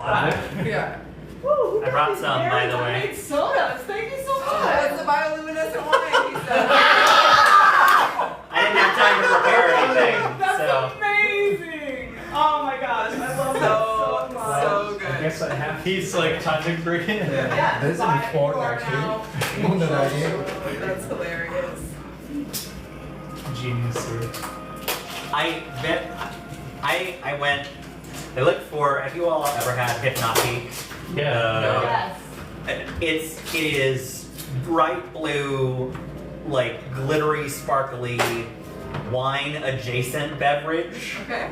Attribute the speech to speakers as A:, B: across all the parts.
A: Yeah.
B: I brought some, by the way.
A: Great sodas. Thank you so much.
C: That's the bioluminescent wine, he said.
B: I didn't have time to prepare anything,
A: That's
B: so.
A: amazing. Oh my gosh, I love that so much.
C: So good.
D: I guess I have. He's like trying to bring it.
A: Yeah,
E: There's
A: buy
E: only 4
A: your
E: actually.
A: now.
E: More than I did.
C: That's hilarious.
D: Genius.
B: I went. I looked for. Have you all ever had Hypnotique?
A: Yes.
B: It is bright blue, like glittery, sparkly, wine adjacent beverage.
C: Okay.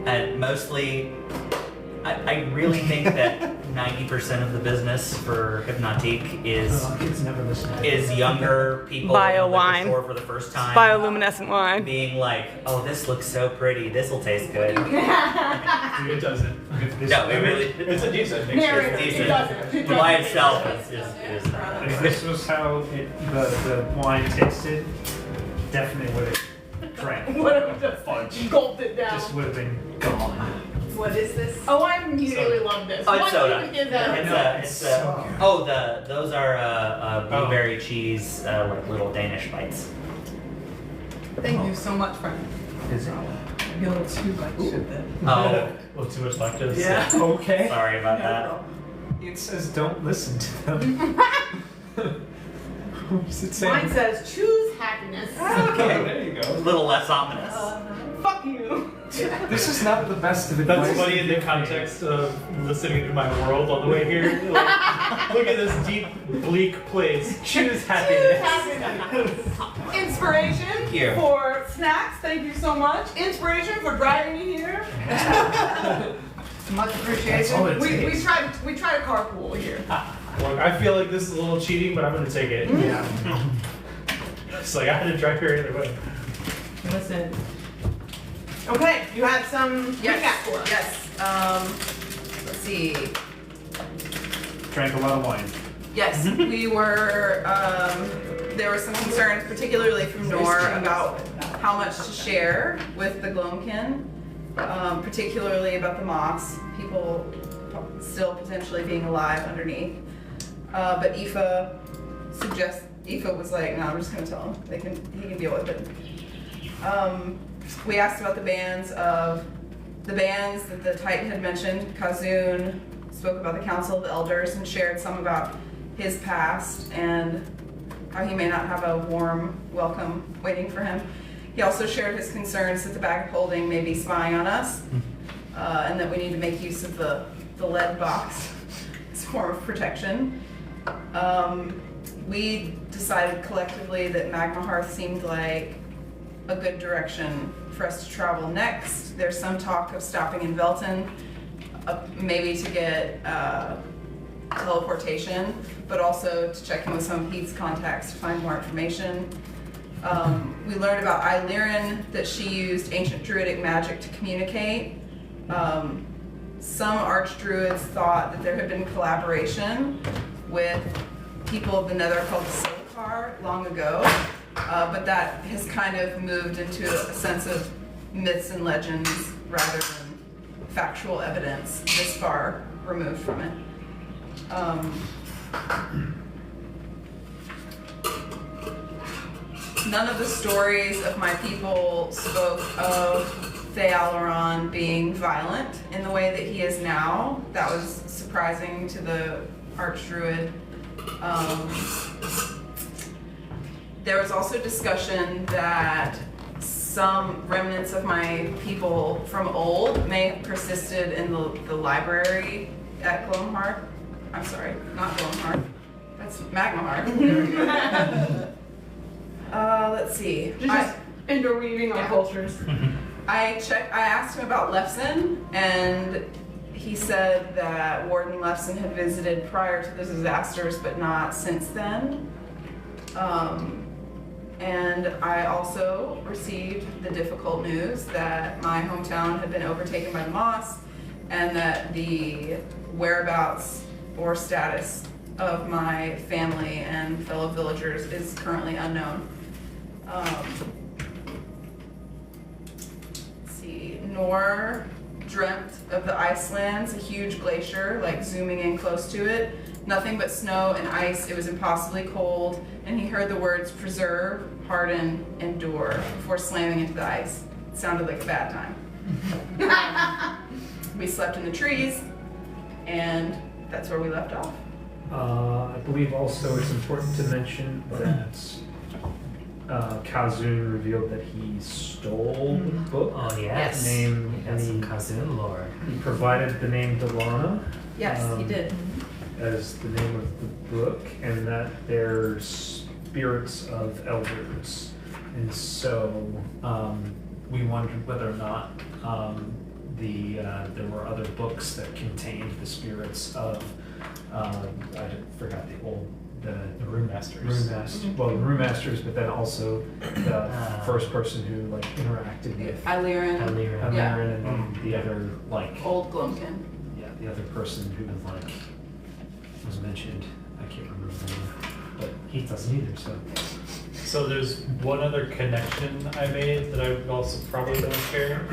B: And mostly, I really think that 90% of the business for Hypnotique is
D: Kids never listen to
B: younger people
A: Bio
B: in the
A: wine.
B: store for the first time.
A: Bioluminescent wine.
B: Being like, oh, this looks so pretty. This will taste good.
D: It doesn't.
B: No, it really.
D: It's a decent mixture.
A: Narrative.
B: It's
A: It doesn't.
B: decent. By itself is
D: If this was how the wine tasted, definitely would have drank.
A: Would have just
D: Fudge.
A: gulped it down.
D: Just would have been gone.
C: What is this?
A: Oh, I immediately love this.
B: Oh, it's
A: What
B: soda.
A: even is that?
B: Those are blueberry cheese, like little Danish bites.
A: Thank you so much, friend.
E: Is it?
A: Maybe a little too much.
B: Oh,
D: A little too much lactose.
E: Yeah. Okay.
B: sorry about that.
D: It says don't listen to them. What's it saying?
A: Mine says choose happiness.
D: Okay, there you
B: A
D: go.
B: little less ominous.
A: Fuck you.
E: This is not the best of advice.
D: That's funny in the context of listening to my world all the way here. Like, look at this deep, bleak place. Choose happiness.
A: Inspiration
B: Here.
A: for snacks. Thank you so much. Inspiration for driving me here. Much
D: That's all
A: appreciation.
D: it
A: We
D: takes.
A: try to carpool here.
D: Look, I feel like this is a little cheating, but I'm gonna take it. Yeah. It's like I had to drive here either way.
A: Listen. Okay, you had some recap for us.
C: Yes. Let's see.
D: Drank a lot of wine.
C: Yes, we were, there were some concerns, particularly from Nor, about how much to share with the Gloamkin, particularly about the moss, people still potentially being alive underneath. But Aoife was like, no, I'm just gonna tell him, he can deal with it. We asked about the bands that the Titan had mentioned. Kazoon spoke about the Council of the Elders and shared some about his past and how he may not have a warm welcome waiting for him. He also shared his concerns that the Bag of Holding may be spying on us, and that we need to make use of the lead box as a form of protection. We decided collectively that Magma Hearth seemed like a good direction for us to travel next. There's some talk of stopping in Velton, maybe to get teleportation, but also to check in with some of Heath's contacts to find more information. We learned about Eiliren, that she used ancient druidic magic to communicate. Some archdruids thought that there had been collaboration with people of the Nether called the Silkar long ago, but that has kind of moved into a sense of myths and legends rather than factual evidence this far removed from it. None of the stories of my people spoke of Thealeron being violent in the way that he is now. That was surprising to the Archdruid. There was also discussion that some remnants of my people from old may have persisted in the library at Gloamheart. I'm sorry, not Gloamheart. That's Magma Heart. Let's see.
A: Just interweaving our cultures.
C: I asked him about Lefson, and he said that Warden Lefson had visited prior to the disasters, but not since then. And I also received the difficult news that my hometown had been overtaken by the moss, and that the whereabouts or status of my family and fellow villagers is currently unknown. Let's see, Nor dreamt of the Icelands, a huge glacier, like zooming in close to it. Nothing but snow and ice. It was impossibly cold, and he heard the words preserve, harden, endure before slamming into the ice. It sounded like a bad time. We slept in the trees, and that's where we left off.
F: I believe also it's important to mention that Kazun revealed that he stole the book.
B: Oh yes.
F: Name
B: Yes,
F: and
B: Kazun lore.
F: he provided the name Delana
C: Yes, he did.
F: as the name of the book, and that they're spirits of elders. And so we wondered whether or not there were other books that contained the spirits of I forgot the
D: Room masters.
F: room masters. Well, the room masters, but then also the first person who like interacted with
C: Illyrian,
F: Amirin
C: Yeah.
F: and then the other like
C: old Gloamkin.
F: yeah, the other person who like was mentioned. I can't remember the name, but he doesn't either. So
D: So there's one other connection I made that I also probably don't share.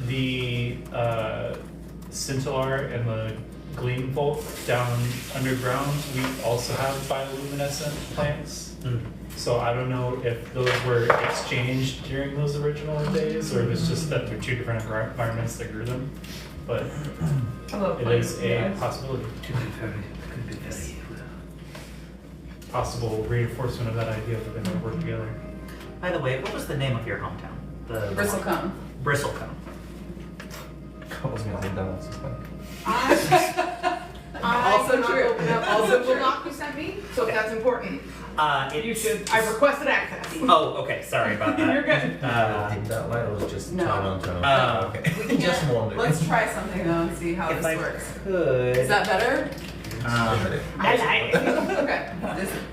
D: The Scintillar and the Gleam Vault down underground, we also have bioluminescent plants. So I don't know if those were exchanged during those original days, or if it's just that they're two different environments that grew them. But
A: I love
D: it is a possibility.
F: could be very.
D: Possible reinforcement of that idea that they might work together.
B: By the way, what was the name of your hometown? The
C: Bristlecone.
B: Bristlecone.
E: I was gonna say donuts is fine.
C: Also true.
A: Also, the block you sent me. So if that's important, you should. I've requested access.
B: Oh, okay. Sorry about that.
A: You're good.
E: That line was just
C: No.
E: tone on tone.
B: Oh.
E: Okay.
C: We can
E: Just wondering.
C: Let's try something though and see how
B: If
C: this
B: I
C: works.
B: could.
C: Is that better?
A: I like it.
C: Okay.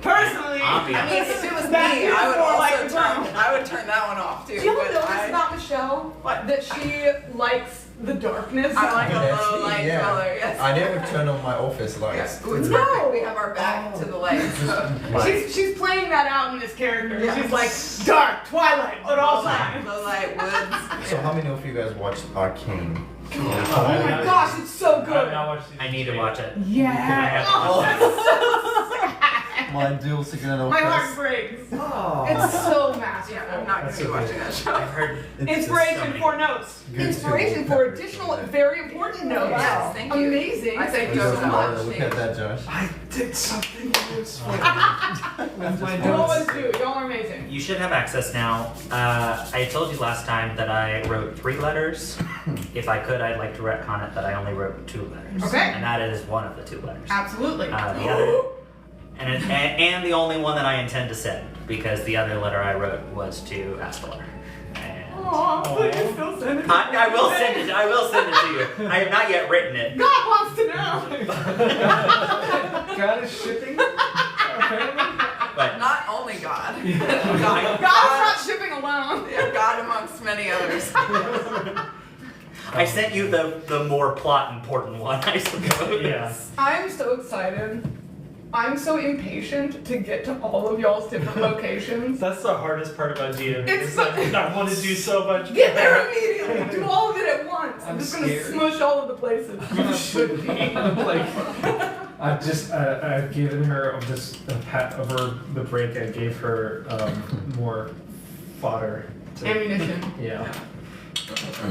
A: Personally,
B: Obvious.
C: I mean, if it was me,
A: That feels
C: I would
A: more
C: also
A: like the
C: turn. I would turn that one off too.
A: do you ever
C: but
A: notice
C: I-
A: about Michelle?
B: What?
A: That she likes the darkness.
C: I like a
E: That's
C: low
E: me,
C: light
E: yeah.
C: color. Yes.
E: I never turn on my office lights.
C: Yes. Ooh, it's
A: No.
C: perfect. We have our back to the light. So.
A: She's playing that out in this character.
C: Yeah.
A: She's like dark, twilight, at all times.
C: Low light woods.
E: So how many of you guys watched Arcane?
A: Oh my gosh, it's so good.
B: I need to watch it.
A: Yeah.
B: Oh.
A: Oh, that's so sad.
E: My dual signal
A: My heart breaks.
E: Oh.
A: It's so
C: Yeah,
A: masterful.
C: I'm not gonna
F: That's
C: be
F: okay.
C: watching that show.
B: I've heard.
A: Inspiration
B: so
A: for notes.
E: Good
A: Inspiration
E: too.
A: for additional, very important notes.
C: Yes, thank you.
A: Amazing.
C: I thank you
E: Look
C: so much.
E: at that, Josh.
F: I did something useful.
A: You always do. Y'all are amazing.
B: You should have access now. I told you last time that I wrote 3 letters. If I could, I'd like to retcon it that I only wrote 2 letters.
A: Okay.
B: And that is one of the 2 letters.
A: Absolutely.
B: The other, and the only one that I intend to send, because the other letter I wrote was to Astellar. And
A: Aw, please still send it.
B: I will send it. I will send it to you. I have not yet written it.
A: God wants to know.
F: God is shipping. Apparently.
B: But
C: Not only God.
B: I,
A: God's not shipping alone.
C: Yeah, God amongst many others.
B: I sent you the more plot important one, I suppose.
F: Yeah.
A: I'm so excited. I'm so impatient to get to all of y'all's different locations.
D: That's the hardest part about DMing.
A: It's
D: Is that I want to do so much.
A: Get there immediately. Do all of it at once. I'm
E: I'm
A: just gonna
E: scared.
A: smush all of the places.
F: Like, I've given her just a pat over the break. I gave her more fodder. To,
A: Ammunition.
F: yeah.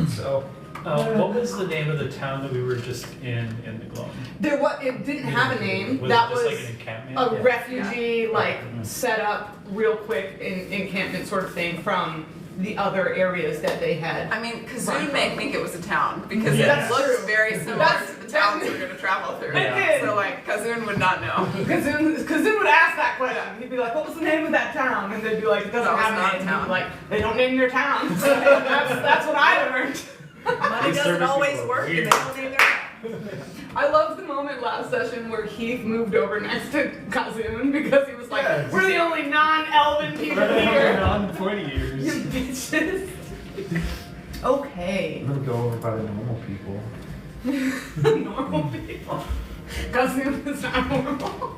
F: So
D: What was the name of the town that we were just in the Gloam?
A: There what it didn't have a name.
D: Was
A: That
D: it just
A: was
D: like an encampment?
A: a refugee like
B: Mhm.
A: set up real quick in encampment sort of thing from the other areas that they had.
C: I mean, Kazoo may think it was a town because
D: Yeah.
C: it looks very similar
A: That's-
C: to the towns we're going to travel through.
A: It did.
C: So, like, Kazoon would not know.
A: Kazun would ask that question. He'd be like, "What was the name of that town?" And they'd be like, "It doesn't
C: That was
A: have
C: not
A: a
C: a
A: name."
C: town.
A: He'd be like, "They don't name their towns." that's what I learned.
C: Money
D: These
C: doesn't
D: service
C: always
D: people are
C: work and
D: weird.
C: they don't need their
A: I loved the moment last session where Heath moved over next to Kazun because he was like,
E: Yeah,
A: "We're the only non-elven people here."
D: on 20 years.
A: You bitches. Okay.
F: I'm gonna go over by the normal people.
A: Normal people. Kazun is not normal.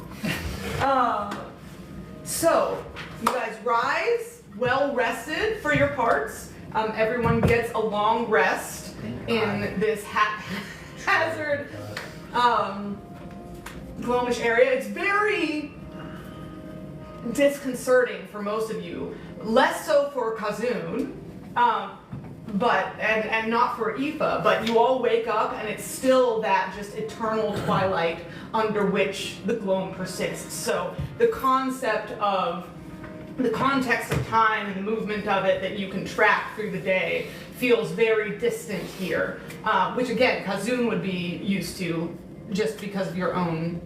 A: So, you guys rise, well rested for your parts. everyone gets a long rest in this haphazard Gloamish area. It's very disconcerting for most of you, less so for Kazoon, but and not for Aoife. But you all wake up and it's still that just eternal twilight under which the Gloam persists. So the concept of the context of time and the movement of it that you can track through the day feels very distant here, which again Kazoon would be used to just because of your own,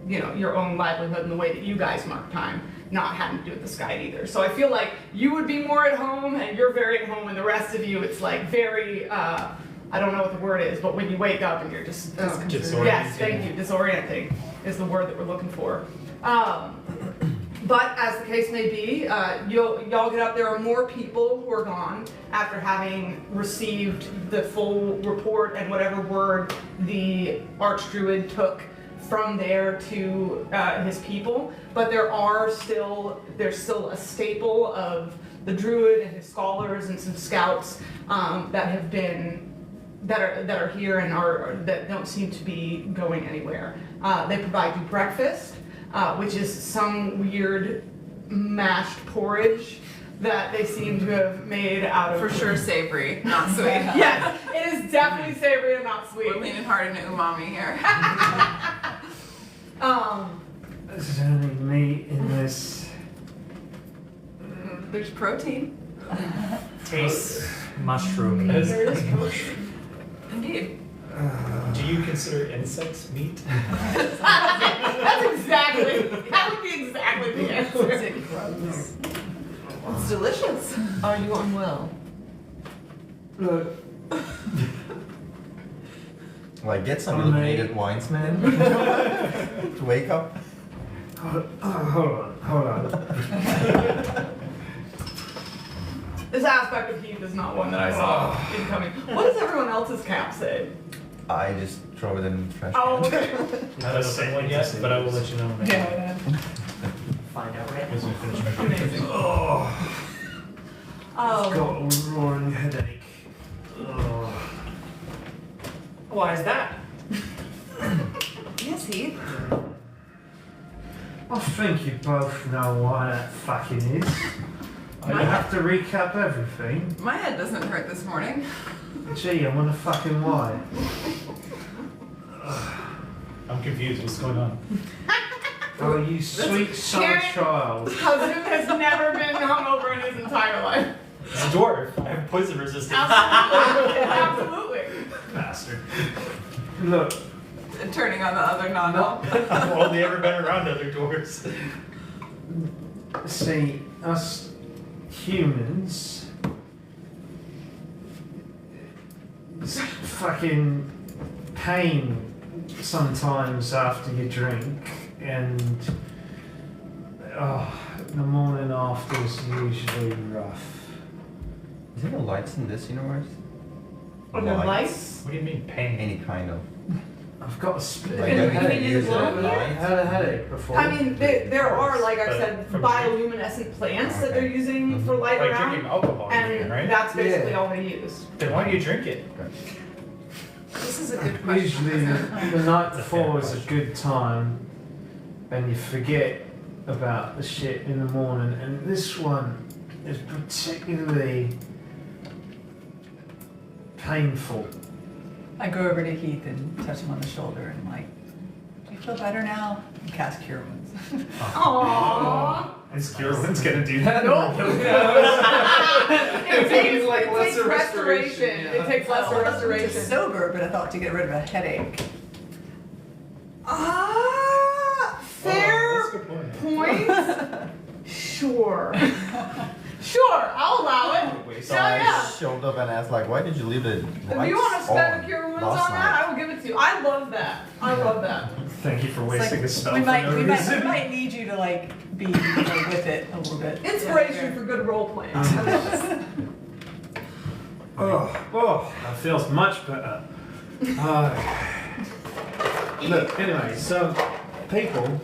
A: your own livelihood and the way that you guys mark time, not having to do with the sky either. So I feel like you would be more at home and you're very at home, and the rest of you, it's like very, I don't know what the word is, but when you wake up and you're just,
D: Disorienting.
A: yes, thank you, disorienting is the word that we're looking for. But as the case may be, y'all get up, there are more people who are gone after having received the full report and whatever word the Archdruid took from there to his people. But there's still a staple of the Druid and his scholars and some scouts that are here and that don't seem to be going anywhere. They provide you breakfast, which is some weird mashed porridge that they seem to have made out of.
C: For sure savory, not sweet.
A: Yes, it is definitely savory and not sweet.
C: We're leaning hard into umami here.
F: There's only meat in this.
C: There's protein.
B: Tastes mushroomy.
C: Indeed.
D: Do you consider insects meat?
A: that would be exactly the answer.
C: It's delicious.
A: Are you unwell?
F: Look,
E: Like, get some
F: Mate.
E: illuminated wines, man. To wake up.
F: hold on.
A: This aspect of Heath is not one that I saw incoming. What does everyone else's cap say?
E: I just throw it in the trash
A: Oh,
E: can.
A: okay.
D: Not the same one yet, but I will let you know when I
B: Find out right
D: as we finish my
A: Amazing.
F: I've got
A: Oh,
F: a roaring headache. Oh.
B: Why is that?
C: Yes, Heath.
F: I think you both know why that fucking is. I have to recap everything.
C: My head doesn't hurt this morning.
F: Gee, I wonder fucking why.
D: I'm confused. What's going on?
F: Oh, you sweet son of a
A: Karen-
F: child.
A: Kazoon has never been hungover in his entire life.
D: It's a dwarf. I have poison resistance.
A: Absolutely. Absolutely.
F: Bastard. Look,
C: Turning on the other non-elf.
D: I've only ever been around other dwarves.
F: see, us humans, it's fucking pain sometimes after you drink, and the morning after is usually rough.
E: Is there no lights in this universe?
A: Are there lights?
D: What do you mean pain?
E: Any kind of.
F: I've got a split.
E: Like,
A: In-
E: don't
A: you
E: you
A: mean in
E: use
A: the Gloam
E: it
A: here?
E: at
F: I
E: night?
F: had a headache before.
A: I mean, there are, like I
D: But
A: said,
D: from
A: bioluminescent plants that
E: Okay.
A: they're using for light
D: Like
A: around,
D: drinking alcohol, you mean,
A: and
D: right?
A: that's basically
F: Yeah.
A: all they use.
D: Then why do you drink it?
C: This is a good question.
F: Usually the night before is a good time, and you forget about the shit in the morning, and this one is particularly painful.
G: I go over to Heath and touch him on the shoulder and like, do you feel better now? And cast Cure Wounds.
A: Aww.
F: Is Kierland's gonna do that?
A: Nope. It takes,
F: Like
A: it takes
F: lesser
A: restoration.
F: restoration, yeah.
A: It takes lesser
G: Well,
A: restoration.
G: Just sober, but I thought to get rid of a headache.
A: Fair
D: That's a good point.
A: point. Sure. Sure, I'll allow it.
E: So
A: Yeah,
E: I
A: yeah.
E: showed up and asked, like, why did you leave the
A: If
E: lights
A: you want to spend
E: on
A: the cure wounds
E: last
A: on that,
E: night?
A: I will give it to you. I love that. I love that.
F: Thank you for
G: It's
F: wasting
G: like,
F: a spell
G: we
F: for
G: might,
F: no
G: we
F: reason.
G: might need you to like be like, with it a little bit.
A: Inspiration for good role playing. I love it.
F: Oh, that feels much better. Look, anyway, so people,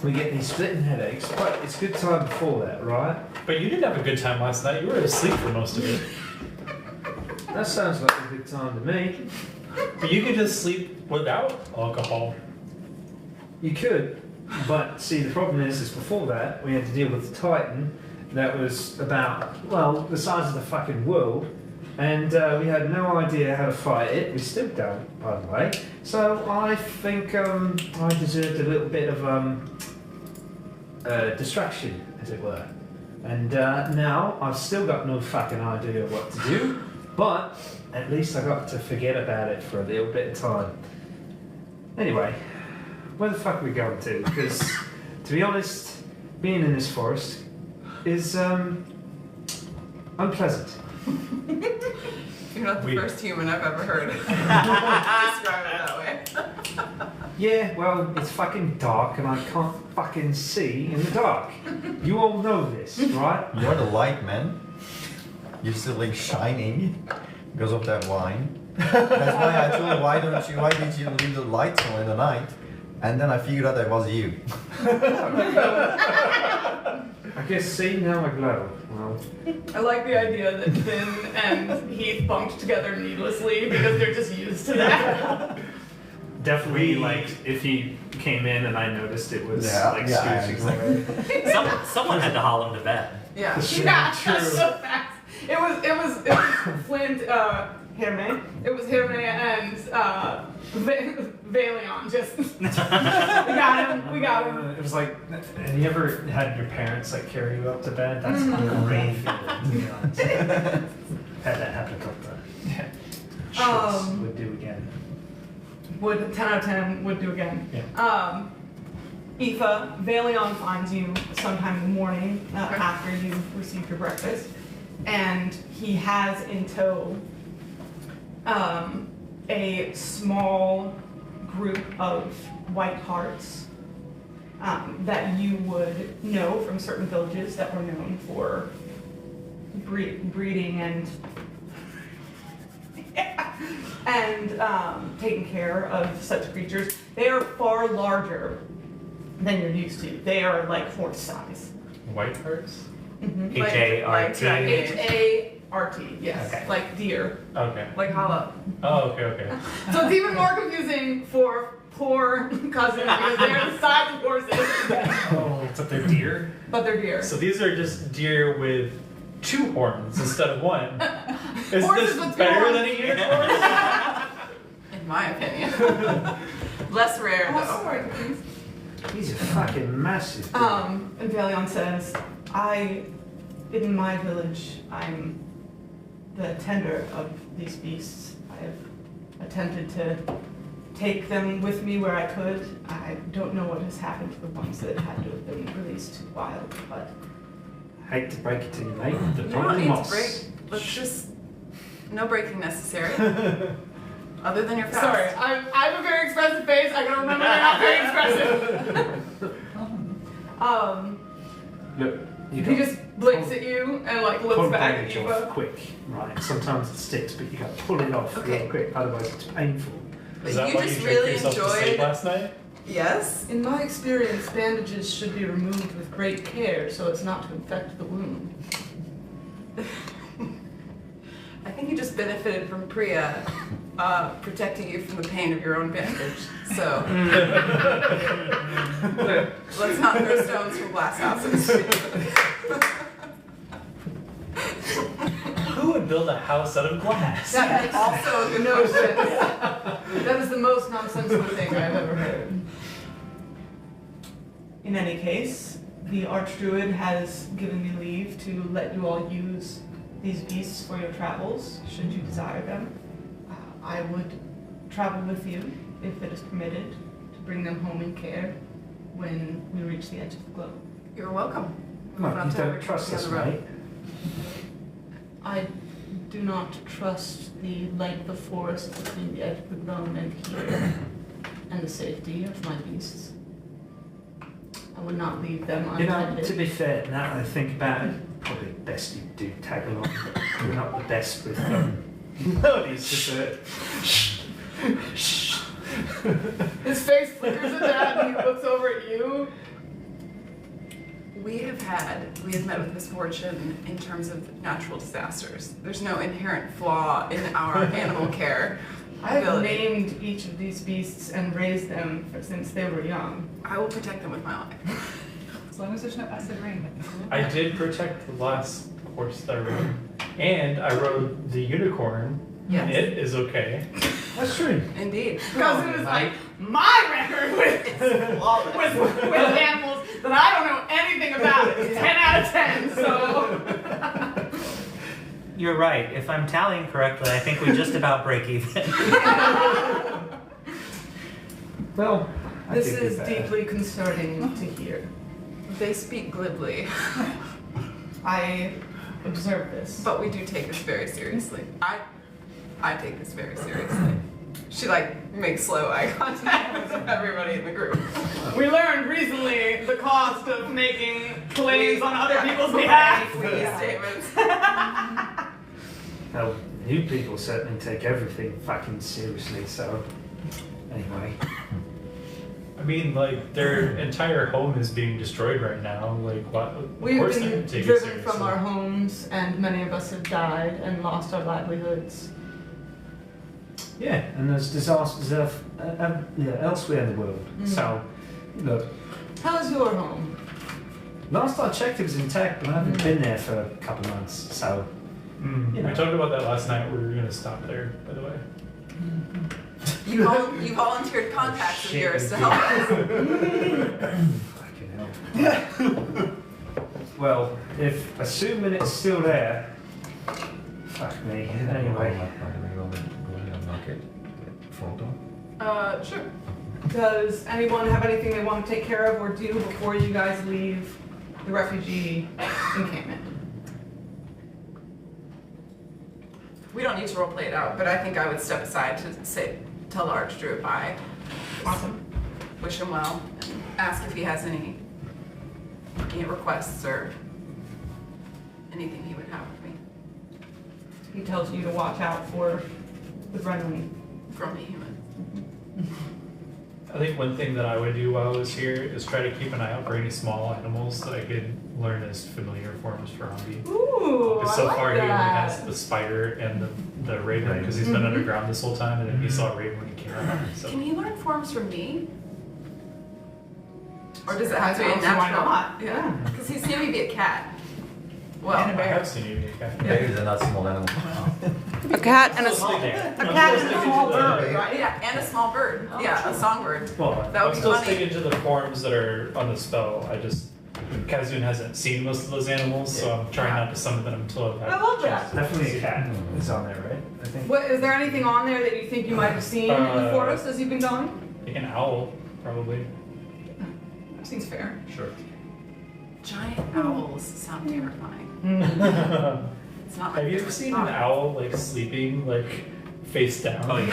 F: we get these splitting headaches, but it's good time before that, right?
D: But you didn't have a good time last night. You were asleep for most of it.
F: That sounds like a good time to me.
D: But you could just sleep without alcohol.
F: You could, but see, the problem is before that, we had to deal with the Titan that was about, well, the size of the fucking world, and we had no idea how to fight it. We still don't, by the way. So I think I deserved a little bit of distraction, as it were. And now I've still got no fucking idea what to do, but at least I got to forget about it for a little bit of time. Anyway, where the fuck are we going to? Because, to be honest, being in this forest is unpleasant.
C: You're not the
D: We-
C: first human I've ever heard describe it that way.
F: Yeah, well, it's fucking dark and I can't fucking see in the dark. You all know this, right?
E: You're the light, man. You're still like shining because of that wine. That's why I told you, why did you leave the lights on in the night? And then I figured out that was you.
F: I guess, see, now I glow. Well,
A: I like the idea that Finn and Heath bunked together needlessly because they're just used to that.
F: definitely,
B: We-
F: like, if he came in and I noticed it was,
E: Yeah,
F: like,
E: yeah,
F: scootching
E: exactly.
F: away.
B: Someone had to haul him to bed.
C: Yeah.
A: Yeah, that's so fast. It was Flint, Herme. It was Herme and Valion. Just we got him.
F: It was like, have you ever had your parents like carry you up to bed? That's a great feeling, to be honest. Had that happen a couple times. Shits would do again.
A: Would 10 out of 10 would do again.
F: Yeah.
A: Aoife, Valion finds you sometime in the morning after you've received your breakfast, and he has in tow a small group of white hearts that you would know from certain villages that were known for breeding and taking care of such creatures. They are far larger than you're used to. They are like horse size.
D: White hearts?
B: H-A-R-T.
A: H-A-R-T, yes.
B: Okay.
A: Like deer.
D: Okay.
C: Like hollow.
D: Oh, okay.
A: So it's even more confusing for poor cousin because they're the size of horses,
D: Oh, but they're deer?
A: but they're deer.
D: So these are just deer with 2 horns instead of 1. Is
A: Horses
D: this
A: with 2
D: better
A: horns.
D: than a unicorn?
C: In my opinion. Less rare
A: Oh,
C: though.
A: sorry, please.
F: These are fucking massive. dude.
A: And Valion says, in my village, I'm the tender of these beasts. I have attempted to take them with me where I could. I don't know what has happened to the ones that had to have been released to the wild, but
F: Hate to break it to you, mate. The
C: You don't need to
F: moss.
C: break. Let's just no breaking necessary. Other than your fast.
A: sorry, I have a very expressive face. I gotta remember they're not very expressive.
F: Look, you
A: He just blinks at you and like looks
F: pull
A: back at
F: bandage
A: you.
F: off quick, right? Sometimes it sticks, but you got to pull it off
C: Okay.
F: real quick, otherwise it's painful.
C: But
D: Is that
C: you
D: why
C: just
D: you tricked
C: really
D: yourself to sleep
C: enjoyed.
D: last night?
C: Yes.
A: In my experience, bandages should be removed with great care so as not to infect the wound.
C: I think you just benefited from Priya protecting you from the pain of your own bandage. So let's not throw stones from glass houses.
D: Who would build a house out of glass?
A: That makes also no sense. That is the most nonsensical thing I've ever heard. In any case, the Archdruid has given me leave to let you all use these beasts for your travels, should you desire them. I would travel with you, if it is permitted, to bring them home in care when we reach the edge of the globe.
C: You're welcome.
F: Well,
C: Not
F: you
C: to
F: don't
C: ever
F: trust
C: be on
F: us,
C: the road.
F: mate.
A: I do not trust the length of forest between the edge of the Gloam and here, and the safety of my beasts. I would not leave them
F: You know,
A: untended.
F: to be fair, now that I think about it, probably best you do tag along. We're not the best with melodies, just
A: His face flickers at that and he looks over at you.
C: We have met with misfortune in terms of natural disasters. There's no inherent flaw in our animal care
A: I've
C: ability.
A: named each of these beasts and raised them since they were young.
C: I will protect them with my life.
G: As long as there's no acid rain.
D: I did protect the last horse that I rode, and I rode the unicorn.
C: Yes.
D: It is okay.
F: That's true.
C: Indeed.
A: Because it was like, my record with animals that I don't know anything about is 10 out of 10, so.
B: You're right. If I'm tallying correctly, I think we just about break even.
F: Well, I
A: This
F: think
A: is
F: it's,
A: deeply concerning to hear.
C: They speak glibly,
A: I observe this.
C: but we do take this very seriously. I take this very seriously. She like makes slow eye contact with everybody in the group.
A: We learned recently the cost of making claims on other people's behalf.
C: Please statements.
F: Well, you people certainly take everything fucking seriously, so anyway.
D: I mean, like, their entire home is being destroyed right now. Like, what? Of
A: We've
D: course they're
A: been
D: gonna take it
A: driven
D: seriously.
A: from our homes, and many of us have died and lost our livelihoods.
F: Yeah, and there's disasters elsewhere in the world. So, look,
A: How's your home?
F: last I checked it was intact, but I haven't been there for a couple of months, so.
D: Mm,
F: You know.
D: We talked about that last night. We were gonna stop there, by the way.
C: You volunteered contacts of
F: Shit,
C: yours
F: we
C: to
F: did.
C: help us.
F: Fucking hell. Well, if assuming it's still there, fuck me. Anyway.
E: Photo.
C: Sure.
A: Does anyone have anything they want to take care of or do before you guys leave the refugee encampment?
C: We don't need to roleplay it out, but I think I would step aside to tell the Archdruid bye,
A: Awesome.
C: wish him well, and ask if he has any requests or anything he would have with me.
A: He tells you to watch out for the friendly.
C: Grumpy human.
D: I think one thing that I would do while I was here is try to keep an eye out for any small animals that I could learn as familiar forms for Hamdi.
A: Ooh,
D: Because
A: I
D: so
A: like
D: far he only has
A: that.
D: the spider and the raven because he's been underground this whole time, and then he saw a raven when he came out. So
C: Can he learn forms from me? Or does it have to be a
A: I don't see why
C: natural?
A: not.
C: Yeah. Because he's seen me be a cat. Well,
G: And a
D: I
G: bear.
D: have seen you be a cat.
E: Bears are not small animals.
C: a cat and a
D: Still
C: small.
D: sticking there.
A: A
D: I'm
A: cat
D: still
A: and a
D: sticking
A: small
D: to the-
A: bird, right?
C: Yeah, and a small bird. Yeah, a songbird.
F: Well,
C: That would
D: I'm
C: be
D: still
C: funny.
D: sticking to the forms that are on the spell. Kazun hasn't seen most of those animals, so I'm trying not to summon them until I've had
A: I love
D: a chance.
A: that.
F: definitely a cat is on there, right? I think.
A: What, is there anything on there that you think you might have seen in the
D: Uh,
A: forest as you've been going?
D: Like an owl, probably.
A: That seems fair.
D: Sure.
C: Giant owls sound terrifying. It's not my
D: Have you ever
C: favorite
D: seen an
C: thought.
D: owl like sleeping like face down?
B: Oh, yeah.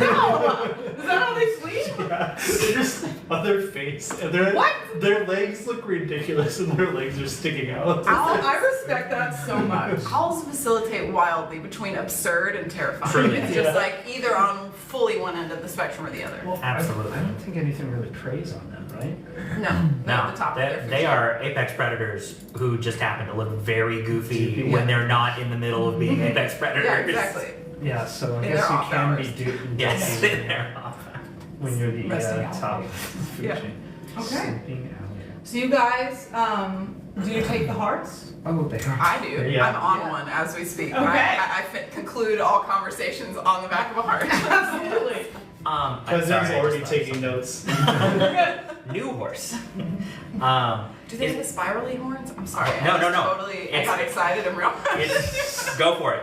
A: No! Is that how they sleep?
D: Yeah, they just on their face, and
A: What?
D: their legs look ridiculous, and their legs are sticking out.
A: I respect that so much.
C: Owls facilitate wildly between absurd and terrifying.
B: Truly.
C: It's just
D: Yeah.
C: like either on fully one end of the spectrum or the other.
F: Well,
B: Absolutely.
F: I don't think anything really preys on them, right?
C: No,
B: No,
C: not at the top of their
B: they
C: food
B: are apex predators who just happen to look very goofy
F: Yeah.
B: when they're not in the middle of being apex predators.
C: Yeah, exactly.
F: Yeah, so I
C: In
F: guess
C: their
F: you
C: off
F: can
C: hours.
F: be doing
B: Yes, they're off.
F: when you're the
G: Resting
F: top
G: alligator.
F: food
A: Yeah.
F: chain.
A: Okay.
F: Sleeping alligator.
A: So you guys, do you take the hearts?
F: Oh, they are.
C: I do.
D: Yeah.
C: I'm on
A: Yeah.
C: one as we speak.
A: Okay.
C: I conclude all conversations on the back of a heart.
A: Absolutely.
B: I'm
D: Kazun's
B: sorry, I
D: already
B: just
D: taking
B: thought of
D: notes.
B: something. New horse.
C: Do they have the spirally horns? I'm sorry.
B: No,
C: I just
B: no.
C: Totally, I
B: It's-
C: got excited and real.
B: Go for it.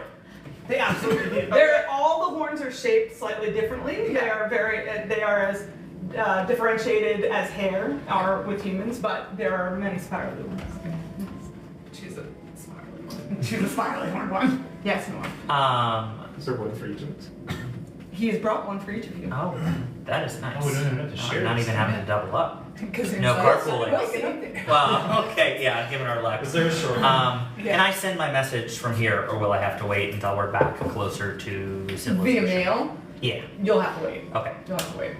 A: They absolutely do. They're, all the horns are shaped slightly differently. They are they are as differentiated as hair are with humans, but there are many spirally ones.
C: Choose a spirally horn.
A: Choose a spirally horn one. Yes, Noah.
D: Is there one for each of us?
A: He has brought one for each of you.
B: Oh, that is nice.
D: Oh, no, just share
B: Not
D: this.
B: even having to double up.
A: Because
B: No carpooling.
A: We'll see.
B: Well, okay, yeah, given our luck.
D: Is there a short one?
B: Can I send my message from here, or will I have to wait until we're back closer to
A: Via
B: civilization?
A: mail,
B: Yeah.
A: you'll have to wait.
B: Okay.
A: You'll have to wait.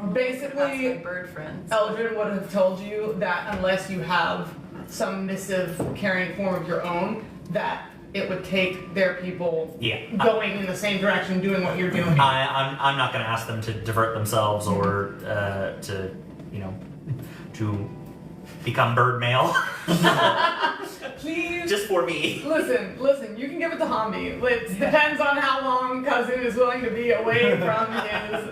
A: basically,
C: my bird friends.
A: Eldrin would have told you that unless you have some missive carrying form of your own, that it would take their people going in the same direction, doing what you're doing.
B: I'm not going to ask them to divert themselves or to become bird mail.
A: Please.
B: Just for me.
A: Listen, you can give it to Hambi. It depends on how long Kazun is willing to be away from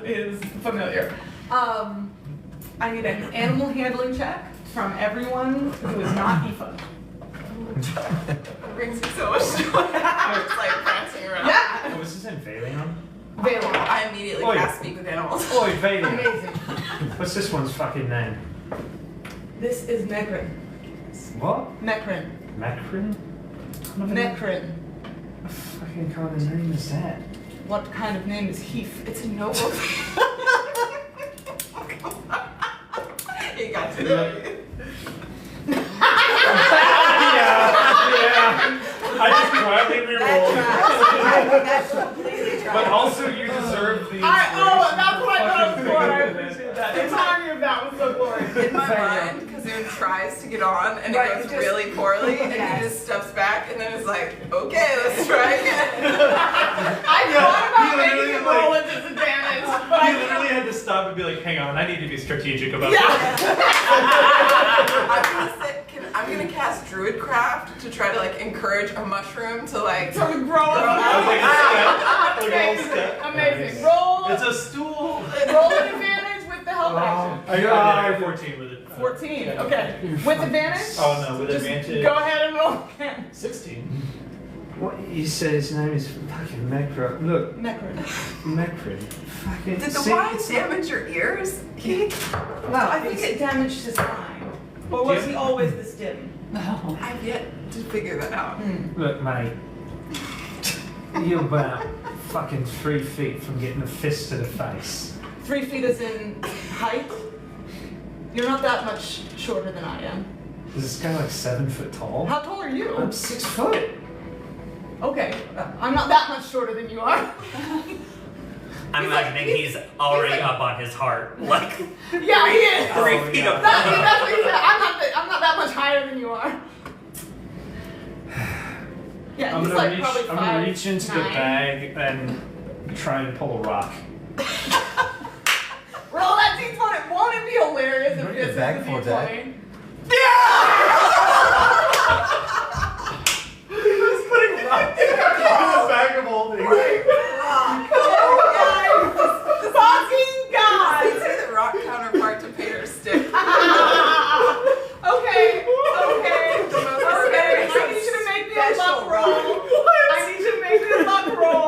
A: his familiar. I need an animal handling check from everyone who is not Aoife.
C: It brings me so much joy. I'm just like prancing around.
A: Yeah!
F: Oh, was this in Valion?
A: Valen.
C: I immediately
F: Oi.
C: cast speak with animals.
F: Oi, Valion.
A: Amazing.
F: What's this one's fucking name?
A: This is Mekrin.
F: What?
A: Mekrin.
F: Macrin?
A: Mekrin.
F: What fucking kind of name is that?
A: What kind of name is Heath?
C: It's a noble. You got to
D: I just quietly rerolled.
C: That's completely tried.
D: But also, you deserve the.
A: That's what I thought
D: fucking
A: it was for. I
D: thing.
A: appreciate that. The timing of that was so glorious.
C: In my mind, Kazun tries to get on and it
A: Right,
C: goes
A: just-
C: really poorly, and he just steps back and then is like, okay, let's try again.
A: I thought about
D: he
A: making
D: literally,
A: him roll at disadvantage, but
D: He
A: I
D: literally had to stop and be like, hang on, I need to be strategic about
A: yeah.
C: I'm gonna cast Druidcraft to try to like encourage a mushroom to like
A: Sort of grow up.
D: I was like a step, like a
A: Amazing.
D: little step.
A: Amazing. Roll.
D: It's a stool.
A: Roll an advantage with the help action.
D: I got 14 with it.
A: 14. Okay. With advantage.
D: Oh no, with
A: Just
D: advantage.
A: go ahead and roll again.
D: 16.
F: What you said his name is fucking Macrin. Look,
A: Mekrin.
F: Macrin. Fucking.
C: Did the
F: see,
C: wine
F: it's
C: damage your ears?
A: Well, I think it damaged his mind. Or was he always this dim?
G: No.
C: I've yet to figure that out.
F: Look, mate. You're about fucking 3 feet from getting a fist to the face.
A: 3 feet is in height. You're not that much shorter than I am.
F: Is this guy like 7 foot tall?
A: How tall are you?
F: I'm 6 foot.
A: Okay, I'm not that much shorter than you are.
B: I'm imagining he's already up on his heart. Like,
A: Yeah, he is.
B: 3 feet
F: yeah.
B: up.
A: That's what he said. I'm not that much higher than you are. Yeah,
F: I'm
A: he's
F: gonna
A: like probably
F: I'm gonna
A: 5'9".
F: reach into the bag and try and pull a rock.
A: Roll that d20. Won't it be hilarious if
E: Bring
A: this
E: it
A: is
E: back
A: the
E: for that.
A: d20?
D: He's putting rocks in a bag of holding.
A: Fucking God!
C: I'd say the rock counterpart to Peter's stick.
A: Okay.
C: The most
A: Okay, I need you to make me a luck roll. I need you to make me a luck roll.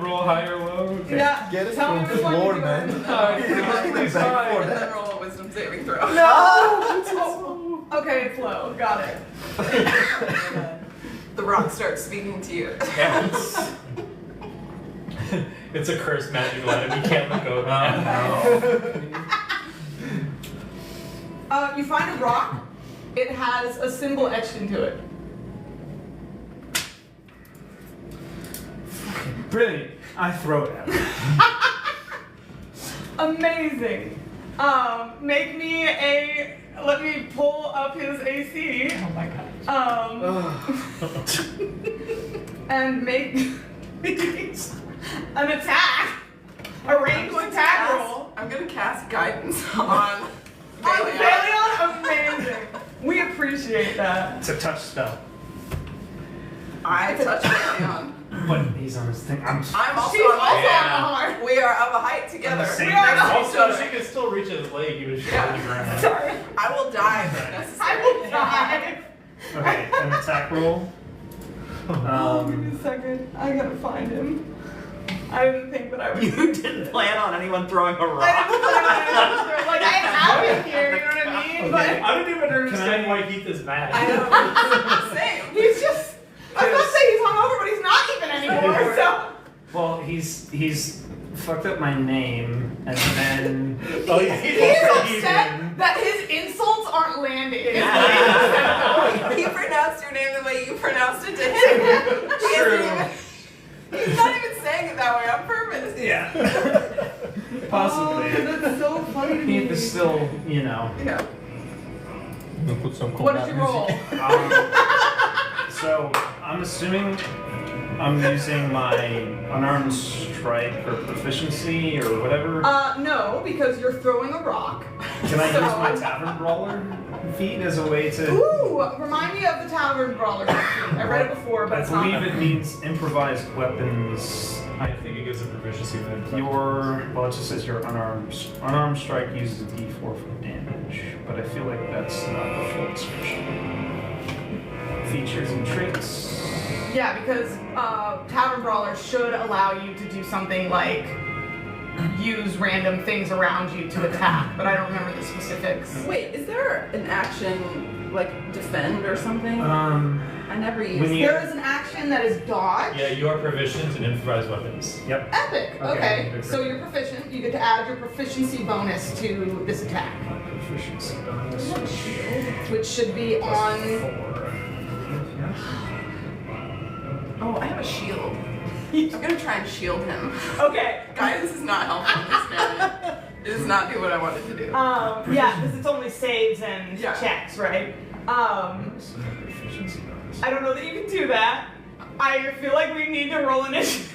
F: Roll high or low? Okay.
A: Yeah.
E: Get it
A: Tell me
E: from
A: which one
E: floor,
A: you do.
E: man.
F: Oh,
E: Bring it back for
C: And
E: that.
C: then roll a wisdom saving throw.
A: Okay, flow. Got it.
C: The rock starts speaking to you.
B: Yes.
D: It's a cursed magical item. You can't let go of it.
A: You find a rock. It has a symbol etched into it.
F: Brilliant. I throw it at him.
A: Amazing. Let me pull up his AC.
G: Oh my god.
A: And make an attack. A ranged attack roll.
C: I'm gonna cast guidance on Valion.
A: Valion, amazing. We appreciate that.
F: It's a touch spell.
C: I touch Valion.
F: But he's on his thing. I'm
C: I'm also
A: She's
C: on
A: also
C: my
A: on the heart.
C: We are of a height together.
F: same
A: We are
C: Next to each
D: Also,
C: other.
D: she could still reach his leg. He was
C: Yeah.
D: on the ground.
A: Sorry.
C: I will die if
A: I
C: necessary.
A: will die.
F: okay. An attack roll.
A: Give me a second. I gotta find him. I didn't think that I would.
B: You didn't plan on anyone throwing a
A: I
B: rock.
A: didn't plan on it. Like I have him here, you know what I mean?
F: Okay.
A: But
D: I don't even understand
F: I-
D: why Heath is mad.
C: I know. Same.
A: he's just. I was gonna say he's hungover, but he's not even anymore. So.
F: Well, he's fucked up my name and then
D: Oh, yeah,
A: He's upset that his insults aren't landing. Is what he's upset about.
C: He pronounced your name the way you pronounced it to him. He's not even saying it that way on purpose.
F: yeah. possibly.
A: That's so funny to me.
F: Heath is still, you know.
C: Yeah.
E: We'll put some
A: What
E: combat
A: did you roll?
E: music.
F: So I'm assuming I'm using my unarmed strike or proficiency or whatever.
A: No, because you're throwing a rock.
F: Can I
A: so-
F: use my tavern brawler feat as a way to?
A: Ooh, remind me of the Tavern Brawler feat. I read it before, but
F: I
A: it's not.
F: believe it means improvised weapons.
D: I think it gives a proficiency with
F: Well, it just says your unarmed strike uses a D4 for damage, but I feel like that's not the full description. Features and traits.
A: Yeah, because Tavern Brawler should allow you to do something like use random things around you to attack, but I don't remember the specifics.
C: Wait, is there an action like defend or something? I never used
F: when you-
A: There is an action that is dodge.
D: Yeah, you are proficient in improvised weapons.
F: Yep.
A: Epic.
F: Okay.
A: Okay. So you're proficient. You get to add your proficiency bonus to this attack,
F: Proficiency bonus.
A: which should be
F: Plus
A: on.
F: 4.
C: Oh, I have a shield. I'm gonna try and shield him.
A: Okay.
C: Guidance is not helping this man. It does not do what I wanted to do.
A: Yeah, because it's only saves and
C: Yeah.
A: checks, right?
F: Proficiency bonus.
A: I don't know that you can do that. I feel like we need to roll initiative.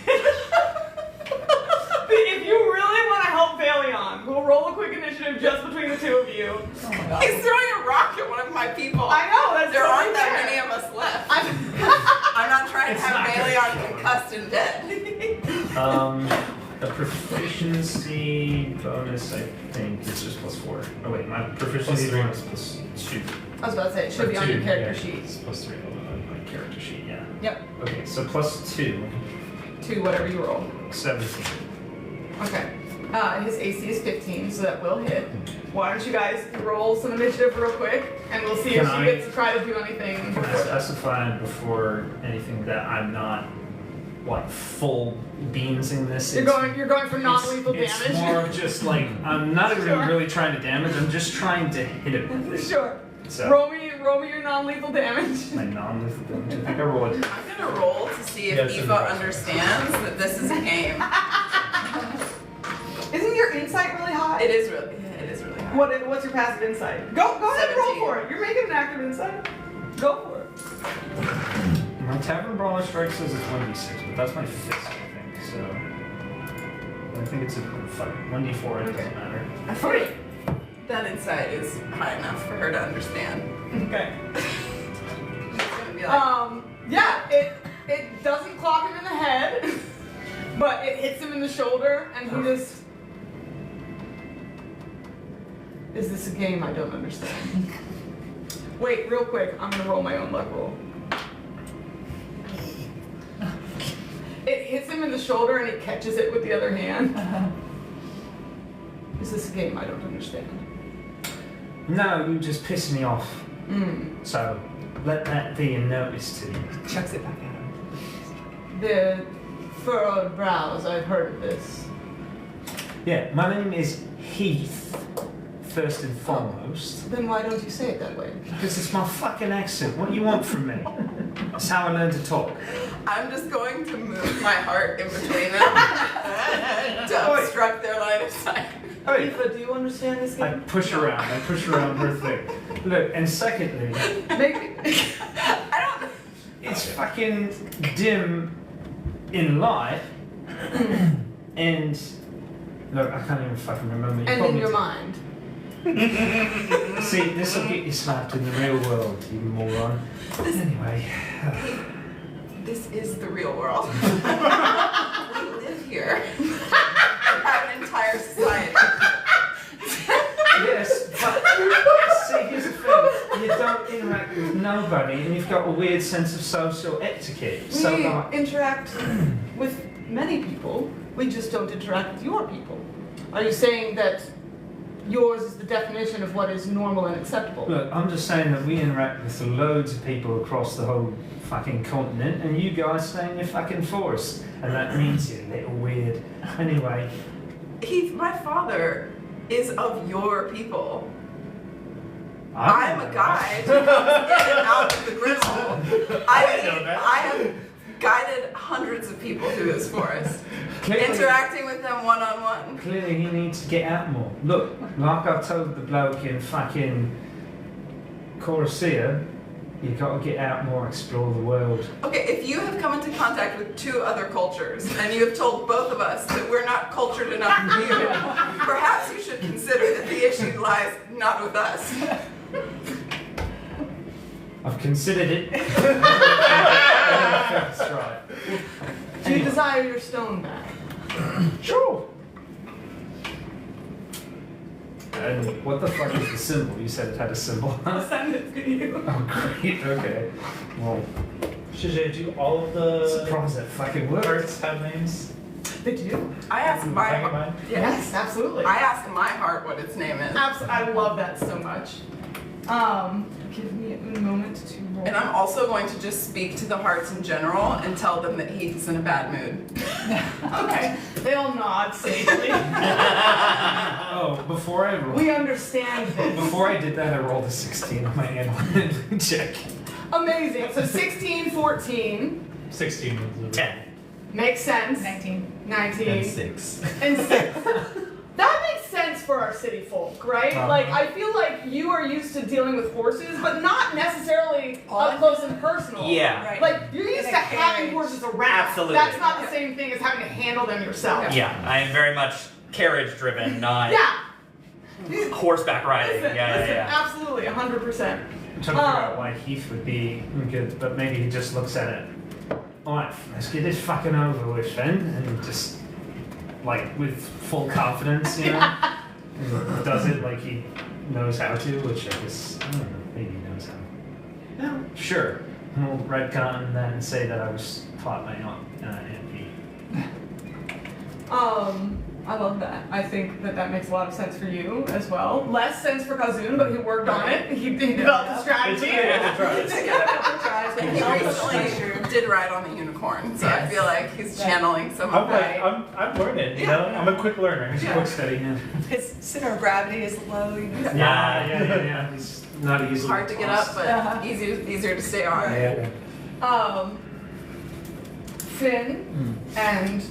A: If you really want to help Valion, we'll roll a quick initiative just between the two of you.
C: He's throwing a rock at one of my people.
A: I know, that's
C: There
A: totally
C: aren't that
A: fair.
C: many of us left.
A: I'm
C: I'm not trying to
F: It's
C: have
F: not
C: Baleon concussed and dead.
F: The proficiency bonus, I think, is just plus 4. Oh wait, my proficiency
D: Plus 3.
F: bonus plus 2.
A: I was about to say, it should be on your character sheet.
D: It's plus 3.
F: My character sheet, yeah.
A: Yep,
F: Okay, so plus 2,
A: to whatever you roll.
F: 17.
A: Okay. His AC is 15, so that will hit. Why don't you guys roll some initiative real quick, and we'll see if
F: Can
A: she
F: I-
A: gets to try to do anything
F: Can I
A: before that.
F: specify before anything that I'm not like full beans in this?
A: You're going for non-lethal
F: it's
A: damage.
F: more of just like I'm not even
A: Sure.
F: really trying to damage. I'm just trying to hit it with it.
A: Sure.
F: So
A: Roll me your non-lethal damage.
F: my non-lethal damage. I think I rolled.
C: I'm gonna roll to see if
D: Yeah, it's
C: Aoife
D: impressive.
C: understands that this is a game.
A: Isn't your insight really high?
C: It is really hard.
A: What's your passive insight? Go ahead and roll
C: 17.
A: for it. You're making an active insight. Go for it.
F: My Tavern Brawler strike says it's 1d6, but that's my fist, I think. So I think it's a 1d4. It doesn't matter.
C: I feel like that insight is high enough for her to understand.
A: Okay.
C: She's gonna be like,
A: Yeah, it doesn't clock him in the head, but it hits him in the shoulder, and he just. Is this a game? I don't understand. Wait, real quick, I'm gonna roll my own luck roll. It hits him in the shoulder and he catches it with the other hand. Is this a game? I don't understand.
F: No, you just piss me off. So let that be a notice to you.
G: Chucks it back at him.
A: The furrowed brows, I've heard of this.
F: Yeah, my name is Heath, first and foremost.
A: Then why don't you say it that way?
F: Because it's my fucking accent. What do you want from me? That's how I learned to talk.
C: I'm just going to move my heart in between them to obstruct their line of sight.
A: Aoife, do you understand this
F: I
A: game?
F: push around her thing. Look, and secondly,
A: Maybe.
C: I don't.
F: it's fucking dim in light, and look, I can't even fucking remember. You
A: And
F: probably
A: in your
F: do.
A: mind.
F: See, this will get you slapped in the real world, you moron. Anyway,
C: This is the real world. We live here. We have an entire society.
F: yes, but see, here's the thing: you don't interact with nobody, and you've got a weird sense of social etiquette. So
A: We
F: like,
A: interact with many people. We just don't interact with your people. Are you saying that yours is the definition of what is normal and acceptable?
F: look, I'm just saying that we interact with loads of people across the whole fucking continent, and you guys stay in your fucking forest, and that means you're a little weird. Anyway,
C: Heath, my father is of your people.
F: I
C: I'm
F: don't
C: a
F: know
C: guide
F: that.
C: who comes in and out of the grizzle.
D: I didn't know that.
C: I have guided hundreds of people through this forest,
F: Clearly-
C: interacting with them one-on-one.
F: Clearly he needs to get out more. Look, like I told the bloke in fucking Coruscant, you gotta get out more, explore the world.
C: Okay, if you have come into contact with 2 other cultures and you have told both of us that we're not cultured enough for you, perhaps you should consider that the issue lies not with us.
F: I've considered it. That's right.
A: Do you desire your stone back?
F: Sure. And what the fuck is the symbol? You said it had a symbol.
A: I'll send it to you.
F: Oh, great. Okay. Well,
D: Shijay, do all of the
F: surprised that fucking worked.
D: hearts have names?
A: They do.
C: I asked my
D: Hang in
C: heart.
D: mind?
A: Yes, absolutely.
C: I asked my heart what its name is.
A: I love that so much. Give me a moment to roll.
C: And I'm also going to just speak to the hearts in general and tell them that Heath's in a bad mood.
A: Okay. They all nod safely.
F: Oh, before I rolled.
A: We understand this.
F: Before I did that, I rolled a 16 on my analytic check.
A: Amazing. So 16, 14.
D: 16 was the
B: 10.
A: Makes sense.
G: 19.
A: 19.
E: And 6.
A: And 6. That makes sense for our city folk, right?
F: Uh-huh.
A: Like, I feel like you are used to dealing with horses, but not necessarily up
G: On?
A: close and personal.
B: Yeah.
G: Right.
A: Like, you're used
G: In
A: to
G: a
A: having
G: carriage.
A: horses around.
B: Absolutely.
A: That's not the same thing as having to handle them yourself.
B: Yeah, I am very much carriage driven, not
A: Yeah.
B: horseback riding.
A: Listen,
B: Yeah.
A: absolutely, 100%.
F: I'm trying to figure out why Heath would be good, but maybe he just looks at it. Alright, let's get this fucking over with then, and just, like, with full confidence, you know? And does it like he knows how to, which I guess, I don't know, maybe he knows how. No, sure. We'll retcon that and say that I was taught by MP.
A: I love that. I think that makes a lot of sense for you as well. Less sense for Kazun, but he worked on it. He developed a strategy.
C: And he recently did ride on a unicorn, so I feel like he's channeling some of
D: I'm
C: that.
D: like, I'm learning, you know? I'm a quick learner.
F: He's quick study, yeah.
G: His center of gravity is low, you know.
F: Yeah. He's not easily
C: Hard to get up,
F: tossed.
C: but easier to stay on.
F: Yeah.
A: Finn and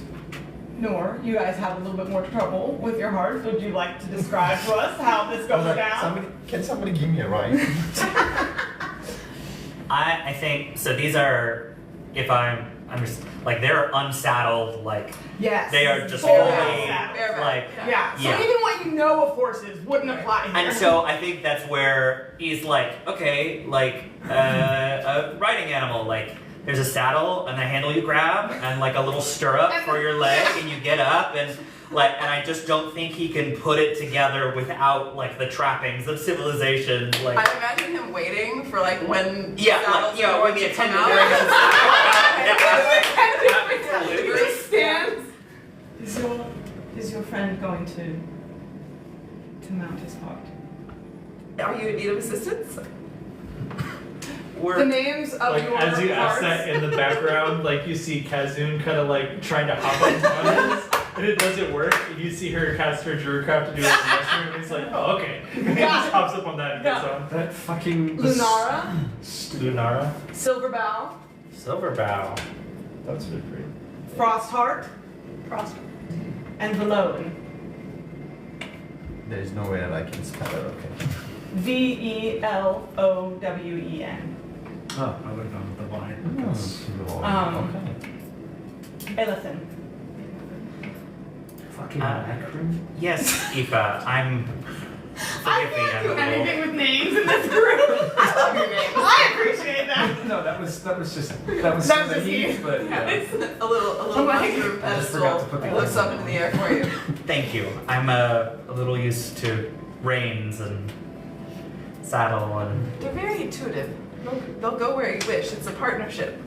A: Noor, you guys have a little bit more trouble with your hearts. Would you like to describe to us how this goes down?
E: Can somebody give me a ride?
B: I think so. These are, if I'm just like they're unsaddled, like
A: Yes.
B: they are just
A: Full
B: fully
A: unsaddled.
C: Bareback,
B: like.
A: Yeah. So
B: Yeah.
A: even what you know of horses wouldn't apply here.
B: And so I think that's where he's like, okay, like a riding animal, like there's a saddle and a handle you grab and like a little stirrup for your leg and you get up and like, and I just don't think he can put it together without like the trappings of civilization. Like,
C: I imagine him waiting for like when
B: yeah,
C: saddles
B: like, you know,
C: are
B: when
C: going
B: the
C: to come
B: attendant
C: out.
B: brings
A: He just stands. Is your friend going to mount his heart?
C: Are you in need of assistance?
A: The
B: We're,
A: names of
D: Like,
A: your
D: as you ask
A: hearts.
D: that in the background, like, you see Kazun kind of like trying to hop on his, and it doesn't work, and you see her cast her Druidcraft to do a suggestion, and it's like, oh, okay. And he just hops up on that and gets on.
F: That fucking
A: Lunara,
D: Lunara.
A: Silverbow,
D: Silverbow. That's really pretty.
A: Frostheart,
G: Frost.
A: and Velowen.
E: There is no way that I can spell it, okay.
A: Velowen.
F: Oh, I would have gone with the line.
E: Okay.
A: Elethin.
F: Fucking acronym.
B: yes, Aoife, I'm.
A: I
B: Forgive me,
A: can't do
B: I'm a little-
A: anything with names in this group. I love your name. I appreciate that.
F: No, that was just
A: That was just
F: Heath,
A: you.
F: but yeah.
C: It's a little
A: Oh my
C: mushroom
F: I just forgot to
C: pedestal
F: put the
C: lifts up into the air for you.
B: Thank you. I'm a little used to reins and saddle and.
C: They're very intuitive. They'll go where you wish. It's a partnership.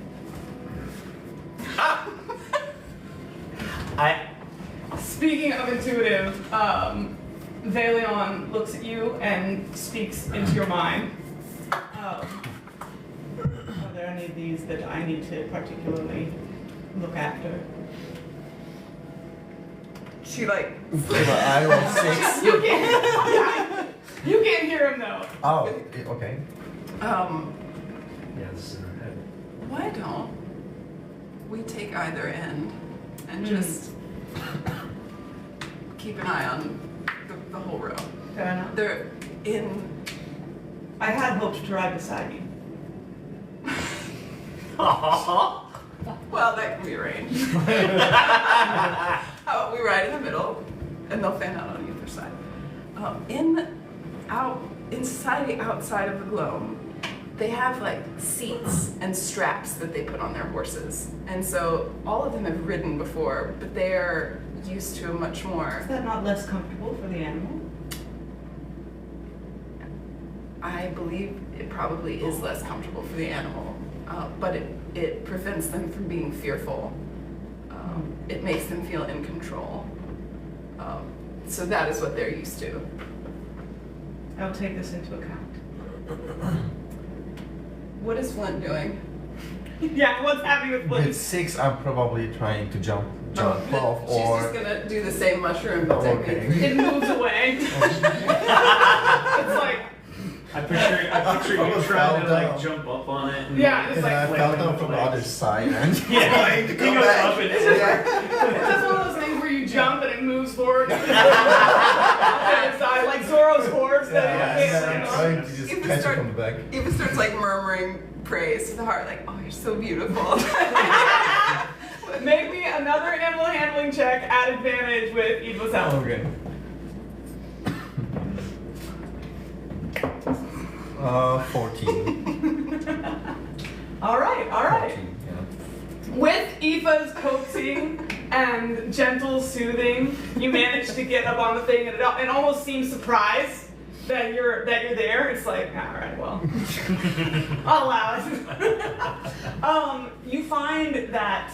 A: Speaking of intuitive, Valion looks at you and speaks into your mind. Are there any of these that I need to particularly look after?
C: She like
E: I rolled 6.
A: You can't. You can't hear him though.
E: Oh, okay.
C: um
F: Yeah, this is in her head.
C: why don't we take either end and just keep an eye on the whole row.
A: Fair enough.
C: They're in.
A: I had hoped to ride beside you.
C: Well, that can be arranged. How about we ride in the middle, and they'll fan out on either side. In society outside of the Gloam, they have like seats and straps that they put on their horses, and so all of them have ridden before, but they are used to a much more.
A: Is that not less comfortable for the animal?
C: I believe it probably is less comfortable for the animal, but it prevents them from being fearful. It makes them feel in control. So that is what they're used to.
A: I'll take this into account.
C: What is Flint doing?
A: Yeah, what's happening with
E: With
A: Flint?
E: 6, I'm probably trying to jump off,
C: She's
E: or
C: just gonna do the same mushroom that
E: okay.
A: It moves away. It's like,
F: I picture you
E: almost
F: trying to
E: fell
F: like
E: down.
F: jump up on it. And,
A: yeah, it's
E: and
A: like,
E: I fell down from the other side and
F: Yeah,
E: trying to
F: he
E: come
F: goes
E: back.
F: up and
A: it's just one of those things where you jump and it moves forward. Like Zoro's horse that
E: Yeah,
A: you
E: and
A: can't
E: I'm
A: see.
E: trying to just
C: Even
E: catch it
C: start-
E: from the back.
C: Eva starts like murmuring praise to the heart, like, "Oh, you're so beautiful."
A: Make me another animal handling check at advantage with Eva's help.
E: Okay. 14.
A: All right.
E: 14, yeah.
A: With Aoife's coaxing and gentle soothing, you manage to get up on the thing, and it almost seems surprised that you're there. It's like, all right, well, I'll allow it. You find that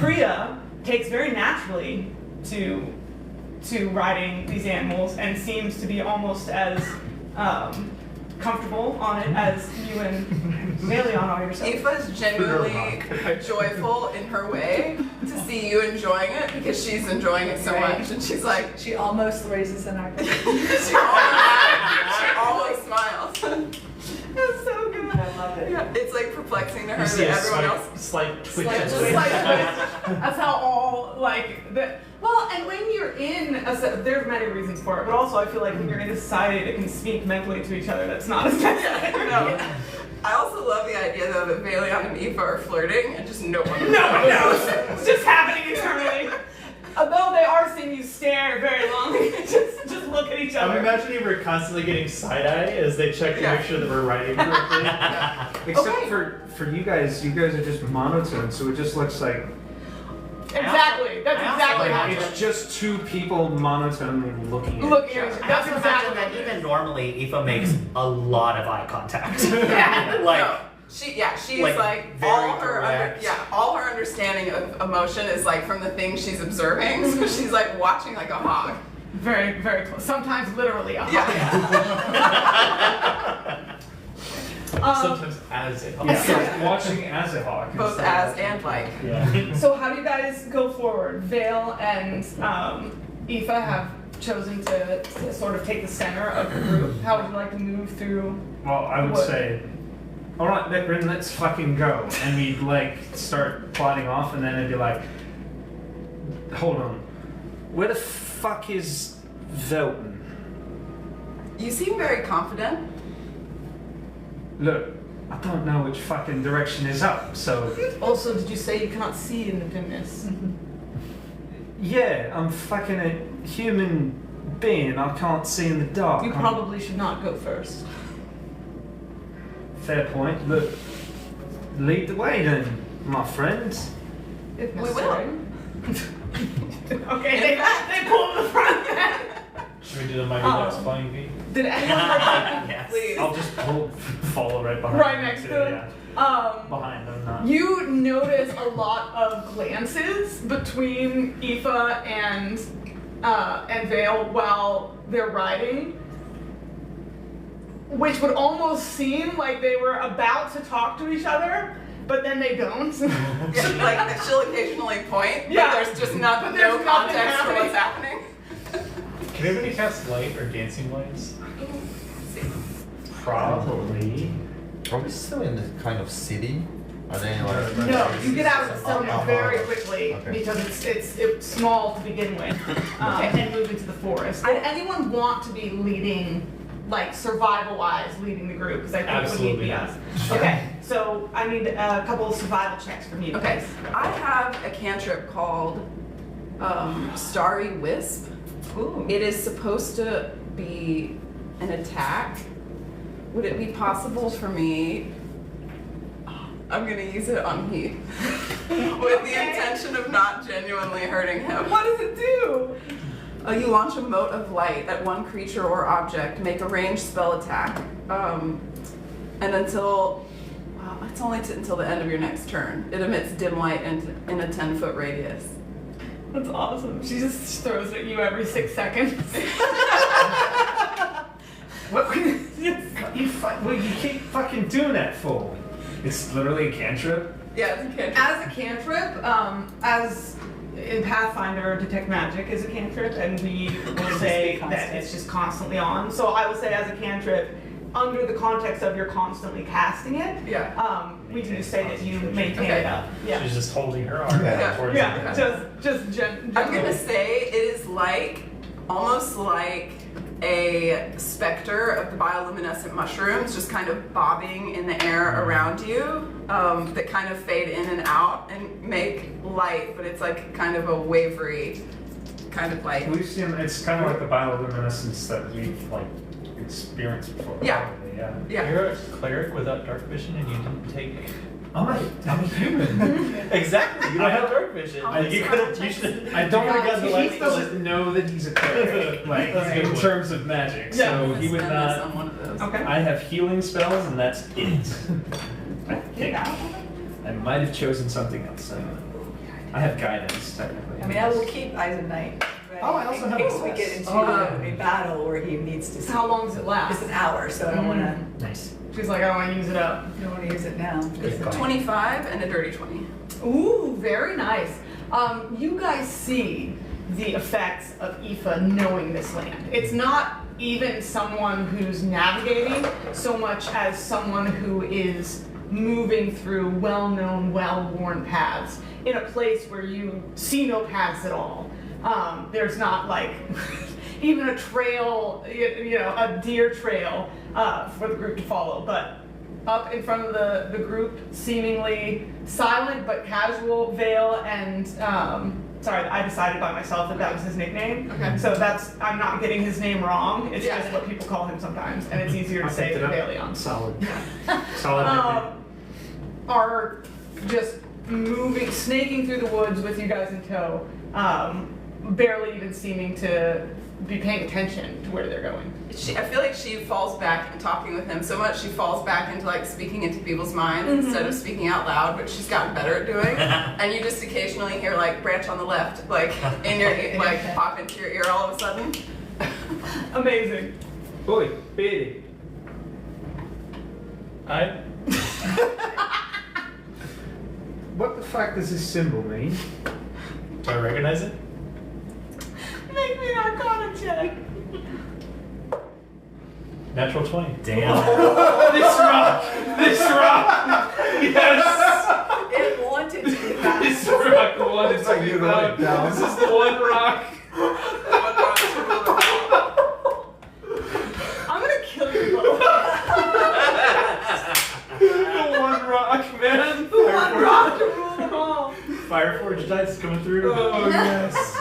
A: Priya takes very naturally to riding these animals and seems to be almost as comfortable on it as you and Melion are yourself.
C: Aoife's genuinely joyful in her way to see you enjoying it because she's enjoying it so
G: Right.
C: much, and she's like,
G: She almost raises an eyebrow.
C: she almost smiles. That's so good.
G: I love it.
C: Yeah, it's like perplexing to her
D: You see
C: that
D: a
C: everyone else.
D: slight twitch.
G: Slight
A: Just
G: twitch.
A: like that's how all like the well, and when you're in there's many reasons for it, but also I feel like when you're in a society that can speak mentally to each other, that's not as necessary.
C: No. I also love the idea though that Valion and Aoife are flirting and just no one
A: No one knows. It's just happening internally. Although they are seeing you stare very long, just look at each
D: I'm
A: other.
D: imagining we're constantly getting side-eye as they check to
C: Yeah.
D: make sure that we're writing correctly.
F: Except
A: Okay.
F: for you guys are just monotone, so it just looks like
A: Exactly. That's
B: I also
A: exactly how
B: imagine-
F: it's just two people monotone looking at
A: looking
F: each
A: at
F: other.
A: each
B: I
A: That's
B: have to
A: exactly
B: imagine that
A: what it
B: even
A: is.
B: normally, Aoife makes a lot of eye contact.
A: Yeah.
B: Like,
C: No. She's
B: like,
C: like
B: very
C: all her
B: direct.
C: all her understanding of emotion is like from the things she's observing. So she's like watching like a hawk.
A: Very, very close. Sometimes literally a
C: Yeah.
D: Sometimes as it helps.
F: Yeah, watching as a hawk.
C: Both
F: instead
C: as
F: of-
C: and like.
D: Yeah.
A: So how do you guys go forward? Vale and Aoife have chosen to sort of take the center of the group. How would you like to move through?
F: Well, I would
A: What?
F: say, all right, Nikrin, let's fucking go. And we'd like start plodding off, and then it'd be like, hold on, where the fuck is Velton?
C: You seem very confident.
F: Look, I don't know which fucking direction is up, so
A: Also, did you say you cannot see in the dimness?
F: yeah, I'm fucking a human being. I can't see in the dark.
A: You
F: I'm-
A: probably should not go first.
F: Fair point. Look, lead the way then, my friends.
A: If
C: We
A: necessary. Okay, they pull the front then.
D: Should we do the Mighty Ducks flying V?
A: Did anyone like
B: Yes.
A: please?
F: I'll just follow right behind.
A: Right
F: them
A: next
F: too,
A: to them?
F: Yeah. Behind them, not.
A: You notice a lot of glances between Aoife and Vale while they're riding, which would almost seem like they were about to talk to each other, but then they don't.
C: Yeah, like she'll occasionally point,
A: Yeah.
C: but there's just not
A: But
C: no
A: there's nothing
C: context for what's happening.
D: Can anybody cast light or dancing lights?
F: Probably.
E: Are we still in the kind of city? Are they like?
A: No, you get out of the settlement very quickly
E: Okay.
A: because it's small to begin with, and move into the forest. Did anyone want to be leading, like survival-wise, leading the group? Because I think it would need to be us. Okay, so I need a couple of survival checks from you.
C: Okay,
A: guys.
C: I have a cantrip called Starry Wisp.
A: Ooh.
C: It is supposed to be an attack. Would it be possible for me? I'm gonna use it on Heath with the intention of not genuinely hurting him.
A: What does it do?
C: You launch a mote of light at one creature or object, make a ranged spell attack, and until it's only until the end of your next turn. It emits dim light in a 10-foot radius.
A: That's awesome. She just throws it at you every 6 seconds.
F: What you keep fucking doing that for? It's literally a cantrip.
C: Yeah, it's a cantrip.
A: As a cantrip, as in Pathfinder, Detect Magic is a cantrip, and we will say that it's just constantly on. So I will say as a cantrip, under the context of you're constantly casting it, we can just say that you maintain it up. Yeah.
D: She's just holding her arm
E: Yeah.
D: towards
A: Yeah,
D: it.
A: just
C: I'm gonna say it is like, almost like a specter of the bioluminescent mushrooms just kind of bobbing in the air around you, that kind of fade in and out and make light, but it's like kind of a wavery kind of light.
F: We've seen it's kind of like the bioluminescence that we've like experienced before.
C: Yeah.
F: Probably, yeah.
C: Yeah.
D: You're a cleric without dark vision, and you didn't take.
F: I'm a human.
D: Exactly. You don't have dark vision. You could. You should.
F: I don't
D: have gotten the light.
F: He doesn't know that he's a cleric, like
D: That's a good
F: in
D: point.
F: terms of magic. So he would
C: Spend this
F: not.
C: on one of those.
A: Okay.
F: I have healing spells, and that's it. I think I might have chosen something else. I don't know. I have guidance technically.
G: I mean, I will keep Eyes of Night ready
F: Oh, I also
G: in
F: have
G: case
F: a
G: we
F: list.
G: get into
A: Oh.
G: a battle where he needs to.
A: How long does it
G: It's
A: last?
G: an hour, so I don't want to.
F: Nice.
A: She's like, I don't want to use it up.
G: Don't want to use it now.
F: Good call.
C: 25 and a dirty 20.
A: Ooh, very nice. You guys see the effects of Aoife knowing this land. It's not even someone who's navigating so much as someone who is moving through well-known, well-worn paths in a place where you see no paths at all. There's not like even a trail, a deer trail for the group to follow, but up in front of the group, seemingly silent but casual, Vale and sorry, I decided by myself that was his nickname.
C: Okay.
A: So I'm not getting his name wrong. It's
C: Yeah.
A: just what people call him sometimes, and it's easier to say than Valeon.
F: Solid. Solid. nickname.
A: Are just moving, snaking through the woods with you guys in tow, barely even seeming to be paying attention to where they're going.
C: I feel like she falls back and talking with him so much she falls back into like speaking into people's minds instead of speaking out loud, but she's gotten better at doing. And you just occasionally hear like branch on the left, like in your like pop into your ear all of a sudden.
A: Amazing.
F: Oi, Beatty. What the fuck does this symbol mean?
D: Do I recognize it?
A: Make me an Arcana check.
D: Natural 20.
B: Damn.
F: This rock! This rock! Yes!
G: It wanted to be back.
F: This rock wanted
E: It's like
F: to be
E: you wrote it
F: found.
E: down.
F: This is the one rock.
A: I'm gonna kill you both.
F: The one rock, man.
A: One rock to rule them all.
D: Fireforge dice coming through.
F: Oh, yes.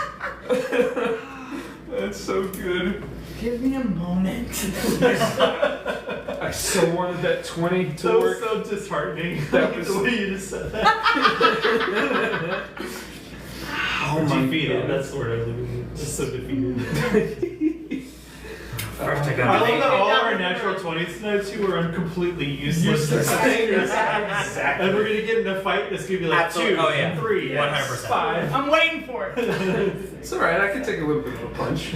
F: That's so good.
A: Give me a moment.
F: I so wanted that 20 to
D: That was
F: work.
D: so disheartening.
F: That was-
D: the way you just said that.
F: Oh my
D: Defeated.
F: God.
D: That's the word I was looking for. Just so defeated.
B: First I
D: I
B: got
D: love
B: it.
D: that all our natural 20s tonight too are completely useless.
F: Exactly.
D: And we're gonna get in a fight that's gonna be like
B: Absolutely.
D: 2,
B: Oh, yeah.
D: 3,
B: 100%.
D: 5.
A: I'm waiting for it.
F: It's alright, I can take a little bit of a punch.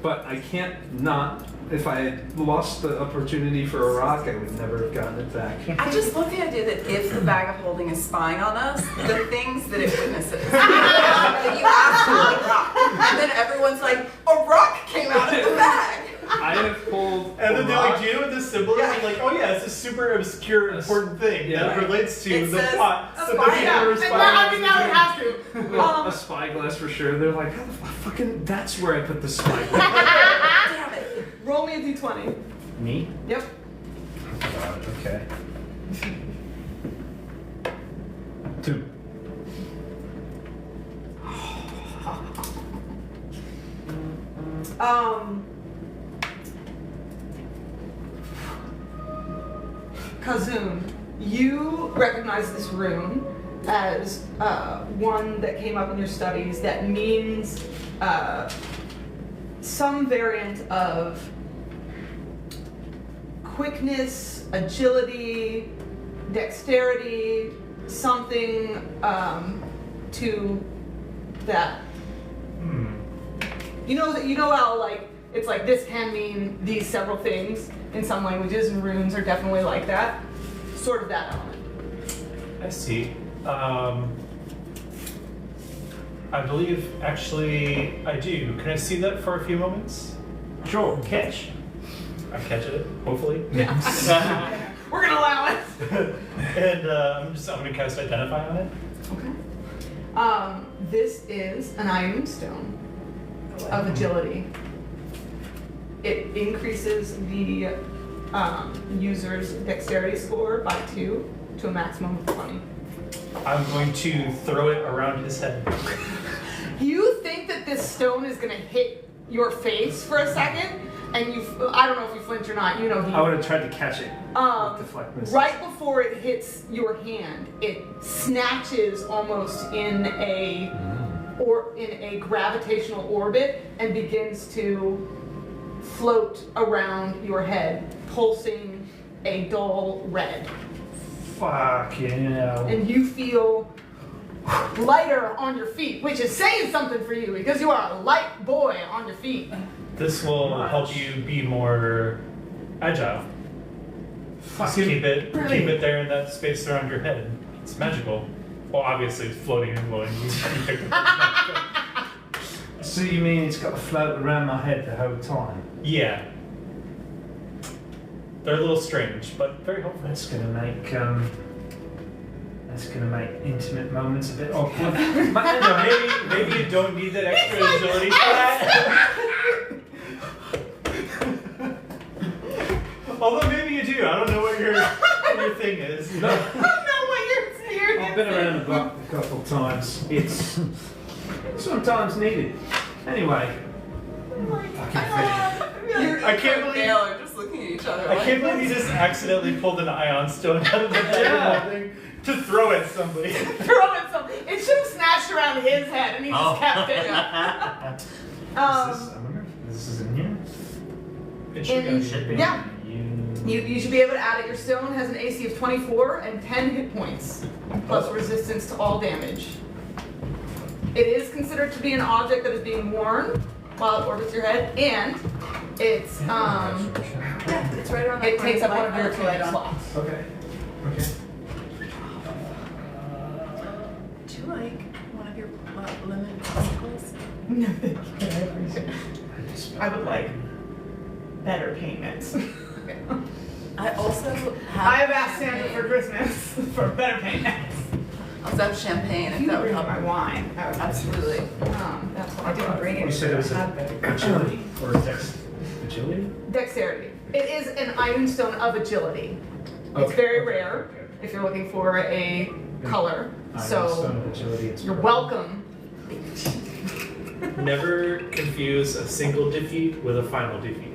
F: But I can't not. If I had lost the opportunity for a rock, I would never have gotten it back.
C: I just love the idea that if the bag of holding is spying on us, the things that it witnesses. That you ask for a rock. And then everyone's like, a rock came out of the bag.
F: I have pulled
D: And then
F: a
D: they're like,
F: rock.
D: do you know what this symbol is? I'm like, oh yeah, it's a super obscure, important thing
F: Yeah.
D: that relates to
C: It
D: the
C: says
D: plot.
C: a
D: So
C: spy-
D: the
A: Yeah,
D: universe
A: and
D: spy
A: now, I mean, now it
D: is-
A: has to.
F: A spyglass for sure. They're like, how the fucking, that's where I put the spyglass.
C: Damn it.
A: Roll me a d20.
F: Me?
A: Yep.
F: God, okay. 2.
A: Kazoon, you recognize this rune as one that came up in your studies that means some variant of quickness, agility, dexterity, something to that. You know how like it's like this can mean these several things in some languages, and runes are definitely like that. Sort of that element.
D: I see. I believe, actually, I do. Can I see that for a few moments?
F: Sure, catch.
D: I catch it, hopefully.
A: Yeah. We're gonna allow it.
D: And I'm gonna cast Identify on it.
A: Okay. This is an iron stone of agility. It increases the user's dexterity score by 2 to a maximum of 20.
D: I'm going to throw it around his head.
A: You think that this stone is gonna hit your face for a second, and I don't know if you flinch or not, you know
F: I would have tried to catch it. Deflect missiles.
A: right before it hits your hand, it snatches almost in a gravitational orbit and begins to float around your head, pulsing a dull red.
F: Fuck yeah.
A: And you feel lighter on your feet, which is saying something for you because you are a light boy on your feet.
D: This will help you be more agile. Just keep it there in that space around your head. It's magical. Well, obviously it's floating and glowing. You picked it up.
F: So you mean it's got to float around my head the whole time?
D: Yeah. They're a little strange, but very helpful.
F: That's gonna make intimate moments a bit awkward.
D: Maybe you don't need that extra agility for that. Although maybe you do. I don't know what your thing is.
A: I don't know what you're saying.
F: I've been around the block a couple of times. It's sometimes needed. Anyway.
D: I can't believe
C: Are just looking at each other.
D: I can't believe you just accidentally pulled an ion stone out of the
F: Yeah.
D: thing to throw at somebody.
A: Throw it something. It should have snatched around his head and he just kept it.
F: I wonder if this is in here.
D: It should
A: And-
D: go.
B: Should be.
A: Yeah. You should be able to add it. Your stone has an AC of 24 and 10 hit points, plus resistance to all damage. It is considered to be an object that is being worn while it orbits your head, and it's
C: Yeah, it's right around that
A: it takes up
C: corner.
A: one of your
C: Light
A: command
C: on.
A: slots.
F: Okay.
C: Do you like one of your lemon popsicles?
A: No, thank you. I appreciate it. I would like better payments.
C: I also
A: I
C: have
A: have asked Santa for Christmas for better payments.
C: I also have champagne if
A: You
C: that would
A: bring
C: help.
A: my wine. I would
C: Absolutely.
A: That's what
G: I didn't bring it.
F: You said it was agility or agility?
A: Dexterity. It is an iron stone of agility. It's
F: Okay,
A: very
F: okay,
A: rare
F: okay.
A: if you're looking for a color.
F: Iron
A: So
F: stone of agility. It's
A: you're welcome.
D: Never confuse a single defeat with a final defeat.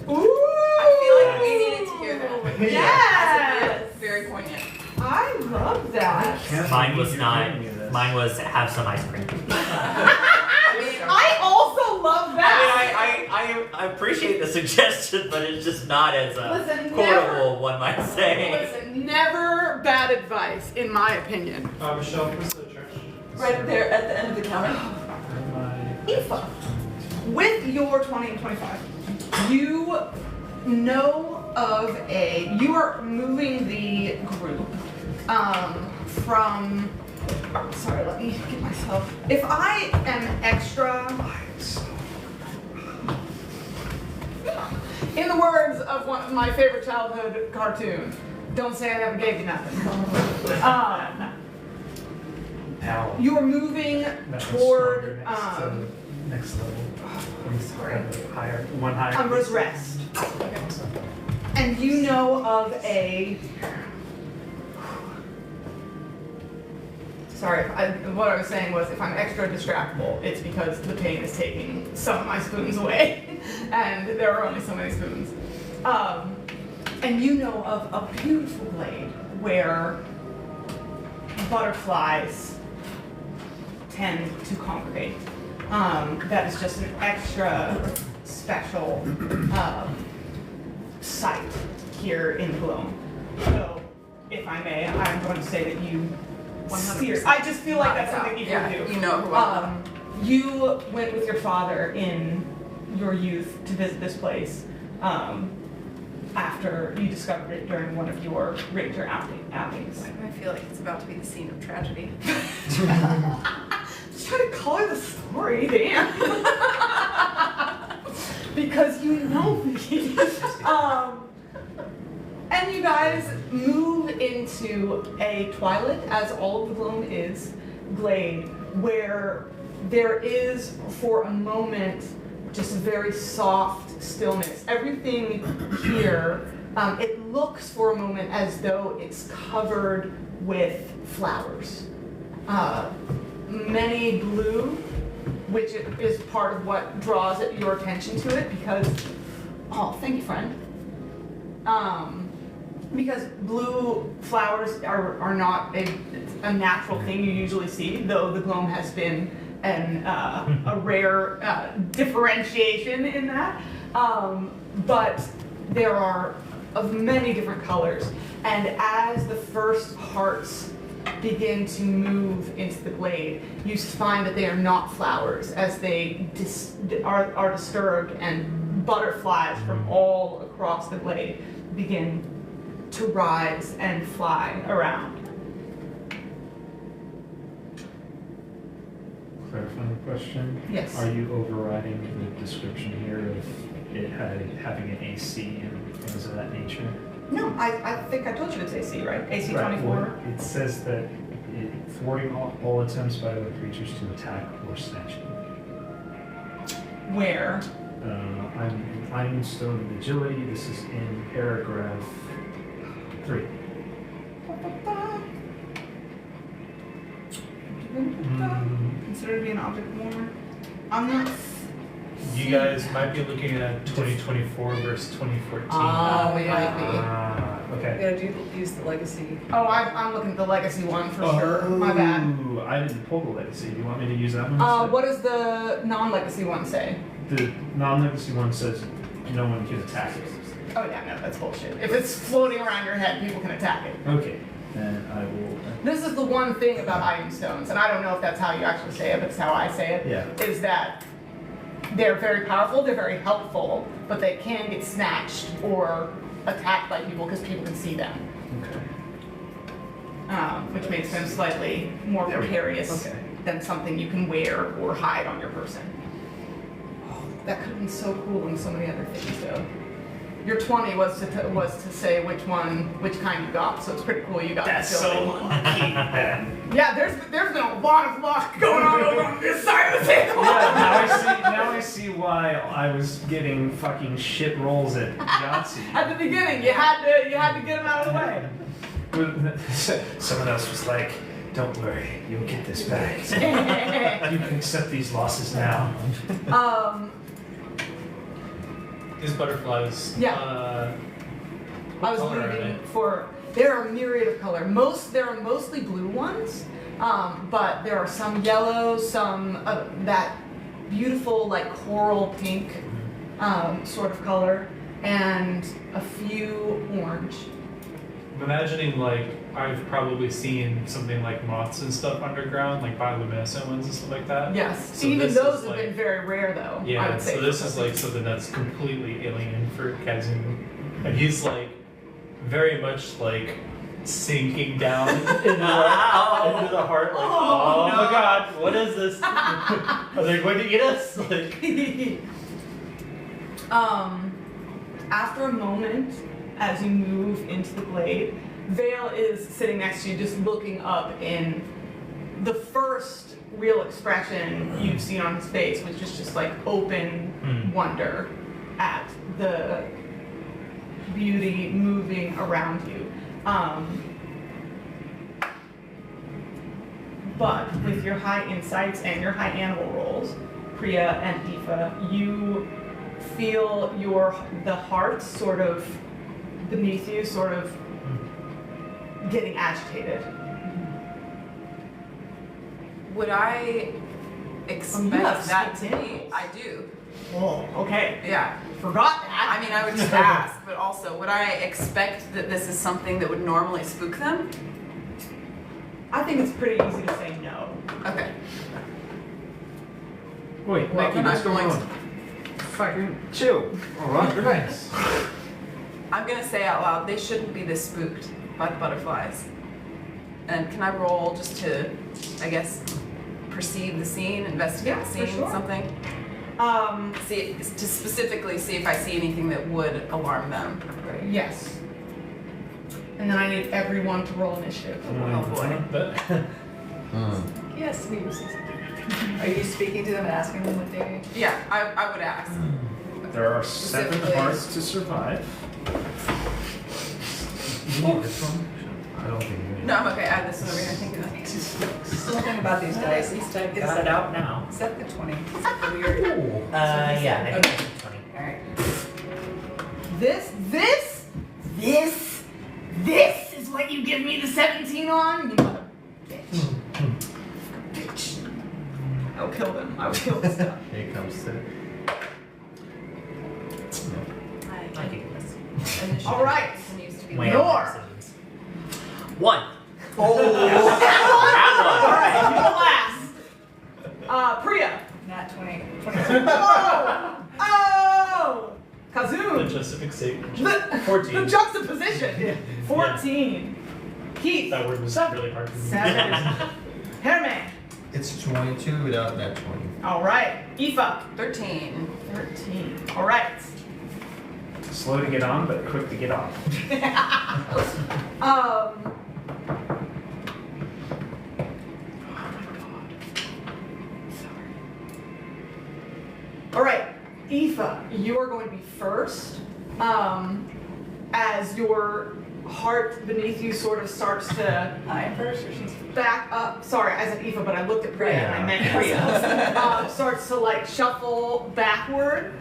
A: Ooh!
C: I feel like we needed to hear that.
A: Yes!
C: That's very poignant.
A: I love that.
B: Mine was not. Mine was have some ice cream.
A: I also love that.
B: I appreciate the suggestion, but it's just not as
A: Listen,
B: quotable, one might say.
A: Listen, never bad advice, in my opinion.
D: Michelle, where's the trash?
C: Right there at the end of the counter.
A: Aoife, with your 20 and 25, you know of you are moving the group from, sorry, let me get myself, if I am extra, in the words of one of my favorite childhood cartoon, Don't say I never gave you nothing.
F: Ow.
A: You are moving
F: That one's
A: toward
F: stronger next level. Higher, one higher.
A: Umbra's Rest. And you know of a. Sorry, what I was saying was if I'm extra distractible, it's because the pain is taking some of my spoons away, and there are only so many spoons. And you know of a beautiful glade where butterflies tend to congregate. That is just an extra special site here in Gloam. So, if I may, I'm going to say that you
C: 100%.
A: I just feel like that's something you
C: Yeah,
A: can do.
C: you know who I am.
A: You went with your father in your youth to visit this place after you discovered it during one of your ranger outings.
C: I feel like it's about to be the scene of tragedy.
A: Just trying to color the story, damn. Because you know me. And you guys move into a twilight, as all of the Gloam is, glade, where there is, for a moment, just a very soft stillness. Everything here, it looks for a moment as though it's covered with flowers. Many blue, which is part of what draws your attention to it, because, oh, thank you, friend. Because blue flowers are not a natural thing you usually see, though the Gloam has been a rare differentiation in that. But there are of many different colors, and as the first hearts begin to move into the glade, you find that they are not flowers, as they are disturbed, and butterflies from all across the glade begin to rise and fly around.
F: Clarifying question.
A: Yes.
F: Are you overriding the description here of it having an AC and things of that nature?
A: No, I think I told you it's AC, right? AC 24.
F: Well, it says that thwarting all attempts by other creatures to attack or snatch you.
A: Where?
F: I'm Iron Stone of Agility. This is in paragraph 3.
A: Consider to be an object more. I'm not.
D: You guys might be looking at 2024 versus 2014.
A: Oh, it might be.
F: Okay.
C: We gotta use the legacy.
A: Oh, I'm looking at the legacy one for sure. My bad.
F: Ooh, I didn't pull the legacy. Do you want me to use that one instead?
A: What does the non-legacy one say?
F: The non-legacy one says no one can attack it.
A: Oh yeah, no, that's bullshit. If it's floating around your head, people can attack it.
F: Okay, then I will.
A: This is the one thing about iron stones, and I don't know if that's how you actually say it, but it's how I say it.
F: Yeah.
A: Is that they're very powerful, they're very helpful, but they can get snatched or attacked by people because people can see them.
F: Okay.
A: Which makes them slightly more
F: There we go.
A: precarious
F: Okay.
A: than something you can wear or hide on your person. Oh, that could have been so cool in so many other things, though. Your 20 was to say which kind you got, so it's pretty cool you got
F: That's
A: the
F: so
A: silver one.
F: lucky, man.
A: Yeah, there's been a lot of luck going on over on this side of the table.
F: Yeah, now I see why I was getting fucking shit rolls at Yahtzee.
A: At the beginning, you had to get them out of the way.
F: Someone else was like, "Don't worry, you'll get this back. You can accept these losses now."
D: These butterflies.
A: Yeah.
D: What
A: I was
D: color are
A: looking
D: they?
A: for. There are a myriad of color. There are mostly blue ones, but there are some yellow, some that beautiful like coral pink sort of color, and a few orange.
D: I'm imagining like I've probably seen something like moths and stuff underground, like bioluminescent ones and stuff like that.
A: Yes,
D: So
A: even
D: this
A: those
D: is
A: have
D: like-
A: been very rare though. I
D: Yeah,
A: would say.
D: so this is like something that's completely alien for Kazun. And he's like very much like sinking down into the heart, like, oh
B: no.
D: my god, what is this? Are they going to eat us? Like,
A: After a moment, as you move into the glade. Vale is sitting next to you, just looking up in the first real expression you've seen on his face, which is just like open wonder at the beauty moving around you. But with your high insights and your high animal rolls, Priya and Aoife, you feel the heart sort of beneath you, sort of getting agitated.
C: Would I expect
A: have
C: that to
A: speak
C: be?
A: animals.
C: I do.
A: Oh, okay.
C: Yeah.
A: Forgot that.
C: I mean, I would just ask, but also, would I expect that this is something that would normally spook them?
A: I think it's pretty easy to say no.
C: Okay.
F: Wait,
C: Well,
F: Nikki,
C: then
F: what's
C: I'm
F: going
C: going
F: on? Fucking chill. Alright, relax.
C: I'm gonna say out loud, they shouldn't be this spooked by the butterflies. And can I roll just to, I guess, perceive the scene, investigate
A: Yeah,
C: the
A: for
C: scene,
A: sure.
C: something? To specifically see if I see anything that would alarm them.
A: Yes. And then I need everyone to roll initiative.
C: Oh boy.
G: Yes, we will see something. Are you speaking to them and asking them what they?
C: Yeah, I would ask.
F: There are 7
C: Specifically-
F: hearts to survive. You need this one?
E: I don't think you need
C: No, I'm okay. Add this one over here. Thank you.
G: Something about these dice.
B: At least I got it out now.
G: Is that the 20? Is that the weird?
B: Yeah, I think
G: Okay.
B: it's 20.
G: All right.
A: This is what you give me the 17 on? You mother bitch. Bitch. I'll kill them. I'll kill this stuff.
E: Here comes the.
B: I think this.
C: Initiative
A: All right.
C: continues to be
B: Way
C: low.
A: Nor.
B: over decisions. 1.
A: All right, you go last. Priya.
G: Not 20.
A: Oh!
D: The
A: Kazoon.
D: justification.
A: The
D: 14.
A: juxtaposition. 14. Keith.
D: That word was really hard for me.
A: 7. Herman.
E: It's 22 without that 20.
A: All right. Aoife.
C: 13.
A: 13. All right.
F: Slow to get on, but quick to get off.
A: All right, Aoife, you are going to be first. As your heart beneath you sort of starts to
G: I am first, or she's
A: back up. Sorry, I said Aoife, but I looked at Priya and I meant Priya. Starts to like shuffle backward,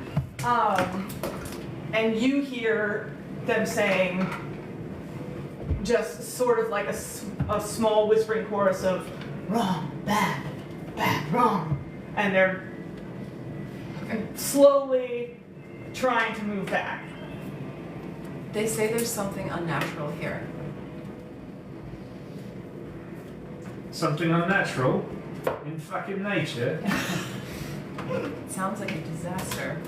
A: and you hear them saying, just sort of like a small whispering chorus of wrong, bad, bad, wrong, and they're slowly trying to move back.
C: They say there's something unnatural here.
F: Something unnatural in fucking nature.
C: It sounds like a disaster.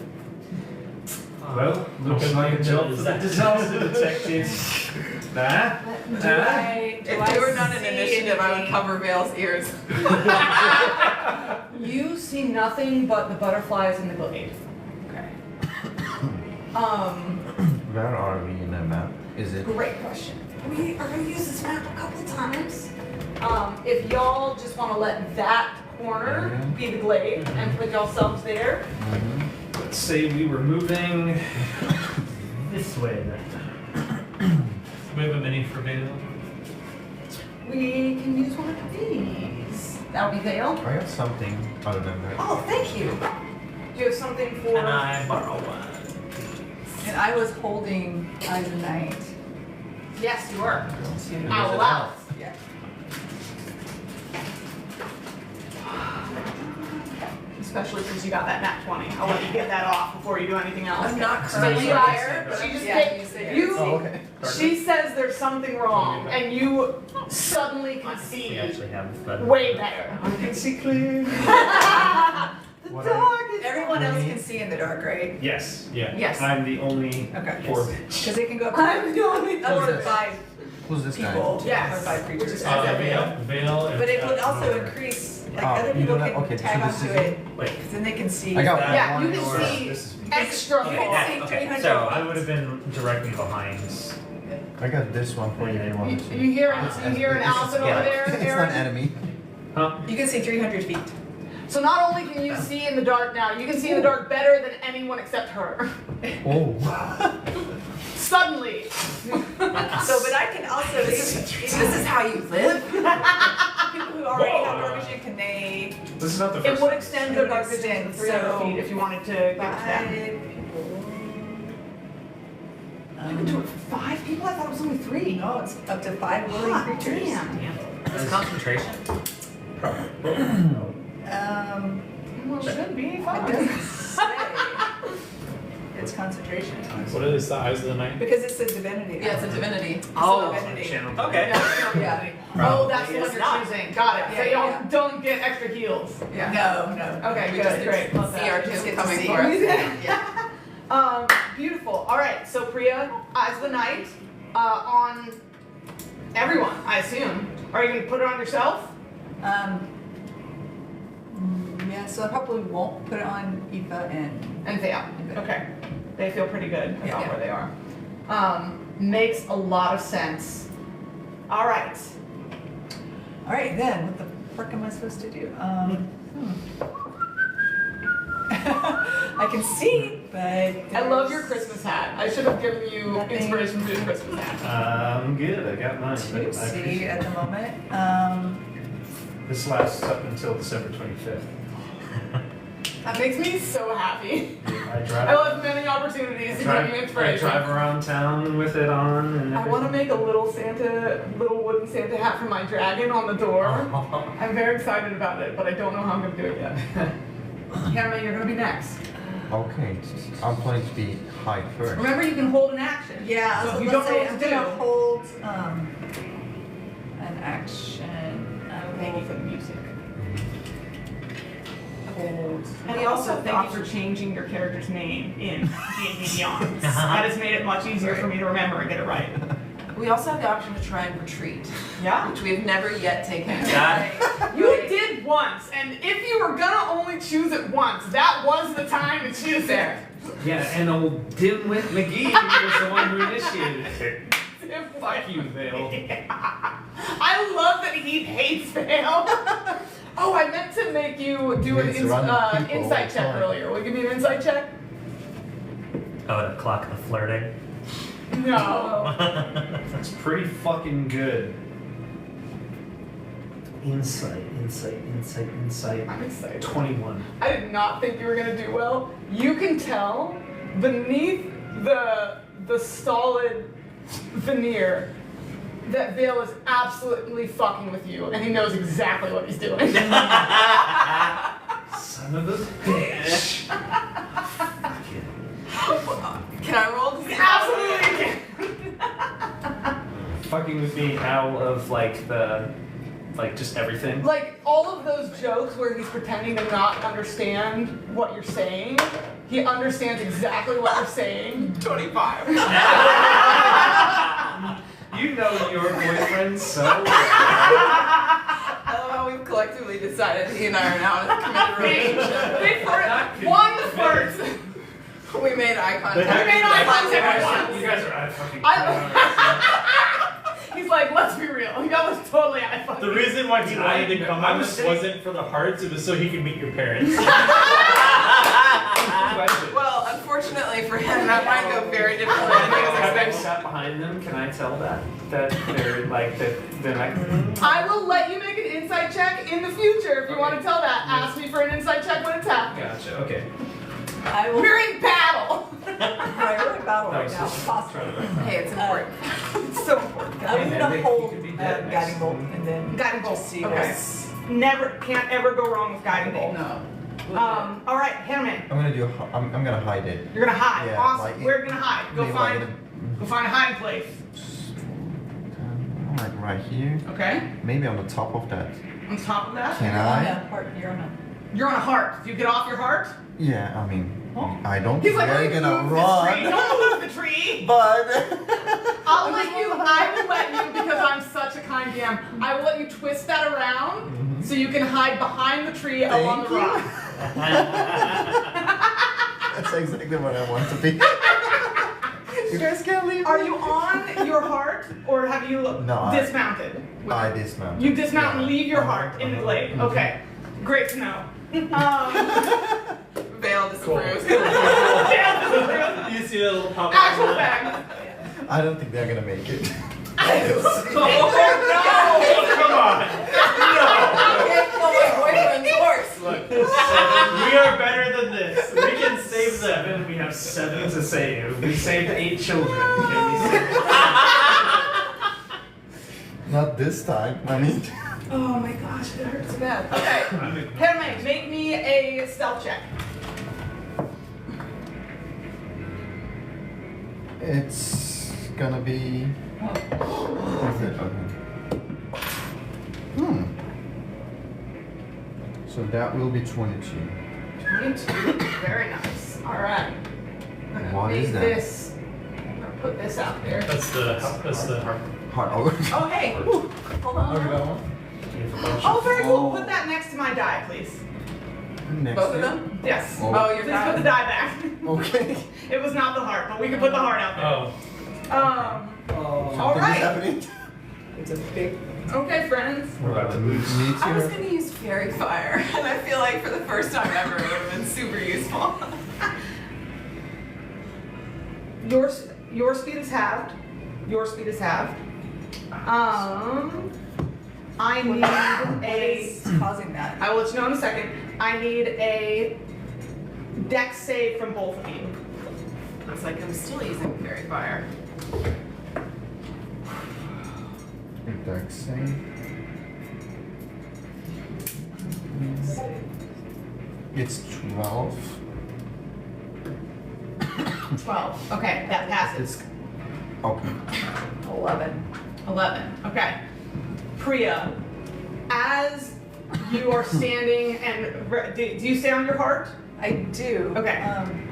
F: Well, looking like a job for the disaster detective. Nah?
C: If they were not an initiative, I would cover Vale's ears.
A: You see nothing but the butterflies in the glade.
C: Okay.
E: Where are we in the map? Is it?
A: Great question. We are going to use this map a couple times. If y'all just want to let that corner be the glade and put yourselves there.
F: Let's say we were moving
B: This way then.
D: We have a mini for Vale.
A: We can use one of these. That'll be Vale.
E: I got something other than that.
A: Oh, thank you. Do you have something for...
B: Can I borrow one?
G: And I was holding Eyes of Night
A: Yes, you are.
G: to.
A: Out loud.
G: Yeah.
A: Especially since you got that nat 20. I'll let you get that off before you do anything else.
C: I'm not
A: So
C: currently
A: you
C: there,
A: guys,
C: but
A: she just
G: yeah,
A: picked-
G: you say
A: you,
E: Oh, okay.
A: she says there's something wrong, and you suddenly can
B: We
A: see
B: actually have better.
A: way better.
E: I can see clear.
A: The
F: What
A: dog is
G: Everyone else can see in the dark, right?
F: yes.
D: Yeah.
A: Yes.
F: I'm the only
G: Okay.
F: poor
G: Because it can go up to
A: I'm the only
G: up to
E: this?
G: 5
E: Who's this guy?
G: people.
A: Yes.
G: Or 5 creatures.
A: Which is as a
D: Vale.
G: But it would also
D: increase.
G: increase like other
E: you
G: people
E: don't
G: can
E: have- okay,
G: tag
E: so this
G: onto
E: is-
G: it,
B: Wait.
G: because then they can see.
E: I got
B: that
A: Yeah, you
E: one
A: can
E: or-
A: see
F: This is me.
A: extra
B: Okay,
A: full.
B: that-
G: see
B: okay,
G: 300
B: so
D: I would have been directly behind.
E: I got this one for you if you want to see.
A: You hear an Allison over there,
E: It's not
A: Aaron?
E: enemy.
F: Huh?
G: You can see 300 feet.
A: So not only can you see in the dark now, you can see in the dark better than anyone except her.
E: Oh.
A: Suddenly.
G: So, but I can also.
C: This is how you live?
G: People who already have dark vision, can they?
D: This is not the first
A: It would
D: time.
A: extend their dark vision to
G: Extend,
A: 300
G: so
A: feet if you wanted to get to them.
G: 5 people.
A: You can do it for 5 people? I thought it was only 3.
G: No, it's up to 5 willing
A: Hot
G: creatures.
A: damn.
B: Is concentration?
A: Well, it should be
G: It
A: 5.
G: doesn't say. It's concentration.
D: What is the eyes of the night?
G: Because it's a divinity.
C: Yeah, it's a divinity.
B: Oh,
G: divinity.
F: Channel.
B: okay.
G: Yeah.
A: Oh, that's the one
B: It's
A: you're
B: not.
A: choosing. Got it. So
G: Yeah,
A: you
G: yeah.
A: don't get extra heals.
C: Yeah.
G: No.
A: Okay,
C: We
A: good,
C: just
A: great. Love
C: see our
A: that.
G: Just
C: doom
G: get to
C: coming
G: see.
C: for us. Yeah.
A: Beautiful. All right, so Priya, Eyes of the Night, on everyone, I assume. Are you gonna put it on yourself?
G: Yeah, so I probably won't put it on Aoife and.
A: And Thea. Okay. They feel pretty good about
G: Yeah.
A: where they are. Makes a lot of sense. All right.
G: All right, then what the frick am I supposed to do? I can see, but
A: I love your Christmas hat. I should have given you
G: Nothing.
A: inspiration to do a Christmas hat.
F: I'm good. I got mine.
G: to
F: but I
G: see
F: appreciate
G: at
F: it.
G: the moment.
F: This lasts up until December 25th.
A: That makes me so happy.
F: I drive.
A: I will have many opportunities to give you
F: I
A: inspiration.
F: drive around town with it on and
A: I want to
F: everything.
A: make a little wooden Santa hat for my dragon on the door. I'm very excited about it, but I don't know how I'm going to do it yet. Hammer, you're going to be next.
E: Okay. I'm planning to be high first.
A: Remember, you can hold an action.
G: Yeah,
A: So
G: so
A: if you
G: let's
A: don't know
G: say
A: what
G: I'm
A: to
G: gonna
A: do.
G: hold an action.
A: Thank you for the music.
G: Hold.
A: And also thank you for changing your character's name in D&D Beyond. That has made it much easier for me to remember and get it right.
C: We also have the option to try and retreat,
A: Yeah?
C: which we have never yet taken.
B: That-
A: You did once, and if you were gonna only choose it once, that was the time to choose it.
F: Yeah, and old Dimwit McGee was the one who initiated it. Fuck you, Vale.
A: I love that he hates Vale. Oh, I meant to make you do an
E: It's random people
A: insight
E: all the
A: check
E: time.
A: earlier. Will you give me an insight check?
B: Oh, to clock the flirting.
A: No.
F: That's pretty fucking good. Insight.
A: I'm excited.
F: 21.
A: I did not think you were gonna do well. You can tell beneath the stolid veneer that Vale is absolutely fucking with you, and he knows exactly what he's doing.
F: Son of a bitch.
C: Can I roll to see?
A: Absolutely.
F: Fucking with me out of like just everything.
A: Like all of those jokes where he's pretending to not understand what you're saying, he understands exactly what you're saying.
C: 25.
F: You know your boyfriend so well.
C: I love how we've collectively decided he and I are now in a committed relationship.
A: They flirt. One flirt.
C: We made eye contact.
A: We made eye contact once.
F: You guys are out of fucking
A: He's like, let's be real. That was totally out of
D: The reason why he wanted to come
F: I
D: on
F: was
D: this
F: sitting-
D: wasn't for the hearts, it was so he could meet your parents.
C: Well, unfortunately for him, that might go very differently than he was
F: Having
C: expecting.
F: sat behind them, can I tell that they're like that they're like
A: I will let you make an insight check in the future if you want to tell that. Ask me for an insight check when it's happening.
F: Gotcha, okay.
G: I will.
A: We're in battle.
G: Right, we're in battle
F: That
G: right
F: was
G: now.
F: just
G: Possibly.
C: Hey, it's important. It's so important.
G: I'm
F: man,
G: gonna
F: you
G: hold
F: could be dead next.
G: guiding bolt and then
A: Guiding bolt.
G: just see
A: Okay.
G: what's.
A: Never, can't ever go wrong with guiding bolt.
C: No.
A: All right, Hammond,
E: I'm gonna do. I'm gonna hide it.
A: you're gonna hide.
E: Yeah,
A: Awesome.
E: like-
A: We're gonna hide. Go
E: Maybe
A: find,
E: like
A: go find a hiding place.
E: like right here.
A: Okay.
E: Maybe on the top of that.
A: On top of that.
E: Can
G: You're on
E: I?
G: a part. You're on a.
A: You're on a heart. Do you get off your heart?
E: Yeah, I mean,
A: Oh.
E: I don't
A: He's
E: think
A: like,
E: they're
A: "Don't
E: gonna
A: move this tree.
E: run.
A: Don't move the tree.
E: But
A: I will let you, because I'm such a kind DM, I will let you twist that around so you can hide behind the tree along the
E: Thank you.
A: rock.
E: that's exactly what I want to be. You guys can't leave.
A: Are you on your heart, or have you
E: No,
A: dismounted?
E: I dismount.
A: You dismount and leave your heart in the glade. Okay, great to know.
C: Veil disapproves.
B: You see a little pop
A: Actual fact.
E: I don't think they're gonna make it.
B: Come on!
C: My boyfriend's horse.
F: Look, we are better than this. We can save them. We have 7 to save. We saved 8 children. Can we save?
E: Not this time. I mean,
A: Oh my gosh, it hurts so bad. Okay, Herme, make me a stealth check.
E: it's gonna be. Is it? Okay. So that will be 22.
A: 22. Very nice. All right. I'm gonna
E: What
A: make
E: is that?
A: this. I'm gonna put this out there.
D: That's the
E: Hard. Oh,
A: Oh hey. Hold on.
E: you got one?
A: Oh, very cool. Put that next to my die, please.
E: Next
C: Both of
E: year?
C: them?
A: Yes.
E: Oh.
C: Oh, you're
A: Please put the die back.
E: Okay.
A: It was not the heart, but we can put the heart out there.
D: Oh,
A: All
E: Something is
A: right.
E: happening.
G: It's a big.
A: Okay, friends.
F: We're about to
E: Me
F: lose.
C: I was
E: too.
C: gonna use fairy fire, and I feel like for the first time ever, it would have been super useful.
A: Your speed is halved. Your speed is halved. I need
G: What
A: a.
G: is causing that?
A: I will let you know in a second. I need a dex save from both of you.
C: It's like I'm still using fairy fire.
E: Dex save. It's 12.
A: 12. Okay, that passes.
E: It's okay.
G: 11.
A: 11. Okay. Priya, as you are standing and do you stay on your heart?
G: I do.
A: Okay.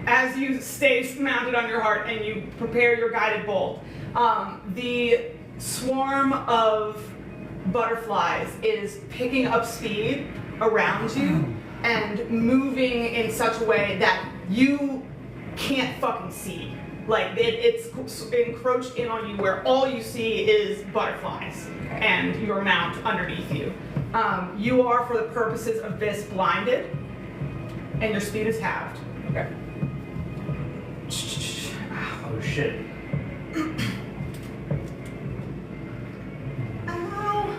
A: As you stay mounted on your heart and you prepare your guided bolt, the swarm of butterflies is picking up speed around you and moving in such a way that you can't fucking see. Like it's encroached in on you where all you see is butterflies and your mount underneath you. You are, for the purposes of this, blinded, and your speed is halved.
G: Okay.
F: Oh shit.
A: Ow.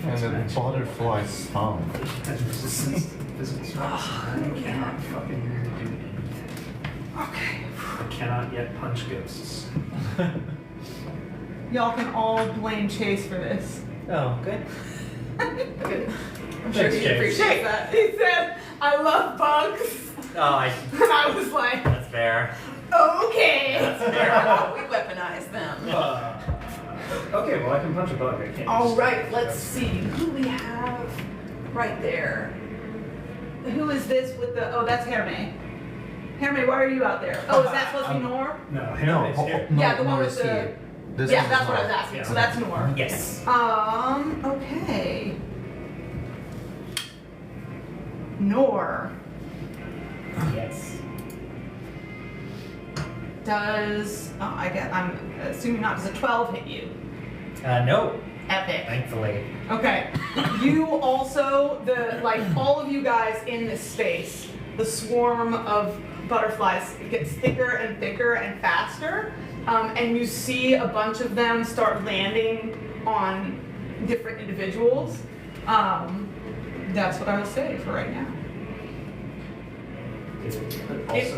E: And the butterfly sound.
F: Has resistance to physics. I cannot fucking do anything.
A: Okay.
F: I cannot yet punch ghosts.
A: Y'all can all blame Chase for this.
B: Oh, good.
C: Good. I'm sure
D: Thanks,
C: he
D: James.
C: appreciates that.
A: He said, "I love bugs,"
B: Oh,
A: and I was like,
B: that's fair.
A: "Okay."
B: That's fair.
C: We weaponize them.
F: Okay, well I can punch a bug. I can't.
A: All
F: just-
A: right, let's see who we have right there. Who is this with the? Oh, that's Herme. Herme, why are you out there? Oh, is that supposed to be Nor?
F: No,
E: No,
F: Harry's here.
A: Yeah, the one
E: Nor
A: with
E: is
A: the-
E: here. This
A: Yeah,
E: one
A: that's
E: is
A: what I was
E: not.
A: asking.
F: Yeah.
A: So that's Nor.
B: Yes.
A: Okay. Nor.
B: Yes.
A: Does I'm assuming not. Does a 12 hit you?
B: No,
A: Epic.
B: thankfully.
A: Okay. You also all of you guys in this space, the swarm of butterflies gets thicker and faster, and you see a bunch of them start landing on different individuals. That's what I will say for right now. It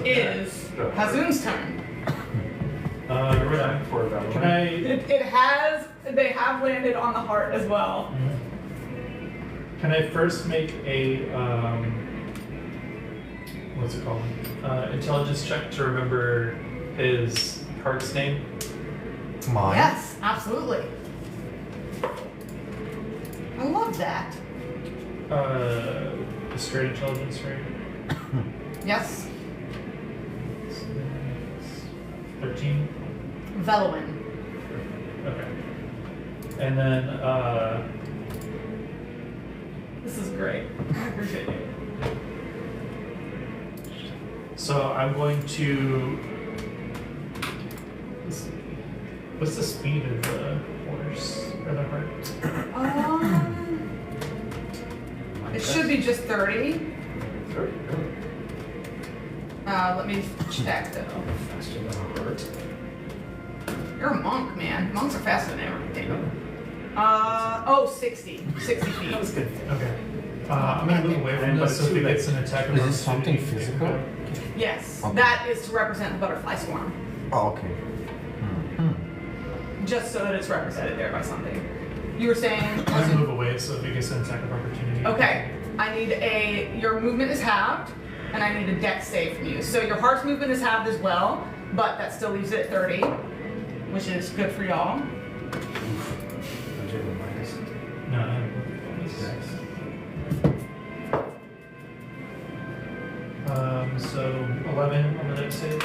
A: is Hazoon's turn.
D: you're right.
F: For about
D: Can I?
A: They have landed on the heart as well.
D: Can I first make a what's it called? Intelligence check to remember his heart's name.
E: Mine.
A: Yes, absolutely. I love that.
D: the straight intelligence, right?
A: Yes.
D: 13.
A: Velowin.
D: Okay. And then
A: This is great. I appreciate you.
D: so I'm going to. What's the speed of the horse or the heart?
A: It should be just 30.
F: 30, really?
A: Let me check though.
F: Faster than a heart.
A: You're a monk, man. Monks are faster than everything. 60. 60 feet.
F: That was good.
D: Okay. I'm gonna move away from this so if it gets an attack of
E: Is this something
D: opportunity,
E: physical?
A: Yes,
E: Okay.
A: that is to represent the butterfly swarm.
E: Oh, okay.
A: Just so that it's represented there by something. You were saying.
D: I'm gonna move away so if it gets an attack of opportunity.
A: Okay, I need your movement is halved, and I need a dex save from you. So your heart's movement is halved as well, but that still leaves it at 30, which is good for y'all.
F: Don't you have a minus?
D: No, I have so 11 on the dex save.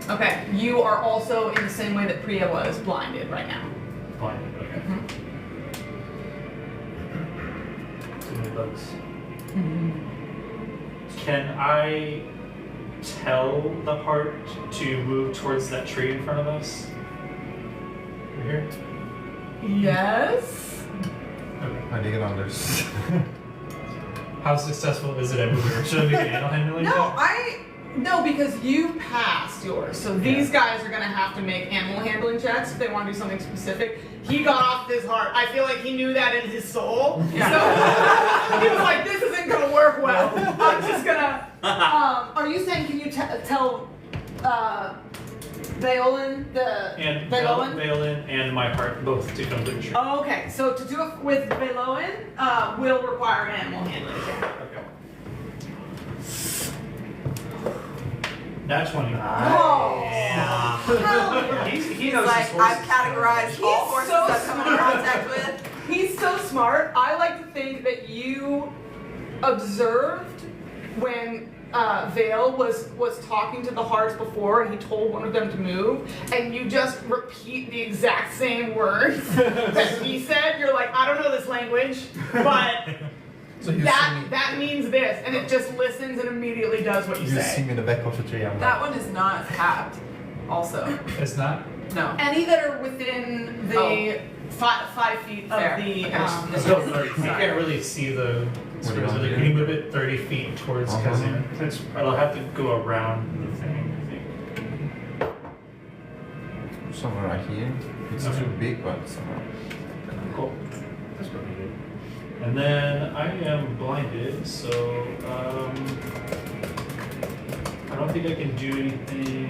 A: Okay, you are also in the same way that Priya was blinded right now.
D: Fine. Okay.
F: Too many bugs.
D: Can I tell the heart to move towards that tree in front of us? Over here?
A: Yes.
D: Okay.
E: I dig it unders.
D: How successful is it at moving? Should I make an animal handling check?
A: No, because you passed yours. So these guys are gonna have to make animal handling checks if they want to do something specific. He got off his heart. I feel like he knew that in his soul. So he was like, "This isn't gonna work well. I'm just gonna." Are you saying? Can you tell Vaolin
D: And
A: Vaolin?
D: Valen and my heart both to come to the tree.
A: Oh, okay. So to do it with Vaolin will require an animal handling check.
D: Okay. That's 20.
A: Oh,
B: Yeah.
A: hell yeah.
F: He
C: He's
F: knows
C: like,
F: his horses.
C: I've categorized all
A: He's
C: horses
A: so
C: I've come in contact with.
A: He's so smart. I like to think that you observed when Vale was talking to the hearts before, and he told one of them to move, and you just repeat the exact same words that he said. You're like, I don't know this language, but
E: So you see me.
A: that means this, and it just listens and immediately does what you
E: You see
A: say.
E: me in the back of the tree. I'm
C: That
E: like,
C: one is not tapped, also.
D: It's not?
C: No.
A: Any that are within the 5 feet of
C: Fair.
A: the.
C: Okay.
D: It's still 30. You can't really see the.
E: What do you want to do?
D: Can you move it 30 feet towards Kazan? I'll have to go around the thing, I think.
E: somewhere right here. It's
D: Okay.
E: too big, but somewhere.
D: Cool. That's pretty good. And then I am blinded, so I don't think I can do anything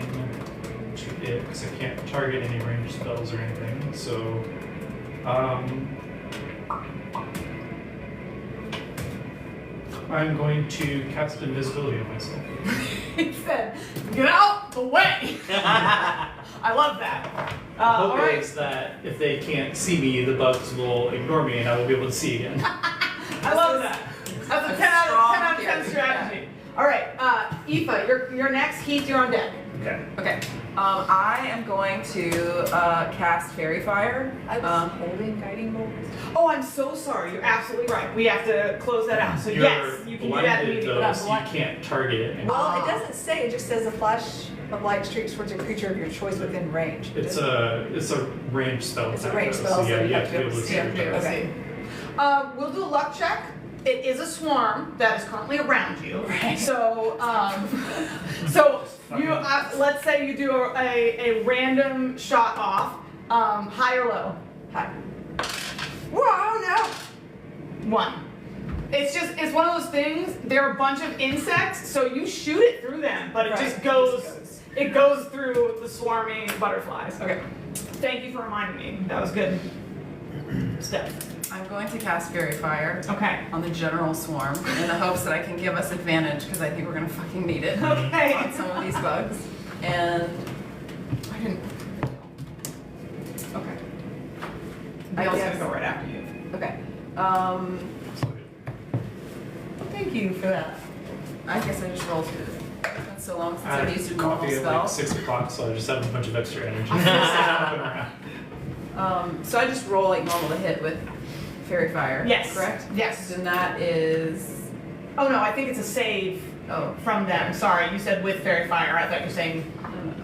D: to it because I can't target any ranged spells or anything. So I'm going to cast invisibility on myself.
A: He said, "Get out the way." I love that.
D: The
A: All
D: hope
A: right.
D: is that if they can't see me, the bugs will ignore me and I will be able to see again.
A: I love that. That's a
C: a
A: 10 out of 10
C: strong
A: strategy. All right, Aoife, you're next. Keith, you're on deck.
D: Okay.
C: Okay. I am going to cast Fairy Fire.
G: I was holding guiding bolt.
A: Oh, I'm so sorry. You're absolutely right. We have to close that out. So
D: You're
A: yes, you can do that
D: blinded
A: immediately.
D: though, so you can't target it.
G: Well, it doesn't say. It just says a flash of light streaks towards a creature of your choice within range.
D: It's a ranged spell.
G: It's a
D: attack,
G: ranged
D: though,
G: spell,
D: so yeah,
G: so
D: you have to be able to see.
A: Yeah,
D: your
A: be able to
D: target.
A: see. We'll do a luck check. It is a swarm that is currently around you.
G: Right.
A: So, so you let's say you do a random shot off, high or low.
G: Hi.
A: Whoa, no. 1. It's one of those things. They're a bunch of insects, so you shoot it through them, but it
G: Right.
A: just goes. It goes through the swarming butterflies.
C: Okay.
A: Thank you for reminding me. That was good. Steph.
C: I'm going to cast Fairy Fire
A: Okay.
C: on the general swarm in the hopes that I can give us advantage because I think we're gonna fucking need it
A: Okay.
C: on some of these bugs. And
A: I didn't. Okay.
C: I
A: Dale's
C: guess-
A: gonna go right after you.
C: okay.
A: Thank
G: Thank you for that.
C: I guess I just rolled through. That's so long since
D: I
C: I've
D: had
C: used a normal
D: coffee at
C: spell.
D: like 6 o'clock, so I just have a bunch of extra energy.
C: So I just roll like normal to hit with fairy fire.
A: Yes.
C: Correct?
A: Yes.
C: Then that is.
A: Oh no, I think it's a save
C: Oh.
A: from them. Sorry, you said with fairy fire. I thought you were saying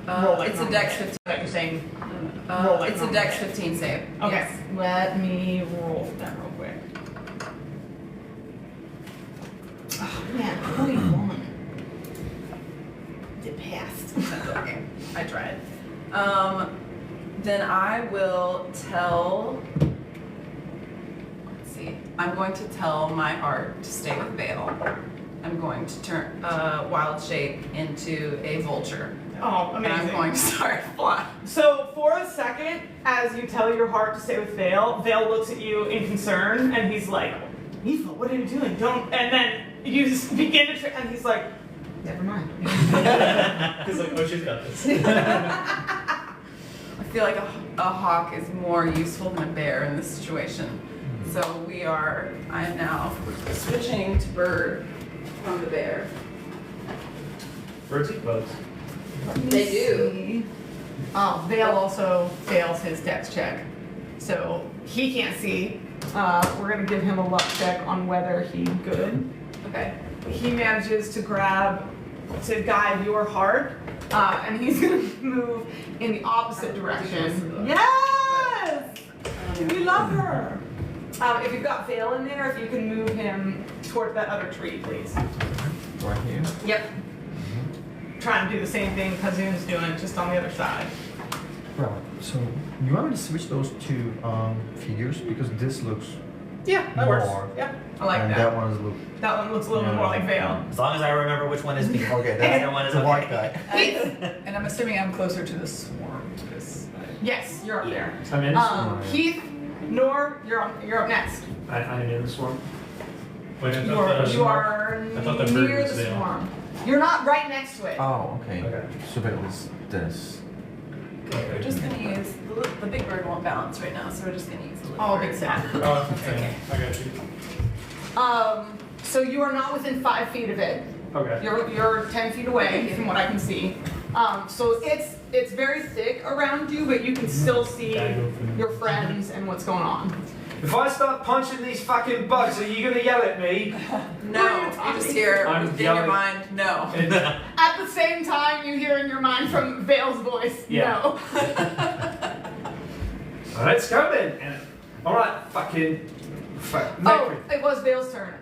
A: roll like
C: It's a
A: normal
C: dex
A: hit.
C: 15.
A: I thought you were saying roll like
C: It's a
A: normal
C: dex
A: hit.
C: 15 save.
A: Okay,
C: Yes.
A: let me roll that real quick. Oh man, 21. It passed.
C: That's okay. I tried. Then I will tell. Let's see. I'm going to tell my heart to stay with Vale. I'm going to turn wild shape into a vulture.
A: Oh,
C: And I'm
A: amazing.
C: going to start flying.
A: So for a second, as you tell your heart to stay with Vale, Vale looks at you in concern, and he's like, Aoife, what are you doing? Don't. And then you just begin to, and he's like, never mind.
D: He's like, oh, she's got this.
C: I feel like a hawk is more useful than a bear in this situation. So I am now switching to bird from the bear.
D: Birds eat bugs.
C: They do.
A: Oh, Vale also fails his dex check, so he can't see. We're gonna give him a luck check on whether he's good.
C: Okay.
A: He manages to guide your heart, and he's gonna move in the opposite direction. Yes! We love her! If you've got Vale in there, if you can move him toward that other tree, please.
E: Right here.
A: Yep. Trying to do the same thing Kazoon's doing, just on the other side.
E: Right. So you want me to switch those two figures because this looks
A: Yeah, that works.
E: more,
A: Yeah, I like
E: and
A: that.
E: one is look.
A: That one looks a little bit more like Vale.
B: As long as I remember which one is me.
E: Okay,
B: The other one
E: that's
B: is
E: the white
B: okay.
E: guy.
G: And I'm assuming I'm closer to the swarm to this side.
A: Yes, you're up there.
F: I'm in the swarm.
A: Heath, Nor, you're up next.
F: I'm in the swarm.
D: Wait, I
A: You
D: thought
A: are, you are
D: I thought the bird
A: near
D: was
A: the
D: Vale.
A: swarm. You're not right next to it.
E: Oh, okay.
F: Okay.
E: So that was this.
C: We're just gonna use the big bird won't balance right now, so we're just gonna use the little
A: Oh,
C: bird.
A: big sad.
D: Oh, okay.
C: Okay.
D: I got you.
A: So you are not within 5 feet of it.
F: Okay.
A: You're 10 feet away from what I can see. So it's very thick around you, but you can still see your friends and what's going on.
F: If I start punching these fucking bugs, are you gonna yell at me?
C: No, you just hear
F: I'm
C: in your
F: yelling.
C: mind, no.
A: At the same time, you hear in your mind from Vale's voice,
F: Yeah.
A: no.
F: Let's go then. And, all right, fucking. Fuck.
A: Oh, it was Vale's turn.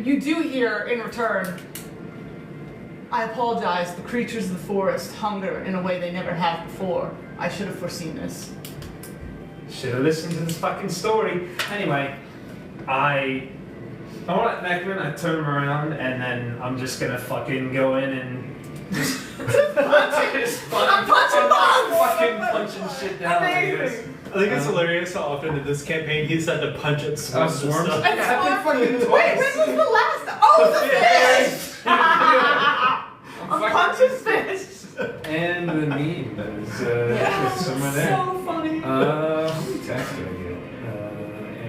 A: You do hear in return, I apologize, the creatures of the forest hunger in a way they never have before. I should have foreseen this.
F: Should have listened to this fucking story. Anyway, alright, Macklin, I turn him around and then I'm just gonna fucking go in and just
A: I'm punching bugs!
F: fucking punching shit down like this.
A: Amazing.
D: I think it's hilarious how often in this campaign he's had to punch at swarms. and
F: Swarms?
D: stuff.
A: And
F: I've
A: swarm-
F: been fucking
A: Wait,
F: twice.
A: when was the last time? Oh, the fish! I'm punching fish!
F: And the meme that is somewhere there.
A: So funny.
F: How many attacks did I get?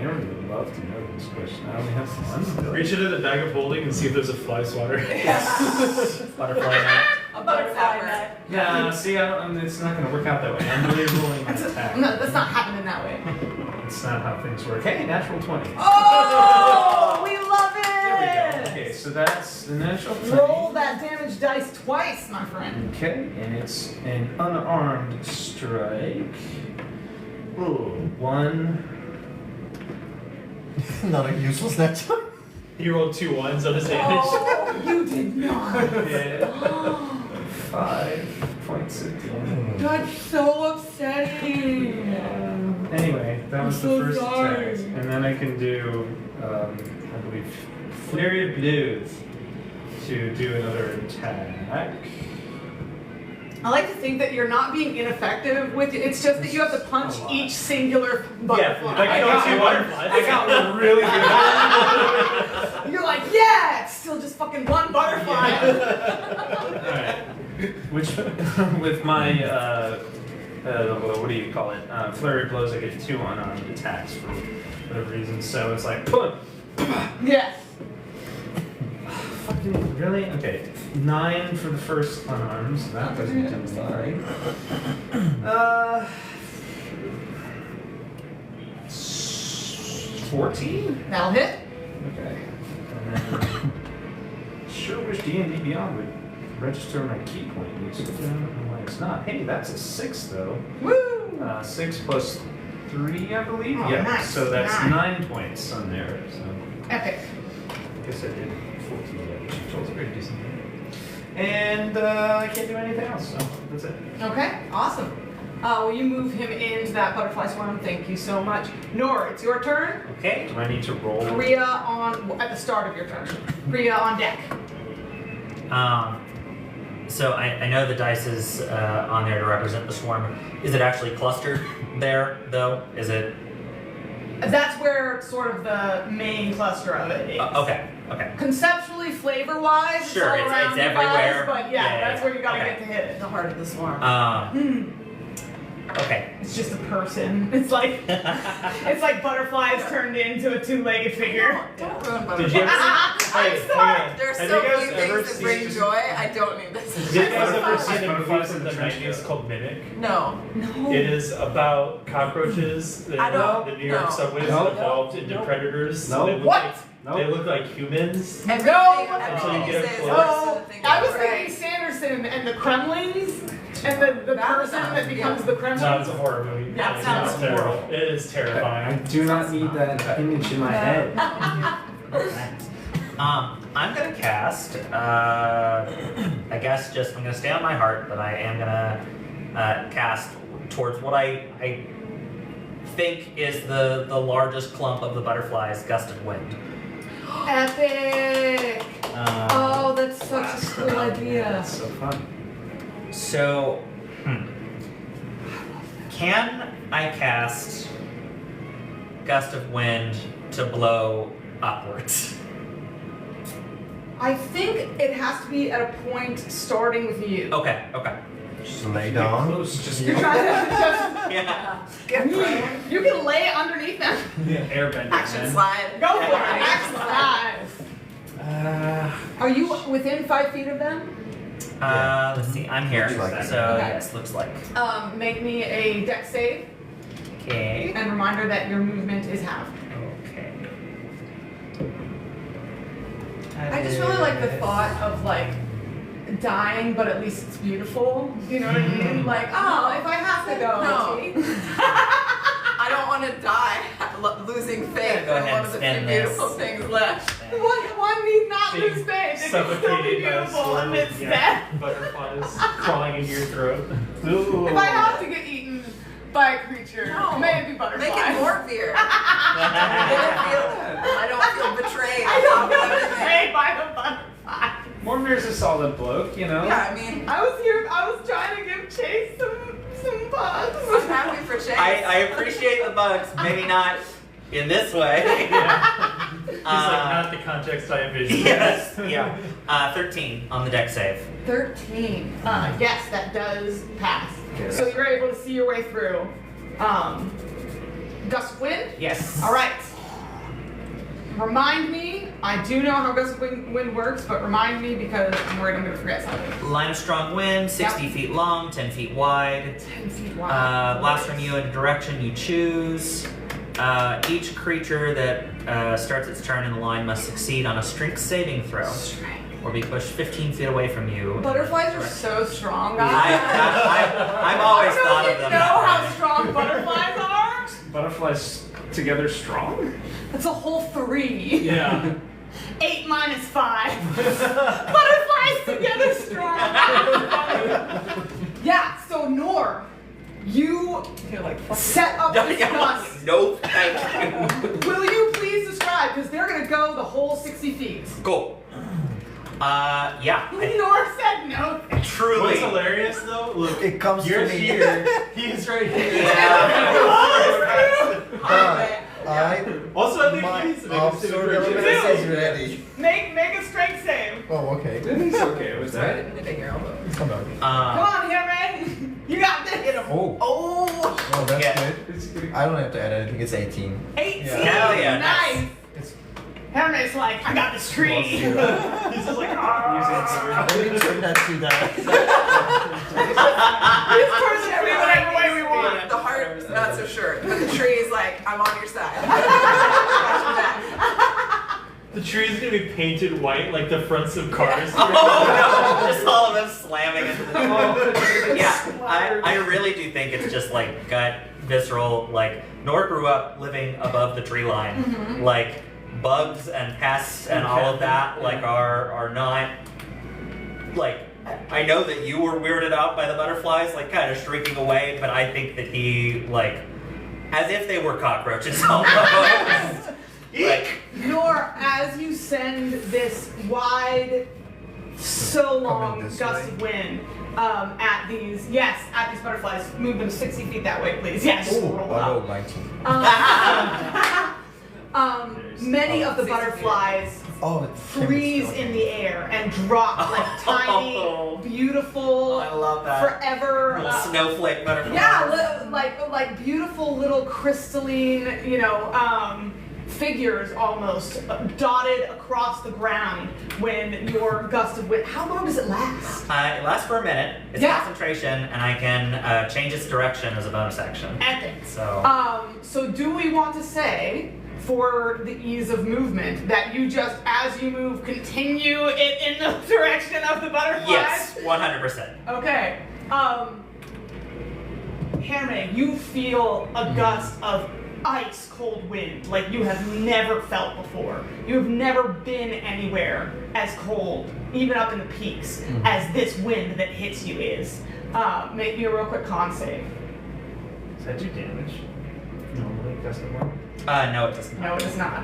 F: Aaron would love to know this question. I only have one.
D: Reach into the bag of holding and see if there's a fly swatter.
B: Butterfly net.
C: A butterfly net.
F: Yeah, see, it's not going to work out that way. I'm really rolling my attack.
A: No, that's not happening that way.
F: It's not how things work. Hey, natural 20.
A: Oh, we love it!
F: There we go. Okay, so that's the natural 20.
A: Roll that damage dice twice, my friend.
F: Okay, and it's an unarmed strike. Ooh, 1.
E: Not a useless natural.
D: He rolled 2 1s on his damage.
A: Oh, you did not.
F: Yeah. 5 points of damage.
A: That's so upsetting.
F: Anyway, that was
A: I'm so
F: the first
A: sorry.
F: attack. And then I can do, I believe, Flurry of Blows to do another attack.
A: I like to think that you're not being ineffective with it. It's just that you have to punch
F: A lot.
A: each singular
D: Yeah,
A: butterfly.
D: like
F: I
D: you
F: got
D: know, 2
F: one.
D: butterflies.
F: I got really good at it.
A: You're like, yeah, it's still just fucking one butterfly.
F: Alright. Which, with my, what do you call it? Flurry of Blows, I get 2 unarmed attacks for whatever reason. So it's like, boom!
A: Yes.
F: really? Okay. 9 for the first unarmed, so that doesn't do anything. 14?
A: That'll hit.
F: Okay. And then, sure wish D&D Beyond would register my key point use. I don't know why it's not. Hey, that's a 6 though.
A: Woo!
F: 6 plus 3, I believe.
A: Oh,
F: Yeah.
A: nice,
F: So that's
A: nice.
F: 9 points on there. So
A: Epic.
F: I guess I did 14 damage. That's pretty decent. And I can't do anything else. So that's it.
A: Okay, awesome. Will you move him into that butterfly swarm? Thank you so much. Nor, it's your turn.
B: Okay.
F: Do I need to roll?
A: Priya at the start of your turn. Priya on deck.
B: So I know the dice is on there to represent the swarm. Is it actually clustered there, though? Is it?
A: That's where sort of the main cluster of it is.
B: Okay. Okay.
A: Conceptually, flavor-wise,
B: Sure,
A: it's all
B: it's
A: around you
B: everywhere.
A: guys, but
B: Yeah,
A: that's where you gotta
B: okay.
A: get to hit it.
C: The heart of the swarm.
B: Okay.
A: It's just a person. It's like butterflies turned into a two-legged figure.
C: Don't ruin
D: Did you
C: butterflies.
D: ever?
A: I'm sorry.
C: There's
D: Have
C: so
D: you guys
C: few
D: ever
C: things that bring
D: seen-
C: joy. I don't need this.
D: Did you guys ever see the movie
F: Butterflies
D: from
F: in
D: the
F: the trench
D: 90s
F: coat.
D: called Mimic?
C: No.
A: No.
D: It is about cockroaches that
C: I don't-
D: the New York
C: no.
D: subways
F: No.
D: evolved into predators.
F: No.
D: They look
A: What?
D: Like, they look like humans.
C: Everything,
A: No.
C: everything you
D: Until you
C: say
D: get
C: is
D: close.
C: worse
A: Oh,
C: than the thing
A: I was
C: you
A: thinking
C: say.
A: Sanderson and the Kremlings, and the
C: That
A: person
C: sounds-
A: that becomes the Kremlin.
D: No, it's a horror movie.
A: That
D: It's
A: sounds
D: terrible.
A: horrible.
D: It is
F: I
D: terrifying.
F: do not need that image in my head.
B: I'm gonna cast. I guess just I'm gonna stay on my heart, but I am gonna cast towards what I think is the largest clump of the butterflies, gust of wind.
A: Epic! Oh, that's such a cool idea.
F: That's so fun.
B: So, can I cast gust of wind to blow upwards?
A: I think it has to be at a point starting with you.
B: Okay. Okay.
E: Just lay down.
F: Close, just
A: You're trying to just.
B: Yeah.
A: You can lay underneath them.
F: airbender.
C: Action
F: man.
C: slide.
A: Go for it. Action slide. Are you within 5 feet of them?
B: Let's see. I'm here.
E: Looks like it.
B: So
A: Okay.
B: yes, looks like.
A: Make me a dex save,
B: Okay.
A: and reminder that your movement is half.
B: Okay.
A: I just really like the thought of like dying, but at least it's beautiful. You know what I mean? Like, oh, if I have to go,
C: No.
A: gee.
C: I don't want to die losing faith
B: Go
C: in
B: ahead
C: one of the
B: and
C: few
B: spin
C: beautiful
B: this.
C: things left.
A: One need not
D: Being
A: lose faith. It can still be
D: Suffocated by a
A: beautiful
D: swarm
A: amidst
D: of
A: death.
D: butterflies crawling into your throat. Ooh.
A: If I have to get eaten by a creature,
C: No.
A: may it be butterflies.
C: Make it more fear. I don't feel betrayed.
A: I don't
C: on top of
A: feel
C: everything.
A: betrayed by the butterfly.
F: Mormir's a solid bloke, you know?
C: Yeah, I mean,
A: I was trying to give Chase some bugs.
C: I'm happy for Chase.
B: I appreciate the bugs. Maybe not in this way.
D: Yeah. He's like, not the context I envisioned.
B: Yes. Yeah. 13 on the deck save.
A: 13. Yes, that does pass.
F: Okay,
A: So you're able to see your way through. Gust of wind?
B: Yes.
A: All right. Remind me, I do know how gust of wind works, but remind me because I'm worried I'm going to forget something.
B: Line of strong wind, 60 feet long, 10 feet wide.
A: 10 feet wide.
B: Blast from you in a direction you choose. Each creature that starts its turn in the line must succeed on a strength saving throw or be pushed 15 feet away from you.
A: Butterflies are so strong, guys.
B: I've always
A: I don't
B: thought
A: know
B: of
A: if you
B: them
A: know
B: that
A: how
B: way.
A: strong butterflies are.
F: Butterflies together strong?
A: It's a whole 3.
D: Yeah.
A: 8 minus 5. Butterflies together strong. Yeah, so Nor, you set up this gust.
B: No, thank you.
A: Will you please describe? Because they're going to go the whole 60 feet.
B: Cool. Yeah.
A: Nor said no.
B: Truly.
D: What's hilarious though? Look,
E: It comes
D: you're
E: to me.
D: here. He's right here.
B: Yeah.
E: I
D: Also, I think
E: my
D: he needs to make a
E: absurd
D: super
E: elimination is ready.
A: Make a strength save.
E: Oh, okay.
F: It's okay with
C: Sorry, I
F: that.
C: didn't mean to take your elbow.
E: Come on.
A: Come on, Henry. You got this.
E: Oh,
C: Oh!
E: well, that's
B: Yeah.
E: good. I don't have to add anything. It's 18.
A: 18.
B: Hell yeah,
A: Nice.
E: It's
A: Hermes like, I got this tree. He's just like, ah.
E: Maybe turn that to that.
A: He's pushing every whatever way we want.
C: The heart, not so sure. But the tree is like, I'm on your side. Watch your back.
D: The tree's gonna be painted white like the fronts of cars.
B: Oh no! Just all of them slamming into the Yeah, I really do think it's just like gut, visceral. Like Nora grew up living above the tree line.
A: Mm-hmm.
B: Like bugs and pests and all of that like are not like. I know that you were weirded out by the butterflies, like kind of shrinking away, but I think that he like, as if they were cockroaches almost. Like,
A: Nor, as you send this wide, so long
E: this
A: gust
E: way.
A: of wind at these butterflies, move them 60 feet that way, please. Yes.
E: Oh,
A: roll
E: I
A: out.
E: rolled 19.
A: Many of the butterflies
E: Oh, it
A: freeze in the air and drop like
B: Oh.
A: tiny, beautiful,
B: I love that.
A: forever.
B: Little snowflake butterflies.
A: Yeah, like beautiful little crystalline, figures almost dotted across the ground when your gust of wind. How long does it last?
B: It lasts for a minute. It's
A: Yeah.
B: concentration, and I can change its direction as a bonus action.
A: Epic.
B: So.
A: So do we want to say, for the ease of movement, that you just, as you move, continue it in the direction of the butterflies?
B: Yes, 100%.
A: Okay. Herme, you feel a gust of ice cold wind like you have never felt before. You have never been anywhere as cold, even up in the peaks, as this wind that hits you is. Make me a real quick con save.
F: Does that do damage? Normally, doesn't work.
B: No, it does not.
A: No, it is not.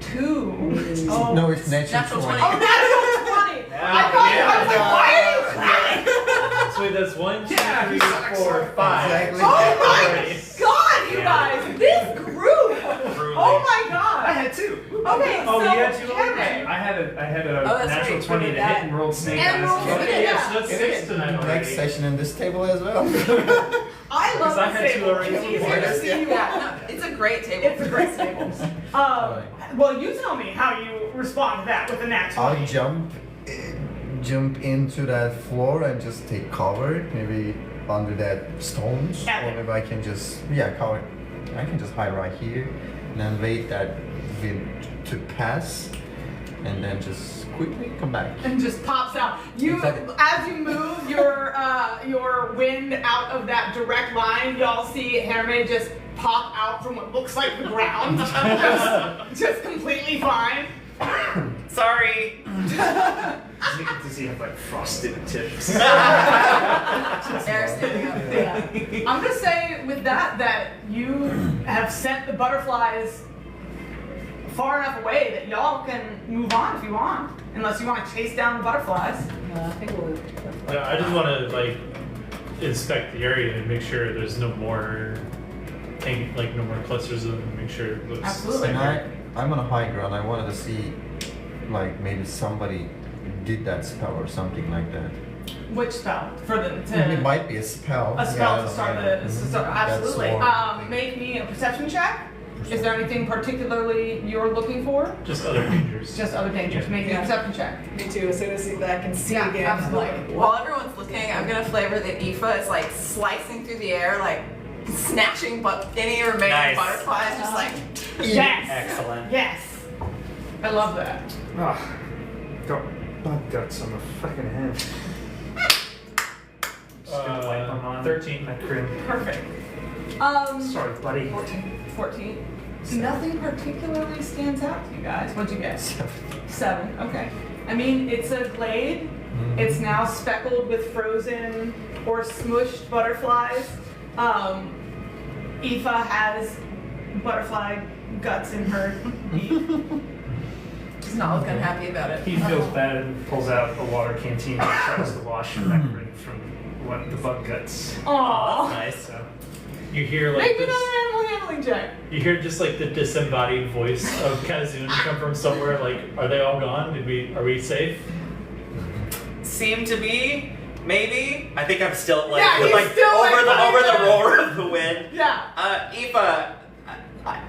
A: 2. Oh.
E: No, it's natural 20.
A: Oh, natural 20! I thought you I was like, why are you crying?
D: So wait, that's 1, 2,
A: Yeah,
D: 3, 4, 5.
E: Exactly.
A: Oh my god, you guys! This group!
B: Truly.
A: Oh my god!
B: I had 2.
A: Okay,
F: Oh,
A: so
F: you had 2
A: Herme,
F: I had a
C: Oh, that's
F: natural
C: right,
F: 20 to hit
C: that.
F: and rolled snake
A: And
F: eyes.
A: rolled snake.
D: Okay,
A: Yeah.
D: yeah, so that's 6 tonight already.
E: Next session in this table as well.
A: I love
D: Because I
A: this
D: had 2
A: table.
D: already
A: It's easier
D: before
A: to
D: this.
A: see you
C: Yeah, no, it's a great table.
A: It's a great table. Well, you tell me how you respond to that with a nat 20.
E: I'll jump into that floor and just take cover, maybe under that stones,
A: Yeah.
E: or maybe I can just cover. I can just hide right here, and then wait that wind to pass, and then just quickly come back.
A: And just pops out. You,
E: Exactly.
A: as you move your wind out of that direct line, y'all see Herme just pop out from what looks like the ground, just completely fine.
B: Sorry.
F: Does he have like frosted tips?
C: Air standing up.
A: Yeah. I'm gonna say with that you have sent the butterflies far enough away that y'all can move on if you want, unless you want to chase down the butterflies.
G: No, I think we'll.
D: Yeah, I just want to like inspect the area and make sure there's no more no more clusters of them, and make sure it looks
A: Absolutely.
D: standard.
E: I'm on a high ground. I wanted to see, like maybe somebody did that spell or something like that.
A: Which spell for the
E: It might be a spell.
A: a spell
E: Yeah,
A: to start
E: yeah.
A: the to start,
E: That's
A: absolutely.
E: more-
A: Make me a perception check. Is there anything particularly you're looking for?
D: Just other dangers.
A: Just other dangers. Make me a
C: Yeah.
A: perception check.
C: Me too, as soon as I can see
A: Yeah,
C: again.
A: absolutely.
C: While everyone's looking, I'm gonna flavor that Aoife is like slicing through the air, like snatching any remaining
B: Nice.
C: butterflies, just like
A: Yes.
B: Excellent.
A: Yes. I love that.
F: Oh, got bug guts on the fucking head. Just gonna wipe them on
D: 13.
F: my crim.
A: Perfect.
F: Sorry, buddy.
A: 14. Nothing particularly stands out to you guys. What'd you get? 7. Okay. I mean, it's a glade. It's now speckled with frozen or smushed butterflies. Aoife has butterfly guts in her teeth.
C: she's not looking happy about it.
F: He feels bad and pulls out a water canteen and tries to wash the membrane from the bug guts.
A: Aww.
B: Nice.
F: So,
D: You hear like
A: Make me
D: this,
A: another animal handling check.
D: you hear just like the disembodied voice of Kazun come from somewhere. Like, are they all gone? Are we safe?
B: Seem to be, maybe. I think I'm still like,
A: Yeah, he's still,
B: over
A: like,
B: the
A: running
B: over the
A: there.
B: roar of the wind.
A: Yeah.
B: Aoife,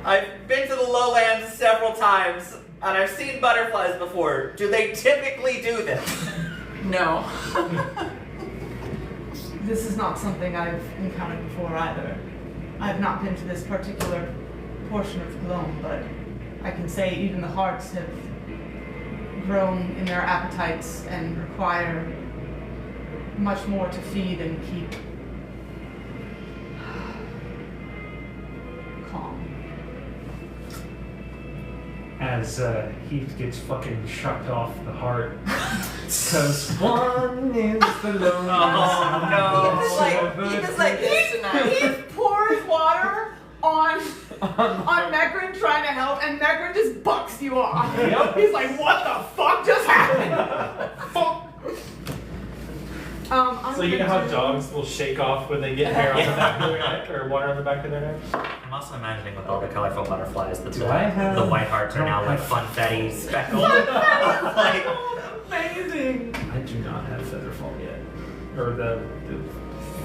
B: I've been to the lowlands several times, and I've seen butterflies before. Do they typically do this?
C: No.
A: This is not something I've encountered before either. I've not been to this particular portion of Gloam, but I can say even the hearts have grown in their appetites and require much more to feed and keep calm.
F: As Heath gets fucking shucked off the heart. Cause one is the loneliest.
B: Oh,
C: He was like this tonight.
A: He pours water on Mekrin trying to help, and Mekrin just bucks you off.
F: Yep.
A: He's like, what the fuck just happened? Fuck.
D: So you know how dogs will shake off when they get hair on the back of their neck or water on the back of their neck?
B: I'm also imagining with all the colorful butterflies that
F: Do I have-
B: the white hearts are now like funfetti speckled. Like,
A: Amazing.
F: I do not have Featherfall yet. Or the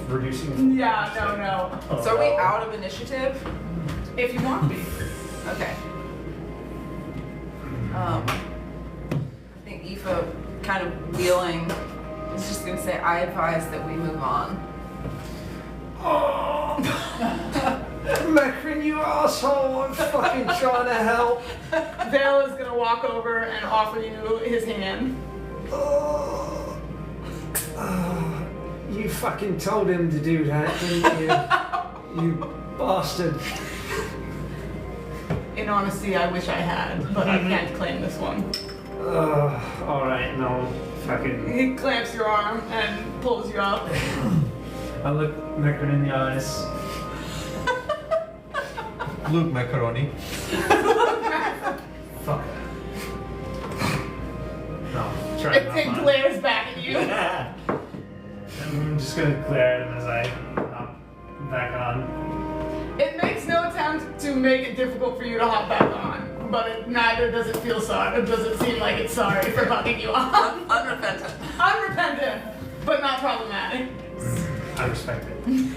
F: reducing.
A: Yeah, no.
C: So are we out of initiative?
A: If you want to be.
C: Okay. I think Aoife, kind of wheeling, is just gonna say, I advise that we move on.
F: Mekrin, you asshole! I'm fucking trying to help.
A: Vale is gonna walk over and offer you his hand.
F: You fucking told him to do that, didn't you? You bastard.
A: In honesty, I wish I had, but I can't claim this one.
F: Alright, no. Fucking.
A: He clamps your arm and pulls you up.
F: I look Mekrin in the eyes.
E: Luke macaroni.
F: Fuck. No, try not
A: It
F: mine.
A: glares back at you.
F: I'm just gonna glare at him as I hop back on.
A: It makes no attempt to make it difficult for you to hop back on, but neither does it feel sorry. It doesn't seem like it's sorry for bugging you off.
C: Unrepentant.
A: Unrepentant, but not problematic.
F: I respect it.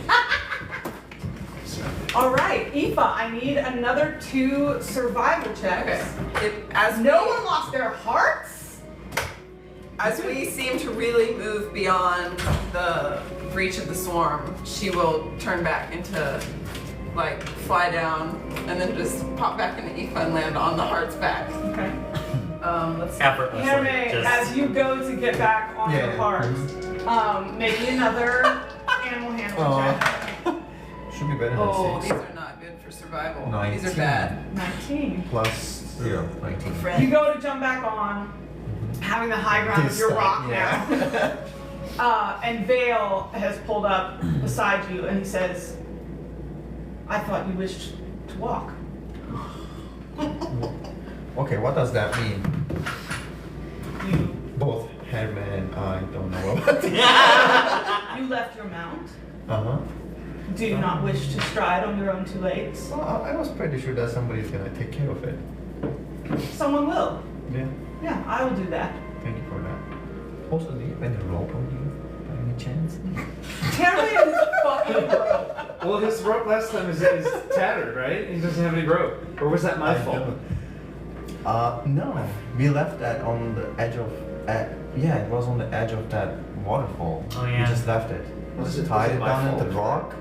A: All right, Aoife, I need another 2 survival checks.
C: Okay.
A: No one lost their hearts?
C: As we seem to really move beyond the breach of the swarm, she will turn back into, like, fly down and then just pop back into Aoife and land on the heart's back.
A: Okay.
C: Let's see.
B: effortlessly.
A: Anime,
B: Just,
A: as you go to get back on your
E: Yeah.
A: hearts, make me another animal handling check.
E: Should be better than
C: Oh,
E: 6.
C: these are not good for survival. These
E: 19.
C: are bad.
A: 19.
E: Plus 0, 19.
A: You go to jump back on, having the high ground of
E: This
A: your
E: time,
A: rock
E: yeah.
A: now. And Vale has pulled up beside you and he says, I thought you wished to walk.
E: Okay, what does that mean?
A: You
E: Both Herman and I don't know about it.
A: you left your mount.
E: Uh-huh.
A: Do you not wish to stride on your own 2 legs?
E: Well, I was pretty sure that somebody's gonna take care of it.
A: Someone will.
E: Yeah,
A: Yeah, I will do that.
E: thank you for that. Also, do you have any rope on you, by any chance?
A: Terran is fucking broke.
F: Well, his rope last time is tattered, right? He doesn't have any rope. Or was that my fault?
E: No. We left that on the edge of, yeah, it was on the edge of that waterfall.
B: Oh, yeah.
E: We just left it.
F: Was it-
E: Tied
F: was it
E: it
F: my
E: down into
F: fault?
E: the rock.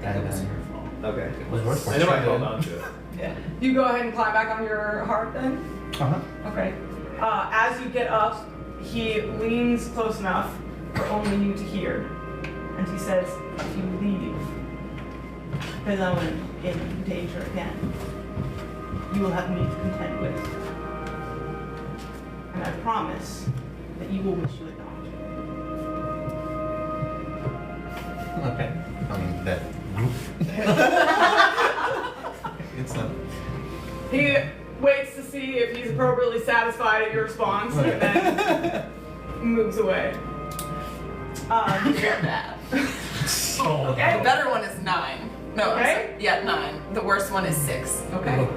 E: And
F: was
E: then
F: your fault. Okay.
E: it was worth for
F: I know I
E: trying.
F: held on to it.
A: Yeah. You go ahead and climb back on your heart then?
E: Uh-huh.
A: Okay. As you get up, he leans close enough for only you to hear. And he says, if you leave Gloam in danger again, you will have me to contend with. And I promise that you will wish you had not.
E: Okay. I mean, that group. It's not.
A: He waits to see if he's appropriately satisfied at your response and then moves away.
C: You're bad.
B: oh,
C: The
A: Okay.
C: better one is 9. No, I'm
A: Okay.
C: sorry. Yeah, 9. The worst one is 6.
A: Okay.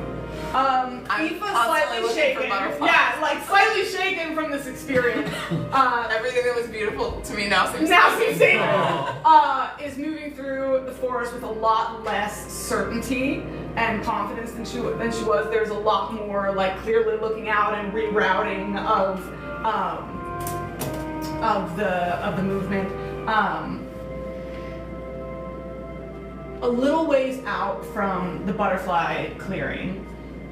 C: I'm
A: Aoife's
C: constantly
A: slightly
C: looking
A: shaken.
C: for butterflies.
A: Yeah, like slightly shaken from this experience.
C: Everything that was beautiful to me now seems
A: Now seems
C: dangerous.
A: dangerous. Is moving through the forest with a lot less certainty and confidence than she was. There's a lot more like clearly looking out and rerouting of the movement. A little ways out from the butterfly clearing,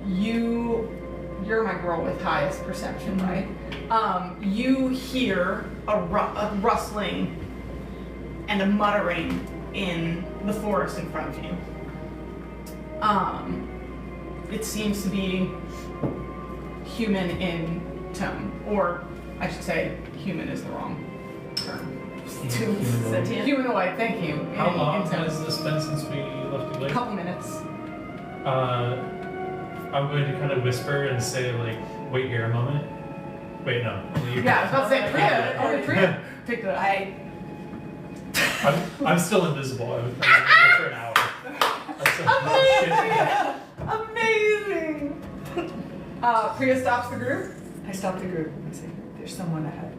A: you're my girl with highest perception, right? You hear a rustling and a muttering in the forest in front of you. It seems to be human in tone, or I should say human is the wrong term. Humanoid, thank you.
D: How long
A: in tone.
D: has this been since we left the
A: A
D: lake?
A: couple minutes.
D: I'm going to kind of whisper and say, like, wait here a moment. Wait, no. You
A: Yeah, I was about to say Priya picked it up.
D: I'm still invisible. I was there for an hour.
A: Amazing! Priya stops the group.
G: I stop the group and say, there's someone ahead.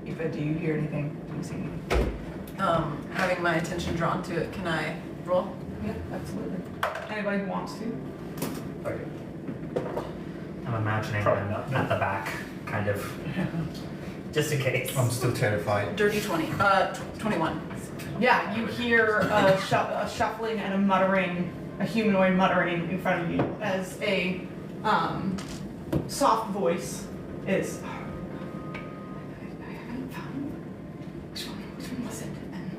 G: Aoife, do you hear anything? Do you see anything?
C: Having my attention drawn to it, can I roll?
A: Yeah, absolutely. Anybody who wants to.
B: I'm imagining
D: Probably
B: them
D: not.
B: at the back, kind of, just in case.
E: I'm still terrified.
C: Dirty 20. 21.
A: Yeah, you hear a shuffling and a muttering, a humanoid muttering in front of you as a soft voice is. I haven't found which one was it, and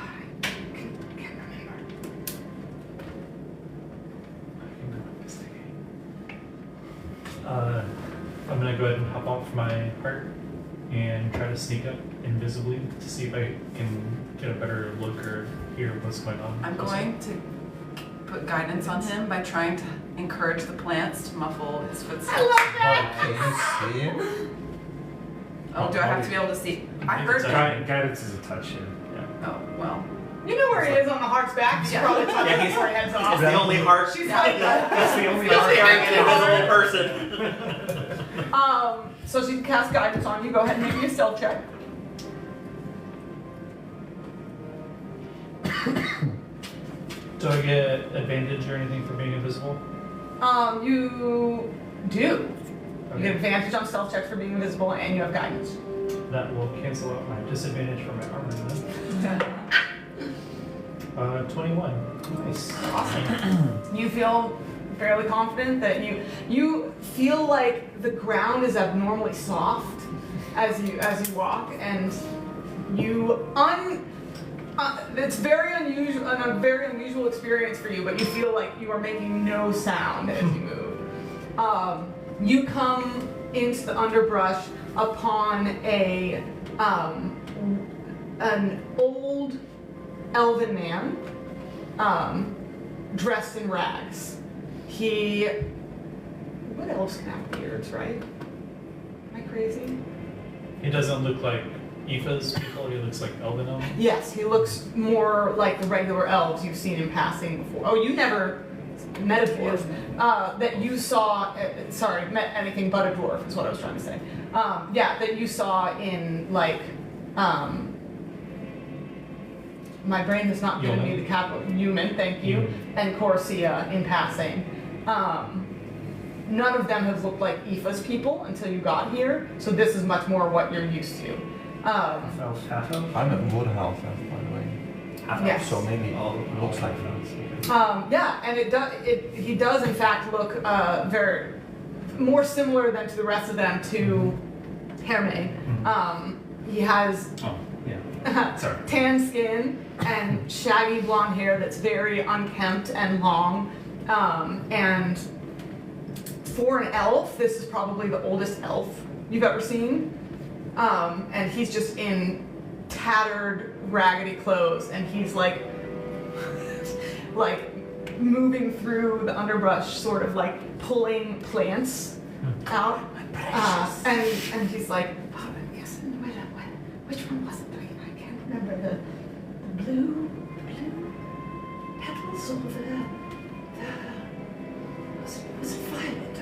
A: I can't remember.
D: I'm going to go ahead and hop off my cart and try to sneak up invisibly to see if I can get a better look or hear what's going on.
C: I'm going to put guidance on him by trying to encourage the plants to muffle his footsteps.
A: I love that!
E: Can you see him?
C: Oh, do I have to be able to see? I heard him.
F: Guidance is a touch in.
C: Oh, well.
A: You know where he is on the heart's back. You should probably touch
B: Yeah,
A: it
B: he's-
A: before he heads
B: It's
A: off.
B: the only heart.
A: She's like that.
B: That's the only
A: That's
B: heart
A: the
B: carrying an
A: only
B: invisible person.
A: So she can cast guidance on you. Go ahead and make me a stealth check.
D: Do I get advantage or anything for being invisible?
A: You do. You get
D: Okay.
A: advantage on stealth checks for being invisible, and you have guidance.
D: That will cancel out my disadvantage for my armor then. 21.
A: Nice. Awesome. You feel fairly confident that you feel like the ground is abnormally soft as you walk, and it's very unusual, a very unusual experience for you, but you feel like you are making no sound as you move. You come into the underbrush upon an old elven man, dressed in rags. What elves can have beards, right? Am I crazy?
D: He doesn't look like Aoife's people, he looks like Elven elf.
A: Yes, he looks more like the regular elves you've seen in passing before. Oh, you never met a dwarf. That you saw, met anything but a dwarf is what I was trying to say. That you saw in like, my brain has not given me the capital, human, thank you,
D: Human.
A: and Corsia in passing. None of them have looked like Aoife's people until you got here, so this is much more what you're used to.
F: Half elf, half elf.
E: I'm a wood half elf, by the way.
A: Yes.
E: So maybe it looks like that.
A: And he does in fact look very more similar than to the rest of them to Herme. He has
F: Oh, yeah. Sorry.
A: tan skin and shaggy blonde hair that's very unkempt and long. And for an elf, this is probably the oldest elf you've ever seen. And he's just in tattered, raggedy clothes, and he's like moving through the underbrush, sort of like pulling plants out. And he's like, oh, yes, which one was it? I can't remember. The blue petals or was it violet?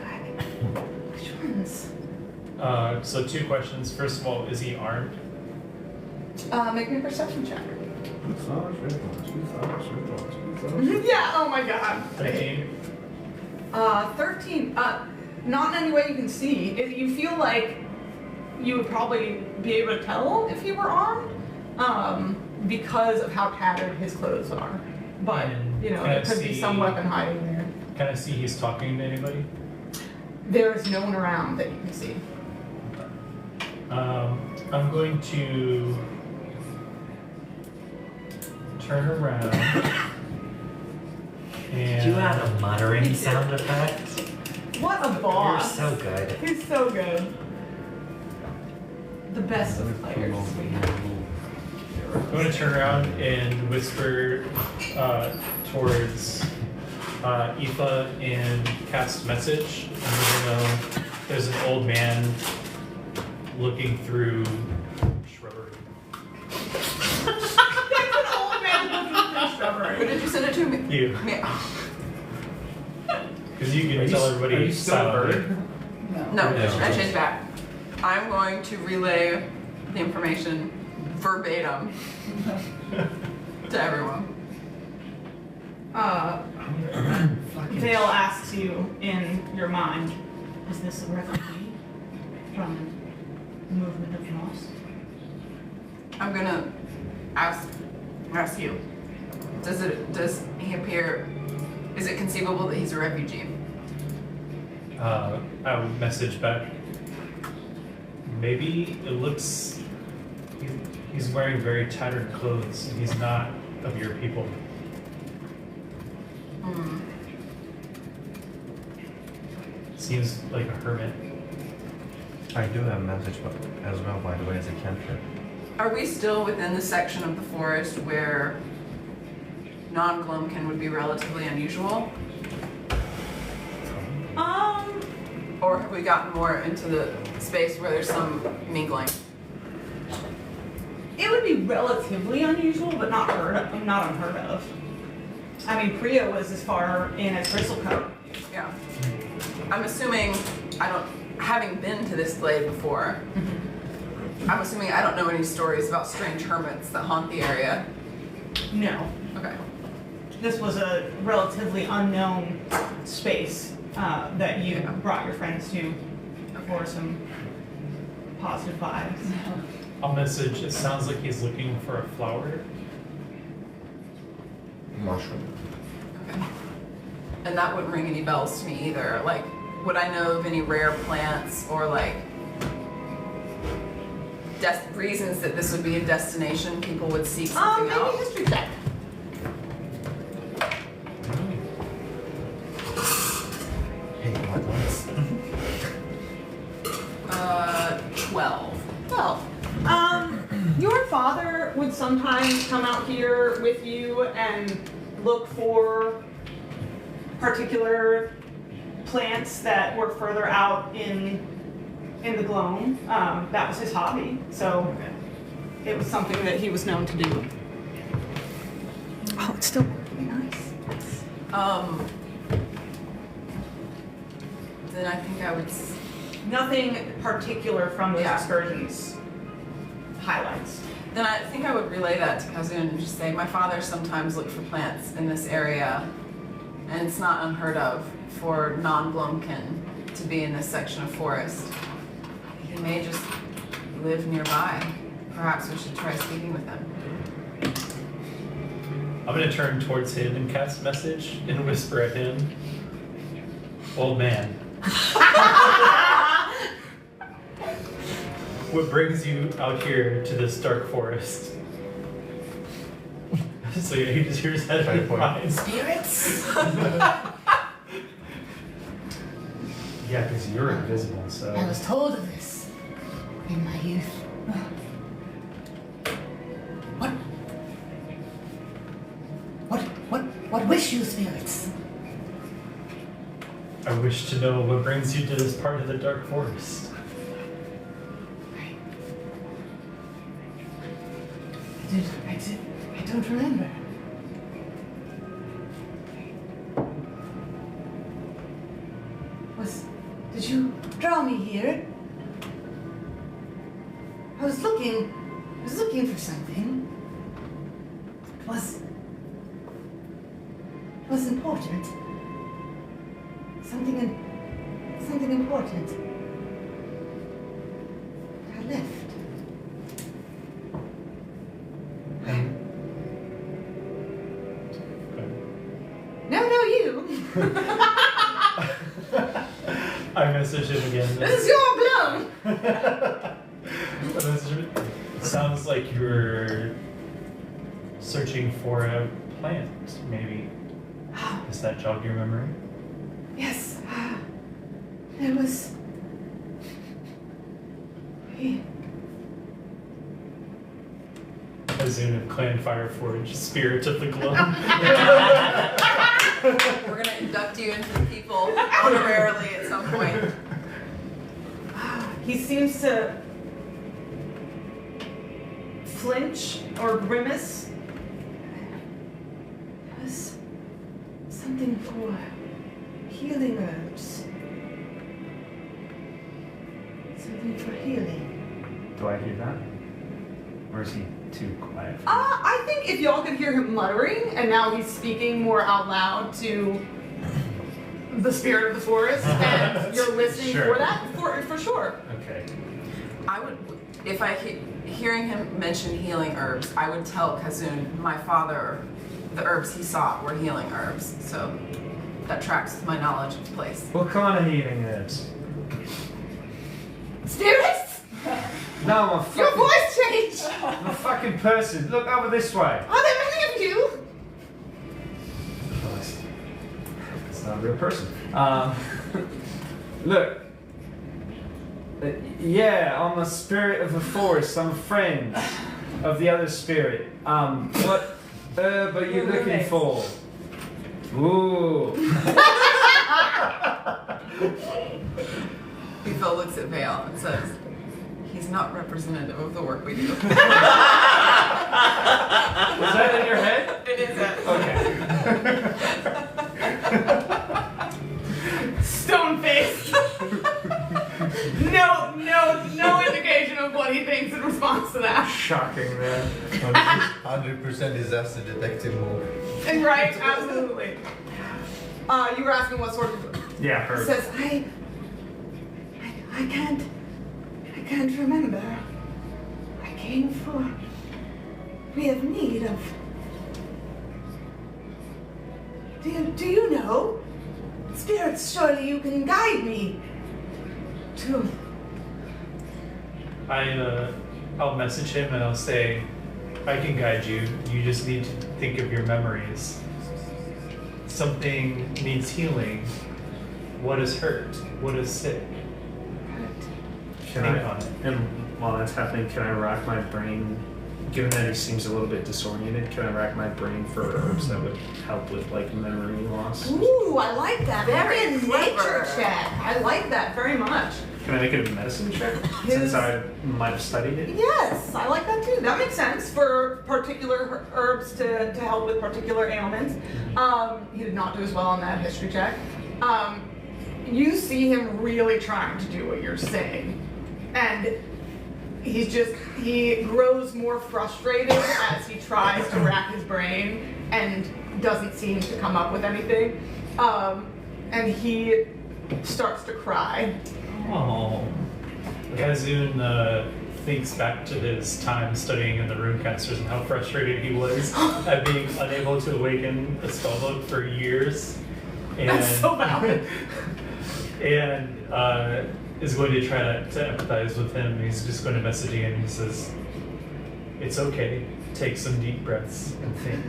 A: Which ones?
D: So 2 questions. First of all, is he armed?
A: Make me a perception check. Yeah, oh my god.
D: 13.
A: 13, not in any way you can see. You feel like you would probably be able to tell if he were armed, because of how tattered his clothes are. But, you know,
D: Can I
A: there could be some
D: see-
A: weapon hiding there.
D: Can I see he's talking to anybody?
A: There is no one around that you can see.
D: I'm going to turn around and
B: Did you add a muttering sound effect?
A: What a
B: You're
A: boss.
B: so good.
A: He's so good. The best of players we have.
D: I'm going to turn around and whisper towards Aoife and cast message. And let her know there's an old man looking through shrubbery.
A: That's an old man looking through shrubbery.
C: Who did you send it to me?
D: You,
C: Me.
D: because you can tell everybody
F: Are you still a
D: silently.
F: bird?
C: No,
D: No.
C: I changed back. I'm going to relay the information verbatim to everyone.
A: Vale asks you in your mind, is this a refugee from the movement of Moss?
C: I'm gonna ask you. Does he appear? Is it conceivable that he's a refugee?
D: I would message back. Maybe it looks. He's wearing very tattered clothes, and he's not of your people. Seems like a hermit.
E: I do have a message as well, by the way, as a cantrip.
C: Are we still within the section of the forest where non-Gloamkin would be relatively unusual? Or have we gotten more into the space where there's some mingling?
A: It would be relatively unusual, but not unheard of. I mean, Priya was as far in as Bristlecoat.
C: Yeah. I'm assuming having been to this glade before, I'm assuming I don't know any stories about strange hermits that haunt the area.
A: No,
C: Okay.
A: this was a relatively unknown space that you brought your friends to for some positive vibes.
D: I'll message. It sounds like he's looking for a flower.
E: Mushroom.
C: Okay. And that wouldn't ring any bells to me either. Like, would I know of any rare plants or like reasons that this would be a destination people would seek something
A: Maybe
C: out?
A: history check.
E: Hey, what's
C: 12.
A: Well, your father would sometimes come out here with you and look for particular plants that were further out in the Gloam. That was his hobby, so it was something that he was known to do. Oh, it's still working. Nice.
C: Then I think I would.
A: Nothing particular from those
C: Yeah.
A: excursions highlights.
C: Then I think I would relay that to Kazun and just say, my father sometimes looked for plants in this area, and it's not unheard of for non-Gloamkin to be in this section of forest. He may just live nearby. Perhaps we should try speaking with him.
D: I'm gonna turn towards him and cast message and whisper at him. Old man. What brings you out here to this dark forest? So yeah, he just hears that in his mind.
A: Spirits?
F: Yeah, because you're invisible, so.
H: I was told of this in my youth. What wish you, spirits?
D: I wish to know what brings you to this part of the dark forest.
H: I don't remember. Did you draw me here? I was looking for something. was important. Something important. I left. No, you.
D: I messaged him again.
A: This is your Gloam.
D: It sounds like you're searching for a plant, maybe. Does that jog your memory?
H: Yes. There was.
D: Azun of Clan Fireforge, Spirit of the Gloam.
C: We're gonna induct you into the people honorarily at some point.
A: He seems to flinch or grimace.
H: There was something for healing herbs. Something for healing.
F: Do I hear that? Or is he too quiet?
A: I think if y'all could hear him muttering, and now he's speaking more out loud to the spirit of the forest, and you're listening
F: Sure.
A: for that, for sure.
F: Okay.
C: I would, if I hearing him mention healing herbs, I would tell Kazun, my father, the herbs he sought were healing herbs. So that tracks with my knowledge of the place.
F: What kind of healing herbs?
H: Spirits?
F: No, I'm a
H: Your
F: fucking,
H: voice changed!
F: I'm a fucking person. Look over this way.
H: Are there many of you?
F: It's not a real person. Look. Yeah, I'm a spirit of the forest. I'm a friend of the other spirit. What herb are you looking for? Ooh.
C: Aoife looks at Vale and says, he's not representative of the work we do.
F: Was that in your head?
C: It is it.
F: Okay.
A: Stone face. No indication of what he thinks in response to that.
F: Shocking, man.
E: 100% disaster detective move.
A: And right, absolutely. You were asking what sort of.
F: Yeah,
A: He
F: her.
A: says,
H: I can't remember. I came for. We have need of. Do you know? Spirits, surely you can guide me to.
D: I'll message him and I'll say, I can guide you. You just need to think of your memories. Something needs healing. What is hurt? What is sick?
F: Can
D: Think
F: I,
D: on it.
F: and while that's happening, can I rack my brain? Given that he seems a little bit disoriented, can I rack my brain for herbs that would help with like memory loss?
A: ooh, I like that.
C: Very
A: Maybe a nature
C: clever.
A: check. I like that very much.
F: Can I make it a medicine check? Since I might have studied it?
A: Yes, I like that too. That makes sense for particular herbs to help with particular ailments. He did not do as well on that history check. You see him really trying to do what you're saying. And he grows more frustrated as he tries to rack his brain and doesn't seem to come up with anything. And he starts to cry.
D: Oh. Kazun thinks back to his time studying in the Runecasters and how frustrated he was at being unable to awaken a spellbook for years. And,
A: That's so valid.
D: and is going to try to empathize with him. He's just going to message him and he says, it's okay, take some deep breaths and think.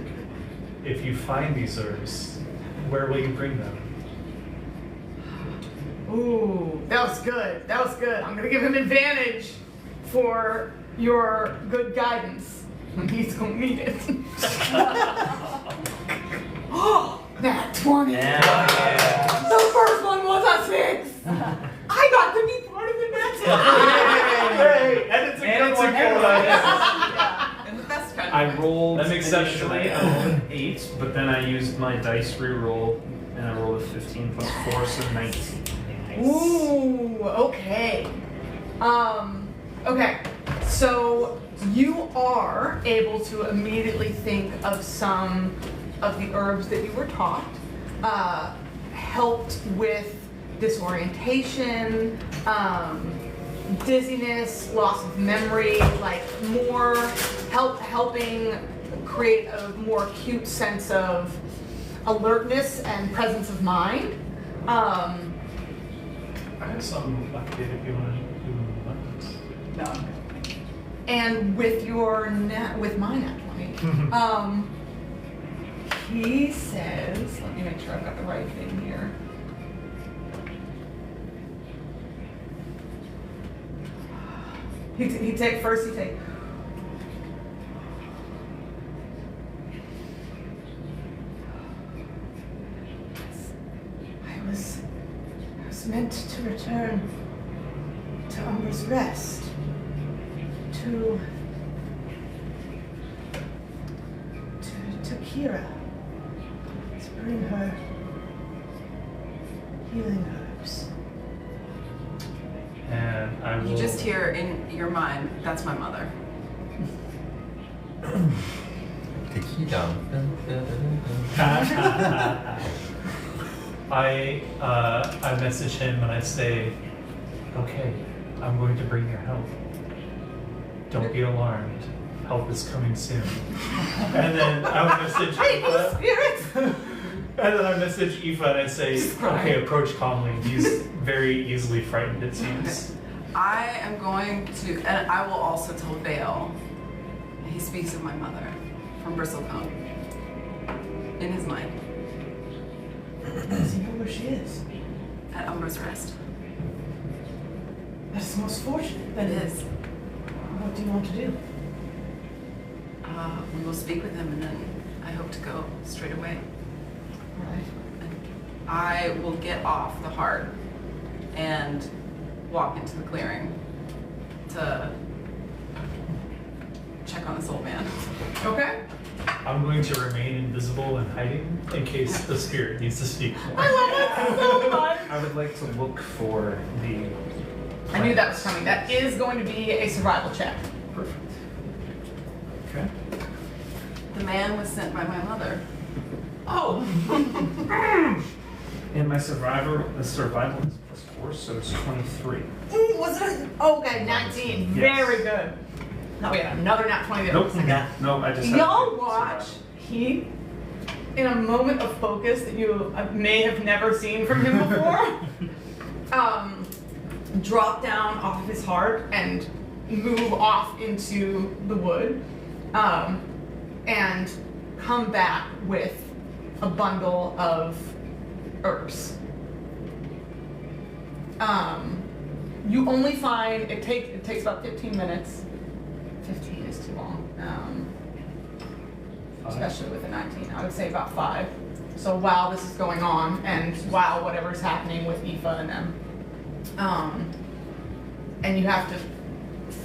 D: If you find these herbs, where will you bring them?
A: Ooh, that was good. That was good. I'm gonna give him advantage for your good guidance. He's gonna need it. Oh,
H: That 20.
B: Yeah.
A: the first one was a 6. I got to be part of the next one.
D: Hey, and it's a good one.
C: Yeah, and the best kind of
F: I
C: way.
F: rolled
D: That makes sense to
F: initially,
D: me.
F: I rolled an 8, but then I used my dice reroll and I rolled a 15 plus 4, so 19.
A: Ooh, okay. Okay. So you are able to immediately think of some of the herbs that you were taught, helped with disorientation, dizziness, loss of memory, like more helping create a more acute sense of alertness and presence of mind.
D: I have some left if you want to do
G: No.
A: And with your with my nat 20, he says, let me make sure I've got the right thing here. He take I was meant to return to Umber's Rest, to Kira, to bring her healing herbs.
D: And I will.
C: You just hear in your mind, that's my mother.
E: The key down.
D: I message him and I say, okay, I'm going to bring your help. Don't be alarmed. Help is coming soon. And then I message Aoife.
A: Spirits!
D: And then I message Aoife and I say, okay, approach calmly. He's very easily frightened, it seems.
C: I am going to, and I will also tell Vale. He speaks of my mother from Bristlecone in his mind
A: Does he know where she is?
C: at Umber's Rest.
A: That is most fortunate. That
C: It
A: is.
C: is.
A: What do you want to do?
C: We will speak with him, and then I hope to go straight away.
A: Right.
C: And I will get off the heart and walk into the clearing to check on this old man.
A: Okay.
D: I'm going to remain invisible and hiding in case the spirit needs to speak more.
A: I love that so much.
F: I would like to look for the.
A: I knew that was coming. That is going to be a survival check.
F: Perfect. Okay.
C: The man was sent by my mother.
A: Oh.
F: And my survival is +4, so it's 23.
A: Ooh, was it? Okay, 19.
F: Yes.
A: Very good. Now we got another nat 20 there.
F: Nope. No, I just. have
A: Y'all
F: to
A: watch
F: survive.
A: he, in a moment of focus that you may have never seen from him before, drop down off of his heart and move off into the wood, and come back with a bundle of herbs. You only find it takes about 15 minutes. 15 is too long, especially with a 19. I would say about 5. So while this is going on, and while whatever's happening with Aoife and them, and you have to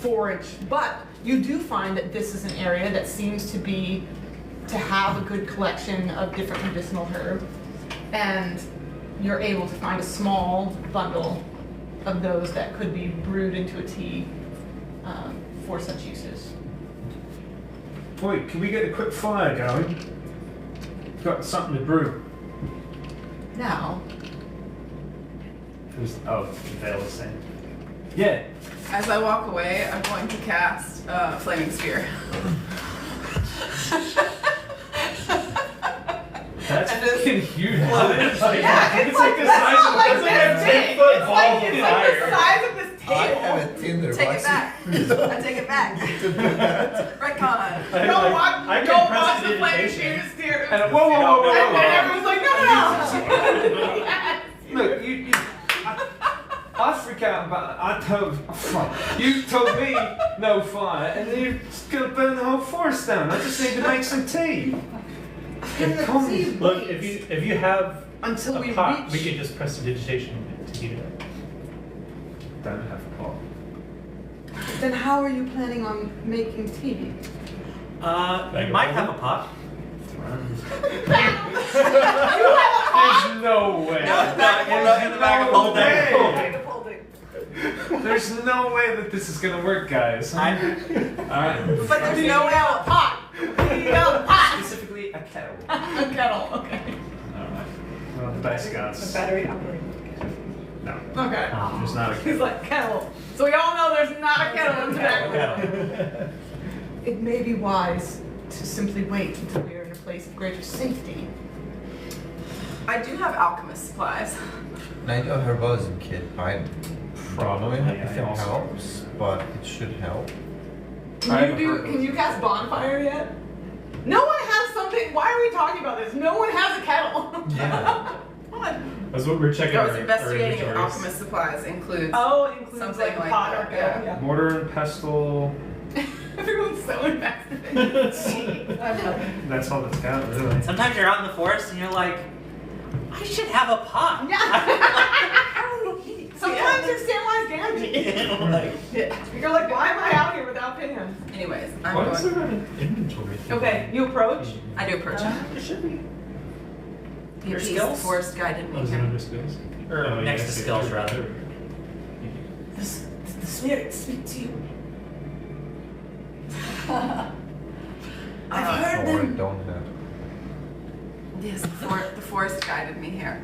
A: forage. But you do find that this is an area that seems to have a good collection of different medicinal herbs, and you're able to find a small bundle of those that could be brewed into a tea for such uses.
F: Boy, can we get a quick fire going? Got something to brew.
A: Now,
F: Who's? Oh, Vale is saying. Yeah.
C: As I walk away, I'm going to cast Flaming Sphere.
F: That's
C: And just
F: fucking huge.
A: yeah,
F: it's like the size of
A: like
F: it's like a
A: this big.
F: 10-foot
A: It's
F: ball
A: like
F: of
A: the
F: fire.
A: size of this
E: I
A: table.
E: have a Tinder.
C: Take
E: why
C: it back. I take it back. Retcon.
A: Don't watch
D: I
A: the
D: can press
A: flaming
D: prestidigitation.
A: sphere.
F: And whoa, whoa, whoa, whoa,
A: And
F: whoa,
A: everyone's like, no. Yes.
F: Look, I freak out about. You told me no fire, and then you're just gonna burn the whole forest down. I just need to make some tea. Come.
D: Look, if you have
A: Until
D: a
A: we
D: pot,
A: reach.
D: we can just prestidigitation to heat it up.
F: Don't have a pot.
A: Then how are you planning on making tea?
B: You might have a pot.
F: There's no way.
B: In the back of the whole
F: way.
B: thing.
F: There's no way that this is gonna work, guys. Alright.
C: But there's no way
A: a pot. A pot.
F: Specifically a kettle.
A: A kettle. Okay.
F: Alright. Well, the base
G: A
F: guns.
G: battery operated.
F: No.
A: Okay.
F: There's not a
A: He's
F: kettle.
A: like kettle. So we all know there's not a kettle in tobacco.
B: Kettle.
A: It may be wise to simply wait until we are in a place of greater safety.
C: I do have alchemist supplies.
E: And I do a herbalism kit. I don't know if
F: I
E: it
F: also-
E: helps, but it should help.
A: Can you cast bonfire yet? No one has something. Why are we talking about this? No one has a kettle.
E: Yeah.
A: What?
D: That's what we're checking.
C: I was
D: our
C: investigating if
D: inventories.
C: alchemist supplies includes.
A: Oh, it includes
C: Something
A: like a
C: like
A: pot
C: that,
A: or kettle.
C: yeah.
F: Mortar and pestle.
A: Everyone's so invested.
F: That's all that's got, really.
B: Sometimes you're out in the forest and you're like, I should have a pot.
A: Sometimes you're Samwise Gamgee.
B: Like,
A: You're like, why am I out here without pants?
C: Anyways, I'm
D: Why is
C: going.
D: there an inventory? thing?
A: Okay, you approach.
C: I do approach him.
B: it should be.
C: The
B: Your
C: appeased
B: skills?
C: forest guided
D: Oh,
C: me
D: is it
C: here.
D: under skills?
B: Or next to skills, rather.
A: The spirits speak to you. I've heard
E: Or
A: them.
E: don't have.
C: Yes, the forest guided me here.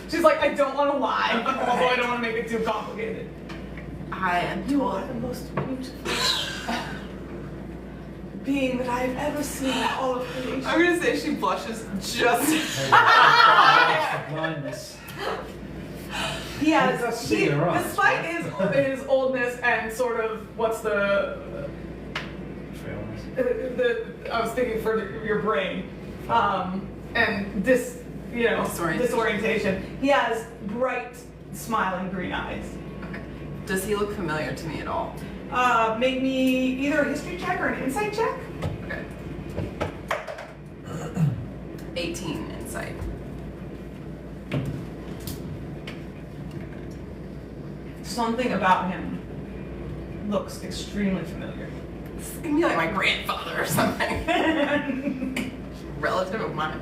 A: She's like, I don't want to lie, although I don't want to make it too complicated.
C: I am
A: You
C: told.
A: are the most beautiful being that I have ever seen in all of creation.
C: I'm gonna say she blushes just.
F: Blindness.
A: He has,
F: That's singing her off.
A: despite his oldness and sort of what's the I was thinking for your brain, and disorientation. He has bright, smiling green eyes.
C: Does he look familiar to me at all?
A: Make me either a history check or an insight check.
C: Okay. 18 insight.
A: Something about him looks extremely familiar.
C: This is gonna be like my grandfather or something. Relative of mine.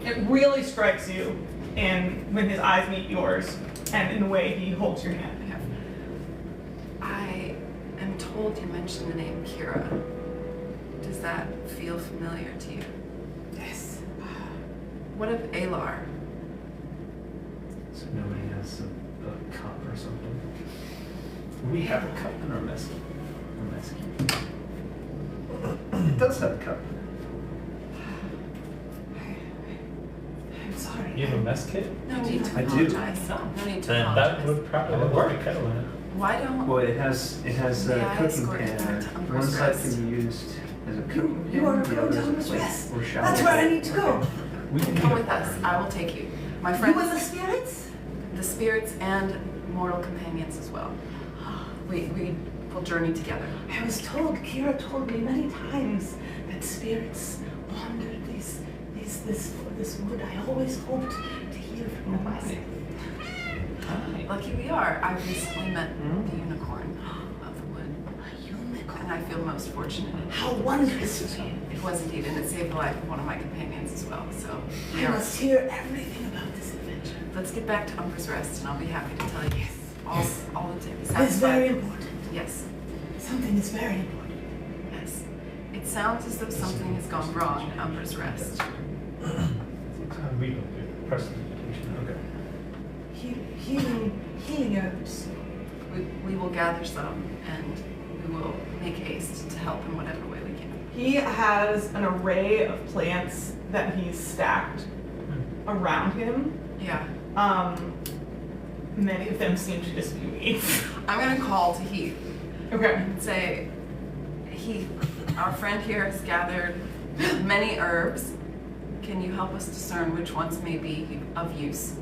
A: It really strikes you when his eyes meet yours and in the way he holds your hand.
C: I am told you mentioned the name Kira. Does that feel familiar to you?
A: Yes.
C: What of Alar?
F: So nobody has a cup or something. We have a cup in our mess. It does have a cup.
A: I'm sorry.
D: You have a mess kit?
C: No need to
F: I do.
C: apologize. No need to
B: Then
D: That
C: apologize.
D: would probably have a kettle in it.
C: Why don't
F: Well, it has
C: May
F: a
C: I
F: cooking
C: escort you back
F: pan.
C: to
F: One
C: Umber's
F: side
C: Rest?
F: can be used as a cooking pan.
H: You are
F: the
H: going
F: other
H: to
F: as a
H: Umber's
F: plate
H: Rest.
F: or shower.
H: That's where I need to go.
F: We can
C: come with us? I will take you. My
H: You
C: friends,
H: with the spirits?
C: the spirits and mortal companions as well. We will journey together.
H: I was told, Kira told me many times that spirits wandered this wood. I always hoped to hear from them.
C: Lucky we are. I recently met the unicorn of the wood,
H: A unicorn.
C: and I feel most fortunate.
H: How wondrous of you.
C: It was indeed, and it saved the life of one of my companions as well. So we
H: I
C: are.
H: must hear everything about this adventure.
C: Let's get back to Umber's Rest, and I'll be happy to tell you all the tips.
H: It is very important.
C: Yes,
H: Something is very important.
C: yes. It sounds as though something has gone wrong in Umber's Rest.
D: We don't do prestidigitation. Okay.
H: Healing herbs.
C: We will gather some, and we will make haste to help in whatever way we can.
A: He has an array of plants that he's stacked around him.
C: Yeah.
A: Many of them seem to just be weeds.
C: I'm gonna call to Heath
A: Okay.
C: and say, Heath, our friend here has gathered many herbs. Can you help us discern which ones may be of use?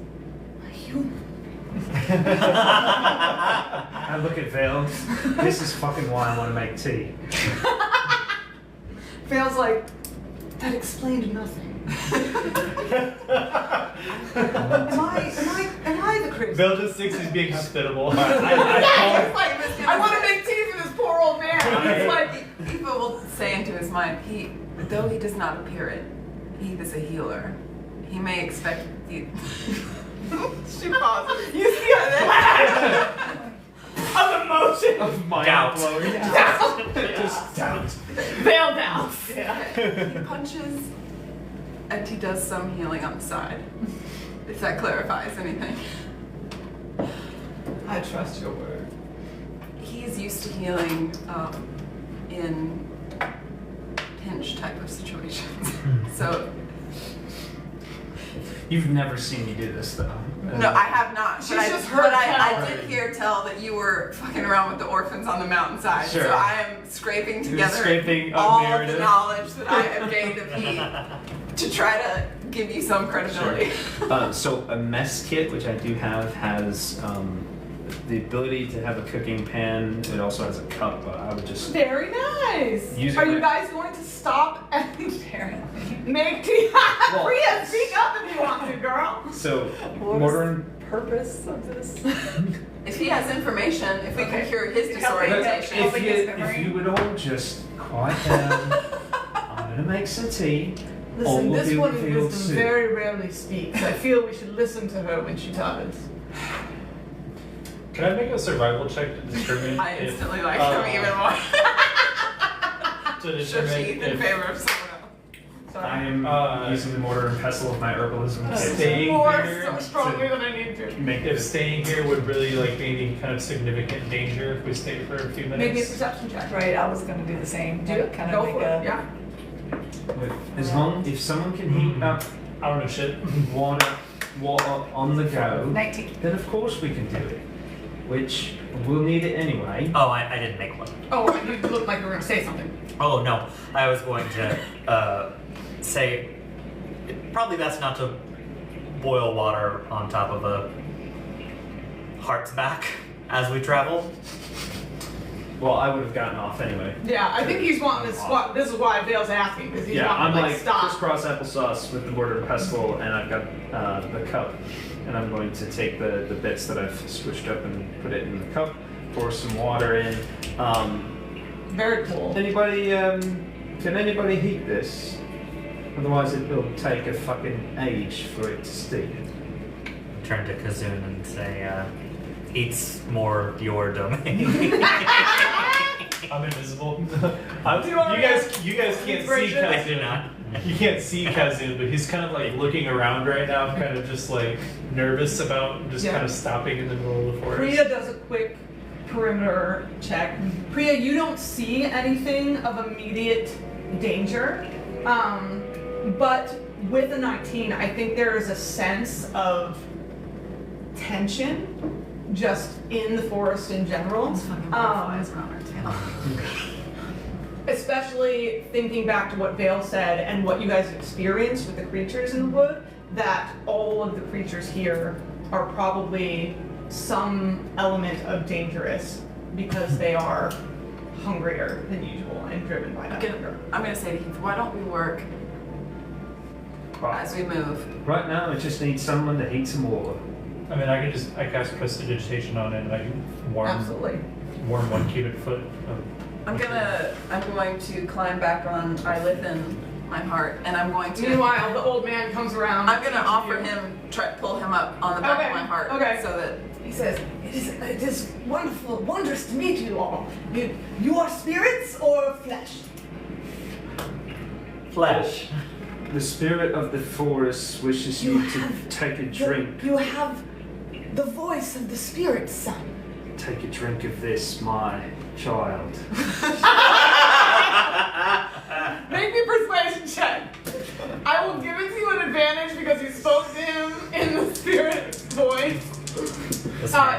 F: I look at Vale. This is fucking why I want to make tea.
A: Feels like that explained nothing. Am I the crazy?
D: Bill just thinks he's being hospitable.
A: It's like, I want to make tea for this poor old man. It's like,
C: Aoife will say into his mind, though he does not appear it, Heath is a healer. He may expect the She pauses.
A: You see a flash of emotion.
D: Of mind
B: Doubt.
D: blowing.
A: Just
D: Doubt.
A: veil down. Yeah.
C: He punches, and he does some healing on the side. If that clarifies anything.
G: I trust your word.
C: He's used to healing in pinch type of situations. So,
F: You've never seen me do this though.
C: no, I have not.
A: She's
C: But I,
A: just
C: but
A: heard
C: I
A: tell.
C: did hear tell that you were fucking around with the orphans on the mountainside.
F: Sure.
C: So I am scraping
F: You're
C: together
F: scraping a
C: all of
F: narrative.
C: the knowledge that I have gained of Heath to try to give you some credibility.
F: So a mess kit, which I do have, has the ability to have a cooking pan. It also has a cup, but I would just
A: Very nice.
F: Use
A: Are
F: it
A: you
F: right-
A: guys going to stop and
G: Apparently.
A: make tea?
F: Well-
A: Priya, speak up if you want to, girl.
F: so
G: What
F: mortar
G: was
F: and
G: the purpose of this?
C: If he has information, if we can
G: Okay.
C: cure his
G: Help me.
C: disorientation.
G: Helping his
F: if
G: memory.
F: you would all just quiet down, I'm gonna make some tea. All
A: Listen,
F: will
A: this
F: be
A: one in
F: revealed
A: wisdom
F: soon.
A: very rarely speaks. I feel we should listen to her when she does.
D: Can I make a survival check to determine
C: I
D: if,
C: instantly like him even more.
D: to
C: Sure,
D: determine
C: she's in
D: if
C: favor of someone else.
F: I am using the mortar and pestle of my herbalism kit.
D: staying
A: More
D: here
A: so strongly than I need to.
F: Make
D: if
F: this.
D: staying here would really like be any kind of significant danger if we stayed for a few minutes.
A: Maybe a perception check.
G: Right, I was gonna do the same.
A: Do
G: Kind
A: Go
G: of make
A: for
G: a.
A: it. Yeah.
F: As long if someone can heat up
D: I don't know shit.
F: water on the go,
G: 19.
F: then of course we can do it. Which we'll need it anyway.
B: Oh, I didn't make one.
A: Oh, you look like you were going to say something.
B: Oh no, I was going to say probably best not to boil water on top of a hart's back as we travel.
F: Well, I would have gotten off anyway.
A: Yeah, I think he's wanting to squat. This is why Vale's asking, because he's
F: Yeah, I'm
A: wanting to
F: like
A: stop.
F: crisscross applesauce with the mortar and pestle, and I've got the cup, and I'm going to take the bits that I've squished up and put it in the cup, pour some water in.
A: Very cool.
F: Anybody, can anybody heat this? Otherwise it will take a fucking age for it to steep.
B: Turn to Kazoon and say, "It's more your domain."
D: I'm invisible.
A: Do you want
D: you guys can't see
A: inspiration?
B: I do
D: Kazun.
B: not.
D: You can't see Kazun, but he's kind of like looking around right now, kind of just like nervous about just
A: Yeah.
D: kind of stopping in the middle of the forest.
A: Priya does a quick perimeter check. Priya, you don't see anything of immediate danger, but with a 19, I think there is a sense of tension just in the forest in general.
C: Those fucking butterflies around our tail.
A: Especially thinking back to what Vale said and what you guys experienced with the creatures in the wood, that all of the creatures here are probably some element of dangerous because they are hungrier than usual and driven by that hunger.
C: I'm gonna say to Heath, why don't we work as we move?
F: Right now I just need someone to heat some water.
D: I mean, I cast prestidigitation on it, and I can warm
A: Absolutely.
D: 1 cubic foot of.
C: I'm going to climb back on Aoife in my heart, and I'm going to.
A: Meanwhile, the old man comes around.
C: I'm gonna
A: teaches
C: offer
A: you.
C: him, pull him up on the back
A: Okay,
C: of my heart,
A: okay.
C: so that
A: He says, it is wonderful, wondrous to meet you all. You are spirits or flesh?
B: Flesh.
F: The spirit of the forest wishes
H: You
F: you to
H: have
F: take a drink.
H: You have the voice of the spirit, son.
F: Take a drink of this, my child.
A: Make me a persuasion check. I will give it to you an advantage because you spoke to him in the spirit voice.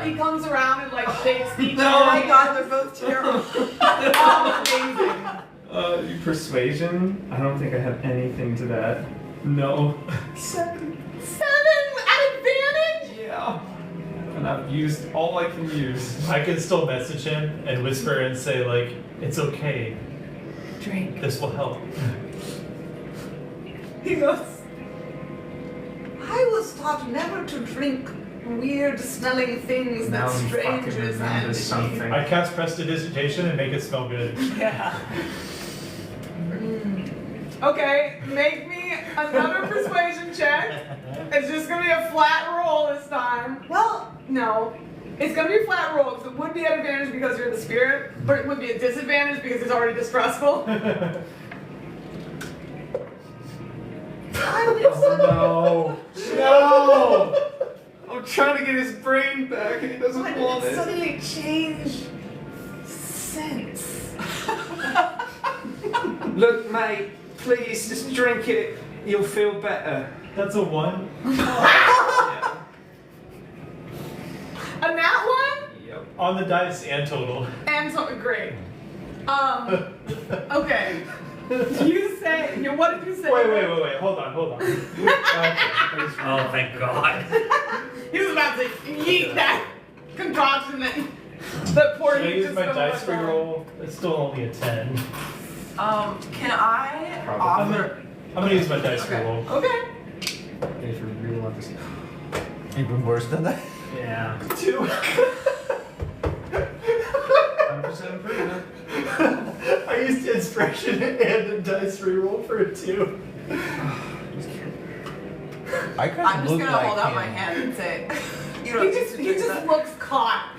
A: He comes around and like shakes each
C: oh my
A: arm.
C: god, they're both terrible.
A: Amazing.
F: Persuasion? I don't think I have anything to that. No.
A: 7 at advantage?
F: Yeah. And I've used all I can use.
D: I can still message him and whisper and say like, "It's okay.
A: Drink.
D: This will help."
A: He goes, I was taught never to drink weird smelling things
F: Now
A: that
F: he fucking
A: strangers
F: remembers
A: handed me.
F: something.
D: I cast prestidigitation and make it smell good.
G: Yeah.
A: Okay, make me another persuasion check. It's just gonna be a flat roll this time. Well, no. It's gonna be a flat roll because it would be at advantage because you're the spirit, but it would be a disadvantage because it's already distrustful.
F: Oh no! No! I'm trying to get his brain back and he doesn't
H: Why did
F: want
H: it
F: it.
H: suddenly change sense?
F: Look, mate, please just drink it. You'll feel better.
D: That's a 1.
F: Yeah.
A: A nat one?
F: Yep.
D: On the dice and total.
A: And something great. Okay. You say, what did you say?
D: Wait. Hold on. Okay.
B: Oh, thank God.
A: He was about to yeet that concoction that poor
D: Should I
A: you
D: use
A: just
D: my
A: spilled
D: dice
A: on my
D: reroll? It's still only a 10.
C: Can I
D: I'm
C: offer?
D: gonna use my dice
C: Okay.
D: reroll.
A: Okay.
F: If you really want this.
E: Even worse than that.
F: Yeah.
D: 2.
F: 100% improvement.
D: I used inspiration and a dice reroll for a 2.
E: I kind
C: I'm
E: of
C: just
E: look
C: gonna
E: like
C: hold out
E: him.
C: my hand and say, you don't
A: He
C: need
A: just
C: to
A: he
C: drink
A: just
C: that.
A: looks caught.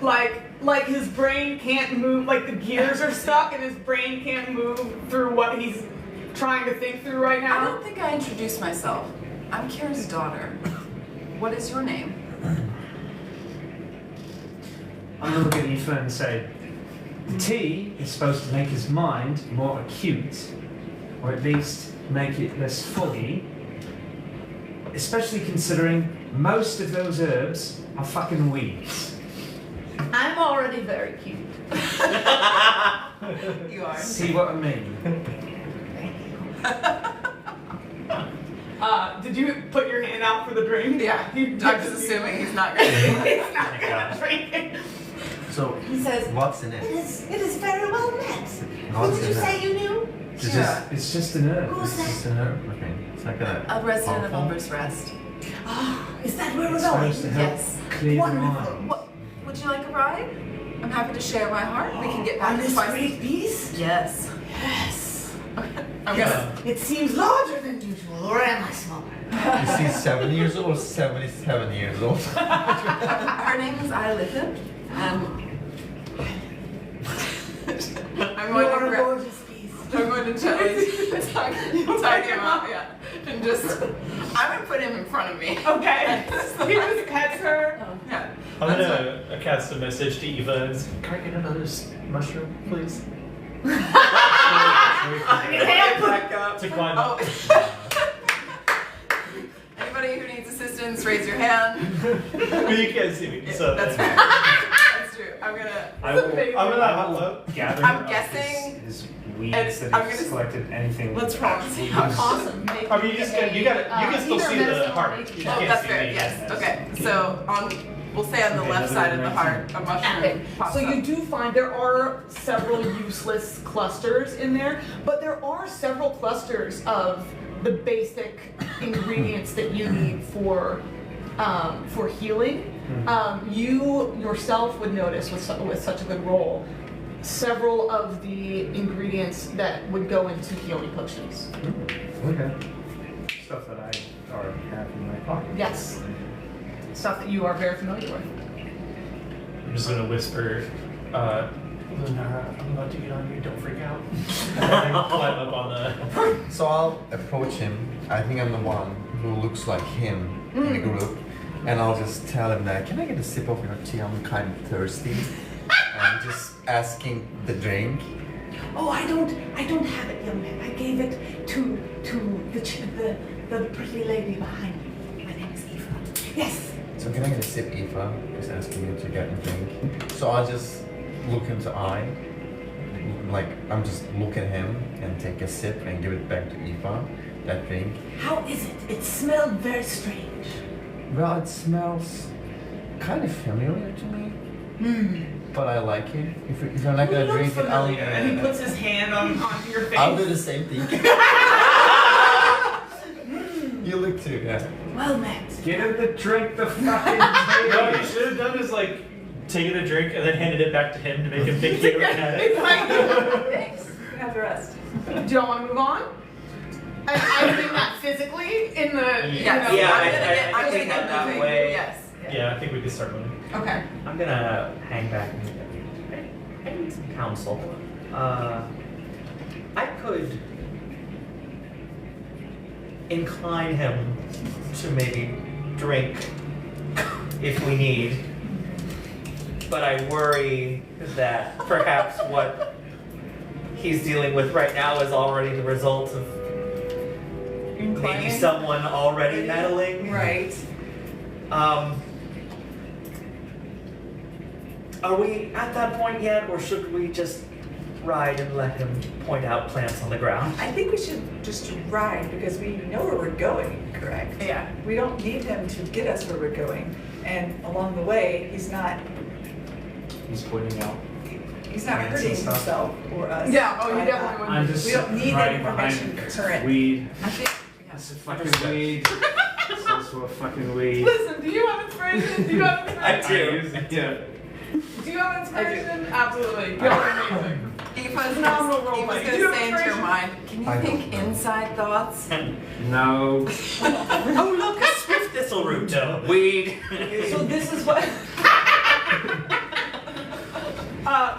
A: Like his brain can't move, like the gears are stuck and his brain can't move through what he's trying to think through right
C: I
A: now.
C: don't think I introduced myself. I'm Kira's daughter. What is your name?
F: I'm gonna look at Aoife and say, the tea is supposed to make his mind more acute, or at least make it less foggy, especially considering most of those herbs are fucking weeds.
H: I'm already very cute.
C: You are.
F: See what I mean?
A: Did you put your hand out for the drink?
C: Yeah.
A: He
C: I'm just assuming he's not gonna.
A: he's not
B: Thank
A: gonna
B: God.
A: drink it.
E: So,
H: He says,
E: what's in
H: it
E: it?
H: is very well met. Who
E: What's
H: did you
E: in
H: say
E: it?
H: you knew?
E: Is this,
F: It's just an herb.
H: Who's
E: is
H: that?
E: this an herb? Okay. It's like a
C: A resident of
E: powerful-
C: Umber's Rest.
H: Ah, is that where we're
F: It's
H: going?
F: supposed to help
C: Yes.
F: clear the
H: Wonderful.
F: mind.
C: What? Would you like a ride? I'm happy to share my heart. We can get
H: On
C: back to
H: this
C: twice.
H: great beast?
C: Yes.
H: Yes.
C: I'm gonna.
H: It seems larger than usual, or am I smaller?
E: Is he 7 years old or 77 years old?
C: Her name is Aoife, and I'm
H: You
C: going
H: are
C: to
H: a
C: grab.
H: gorgeous beast.
C: I'm going to gently tuck him up, yeah, and just. I'm gonna put him in front of me.
A: Okay. He just pets her.
C: Yeah.
D: I'm
C: That's
D: gonna cast a message to Eva and say, can I get another mushroom, please?
C: Get back up.
D: To climb
C: Oh.
D: up.
C: Anybody who needs assistance, raise your hand.
D: But you can't see me, so
C: That's fair. That's true. I'm gonna.
D: I'm gonna hop up.
F: Gather
C: I'm
F: up
C: guessing-
F: his weeds
C: and
F: that
C: I'm
F: he's
C: gonna-
F: collected anything.
C: Let's
F: with
C: roll and
F: actual
C: see how
F: weeds.
A: Awesome. Make
D: I mean, you just you can still
A: either
D: see the
A: medicine or
D: heart.
A: make-
D: You just
C: Oh,
D: can't
C: that's
D: see
C: fair.
D: me.
C: Yes. Okay. So we'll say on the
F: Okay,
C: left
F: another
C: side of the
F: 19.
C: heart, a mushroom
A: Okay,
C: pops
A: so
C: up.
A: you do find there are several useless clusters in there, but there are several clusters of the basic ingredients that you need for healing. You yourself would notice with such a good roll, several of the ingredients that would go into healing potions.
F: Okay. Stuff that I already have in my pocket.
A: Yes, stuff that you are very familiar with.
D: I'm just gonna whisper, Lunara, I'm about to get on you, don't freak out. And then climb up on the.
E: So I'll approach him. I think I'm the one who looks like him in the group. And I'll just tell him that, can I get a sip of your tea? I'm kind of thirsty. And just asking the drink.
H: Oh, I don't have it, young man. I gave it to the pretty lady behind me. My name is Aoife. Yes.
E: So can I get a sip, Aoife? Just asking you to get a drink. So I'll just look him to eye. Like, I'm just look at him and take a sip and give it back to Aoife, that drink.
H: How is it? It smelled very strange.
E: Well, it smells kind of familiar to me. But I like it. If you're not gonna drink it, I'll,
A: And he puts his hand onto your face.
E: I'll do the same thing. You look too, yeah.
H: Well met.
F: Get him to drink the fucking
D: What you
F: tea.
D: should have done is like taken a drink and then handed it back to him to make him think he already had it.
C: Thanks. You have the rest.
A: Do y'all want to move on? I mean that physically in the.
C: Yes.
B: Yeah,
C: I'm
B: I
C: gonna
B: think
C: get
B: that
C: moving.
B: way.
C: Yes.
D: Yeah, I think we could start moving.
A: Okay.
B: I'm gonna hang back and I need some counsel. I could incline him to maybe drink if we need, but I worry that perhaps what he's dealing with right now is already the result of maybe
C: Inclining.
B: someone already meddling.
C: Right.
B: Are we at that point yet, or should we just ride and let him point out plants on the ground?
G: I think we should just ride because we know where we're going, correct?
A: Yeah.
G: We don't need him to get us where we're going. And along the way, he's not
D: pointing out.
G: He's not
F: Plants
G: hurting
F: and stuff.
G: himself or us.
A: Yeah, oh, you
G: by
A: definitely
G: that.
A: wouldn't.
F: I'm just
G: We don't need that
F: riding
G: information
F: behind
G: current.
F: weed.
C: I think.
F: It's a fucking weed. It's also a fucking weed.
A: Listen, do you have inspiration? Do you have inspiration?
B: I do.
F: Yeah.
A: Do you have inspiration? Absolutely. Y'all are amazing.
C: Aoife's
A: Phenomenal role
C: Aoife's
A: play. Do
C: gonna
A: you have
C: say into your
A: inspiration?
C: mind, can you
E: I
C: think
E: don't know.
C: inside thoughts?
F: No.
B: Oh, look, a swift thistle root. Weed.
A: So this is what.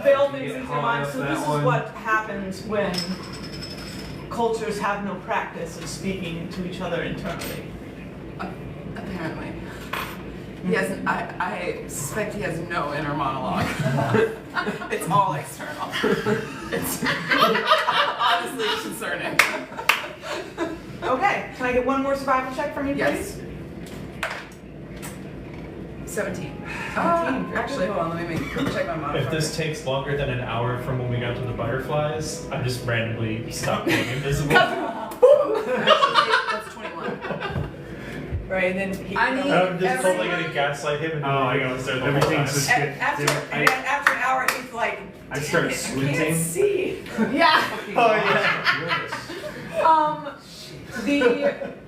A: Veil things into your mind. So
F: That
A: this is
F: one.
A: what happens when cultures have no practice of speaking to each other internally.
C: Apparently. He has, I suspect he has no inner monologue. It's all external. It's honestly concerning.
A: Okay, can I get one more survival check from you, please?
C: Yes. 17. Actually, hold on, let me check my modifier.
D: If this takes longer than an hour from when we got to the butterflies, I'm just randomly stop being invisible.
C: Actually, that's 21.
G: Right, and then he.
A: I need-
D: I'm just totally
A: Everyone-
D: gonna gaslight him and
F: Oh, I
D: then
F: got
D: start the
F: everything's
D: whole
F: just
D: time.
F: good.
G: After,
F: Dude,
G: and then after an hour, he's like,
F: I
G: "Damn
F: start
G: it, I
F: squinting.
G: can't see."
A: Yeah.
D: Oh yeah.
A: The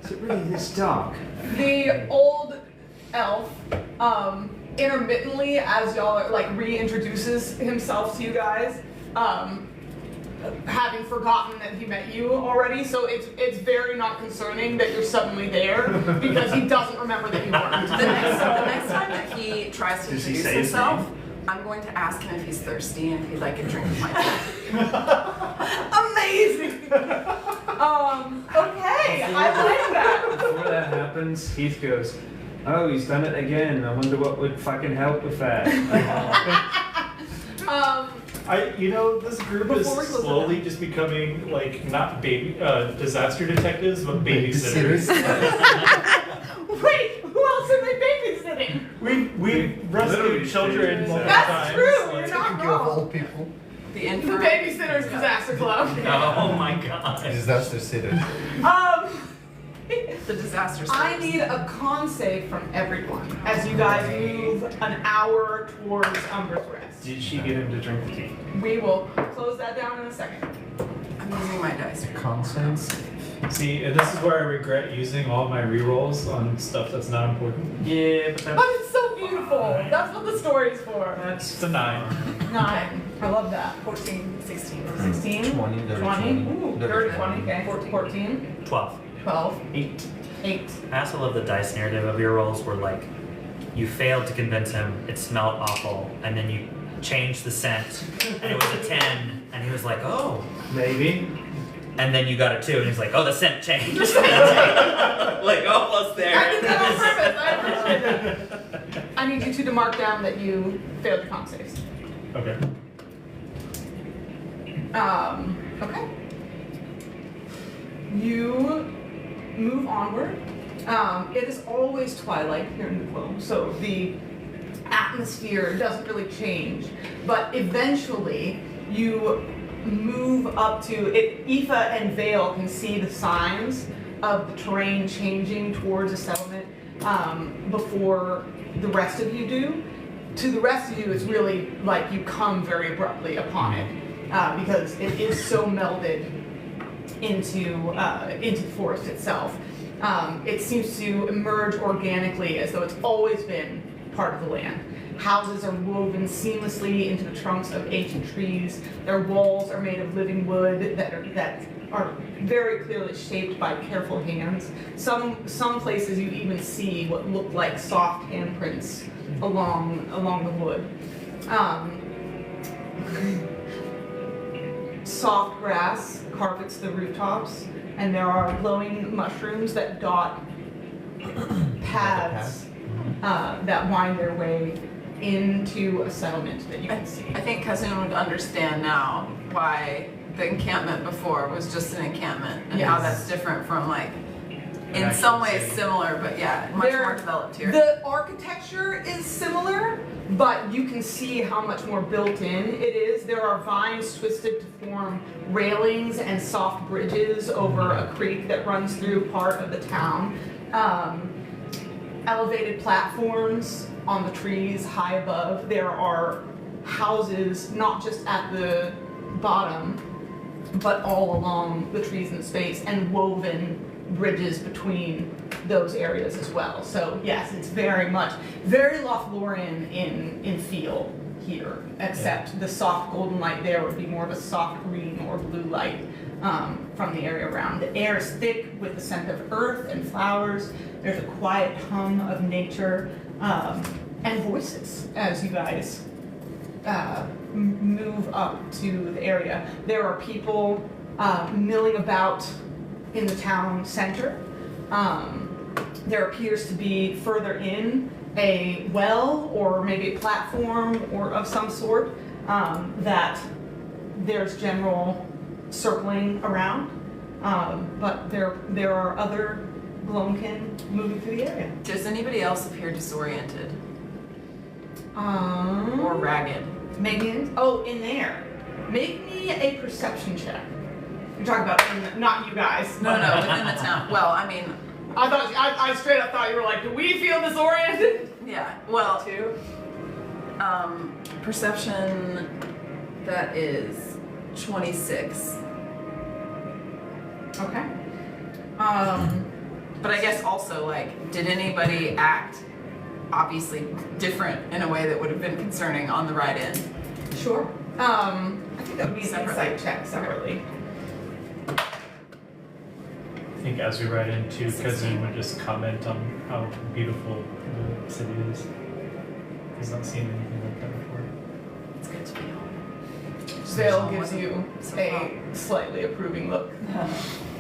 F: Is it really this dark?
A: the old elf, intermittently as y'all are like reintroduces himself to you guys, having forgotten that he met you already. So it's very not concerning that you're suddenly there because he doesn't remember that you weren't.
C: The next time that he tries to
F: Does he
C: introduce
F: say his
C: himself,
F: name?
C: I'm going to ask him if he's thirsty and if he'd like a drink of my tea.
A: Amazing. Okay, I like that.
F: Before that happens, Heath goes, "Oh, he's done it again. I wonder what would fucking help with that."
D: This group is
A: Before we close it
D: slowly just becoming like not baby disaster detectives, but babysitters.
A: Wait, who else are they babysitting?
D: we rescued
F: Literally
D: children
F: babysitters.
D: multiple
A: That's
D: times.
A: true.
D: like-
A: You're not
E: Taking care of
A: wrong.
E: old people.
C: The
A: The
C: infirm.
A: Babysitters Disaster Club.
B: Oh my god.
E: Disaster sitters.
C: The disaster.
A: I
C: service.
A: need a con save from everyone as you guys move an hour towards Umber's Rest.
F: Did she get him to drink the tea?
A: We will close that down in a second.
C: I'm using my dice.
E: Conscience.
D: See, and this is where I regret using all my rerolls on stuff that's not important.
F: Yeah, but
A: But it's so beautiful. That's what the story's for.
D: It's a 9.
A: 9. I love that.
G: 14, 16.
A: 16.
E: 20, dirty
A: 20.
E: 20.
A: Ooh,
E: Dirty
A: dirty
E: 20.
A: 20. Okay. 14.
B: 12.
A: 12.
F: 8.
A: 8.
B: I also love the dice narrative of your rolls where like you failed to convince him, it smelled awful, and then you changed the scent and it was a 10 and he was like, oh.
F: Maybe.
B: And then you got a 2 and he's like, oh, the scent changed. Like almost there.
A: I did that on purpose. I appreciate it. I need you two to mark down that you failed your con saves.
D: Okay.
A: Okay. You move onward. It is always twilight here in the Gloam, so the atmosphere doesn't really change. But eventually, you move up to it. Aoife and Vale can see the signs of the terrain changing towards a settlement before the rest of you do. To the rest of you, it's really like you come very abruptly upon it because it is so melded into the forest itself. It seems to emerge organically as though it's always been part of the land. houses are woven seamlessly into the trunks of ancient trees. Their walls are made of living wood that are very clearly shaped by careful hands. Some places you even see what look like soft handprints along the wood. Soft grass carpets the rooftops, and there are glowing mushrooms that dot paths that wind their way into a settlement that you can see.
C: I think Kazun would understand now why the encampment before was just an encampment, and how that's different from like, in some ways similar, but yeah, much more developed here.
A: The architecture is similar, but you can see how much more built in it is. There are vines twisted to form railings and soft bridges over a creek that runs through part of the town. Elevated platforms on the trees high above. There are houses not just at the bottom, but all along the trees in space, and woven bridges between those areas as well. So yes, it's very Lothlorien in feel here, except the soft golden light there would be more of a soft green or blue light from the area around. The air is thick with the scent of earth and flowers. There's a quiet hum of nature and voices as you guys move up to the area. There are people milling about in the town center. There appears to be further in a well or maybe a platform or of some sort that there's general circling around, but there are other Gloamkin moving through the area.
C: Does anybody else appear disoriented or ragged?
A: Maybe in there. Make me a perception check. You're talking about not you guys.
C: No, within the town. Well, I mean,
A: I straight up thought you were like, do we feel disoriented?
C: yeah. Well,
A: Too.
C: Perception, that is 26.
A: Okay.
C: But I guess also, like, did anybody act obviously different in a way that would have been concerning on the ride in?
A: Sure. I think that would be an
C: Separately.
A: insight check separately.
D: I think as we ride into, Kazun would just comment on how beautiful the city is. He's not seen anything like that before.
C: It's good to be home.
A: Vale gives you a slightly approving look.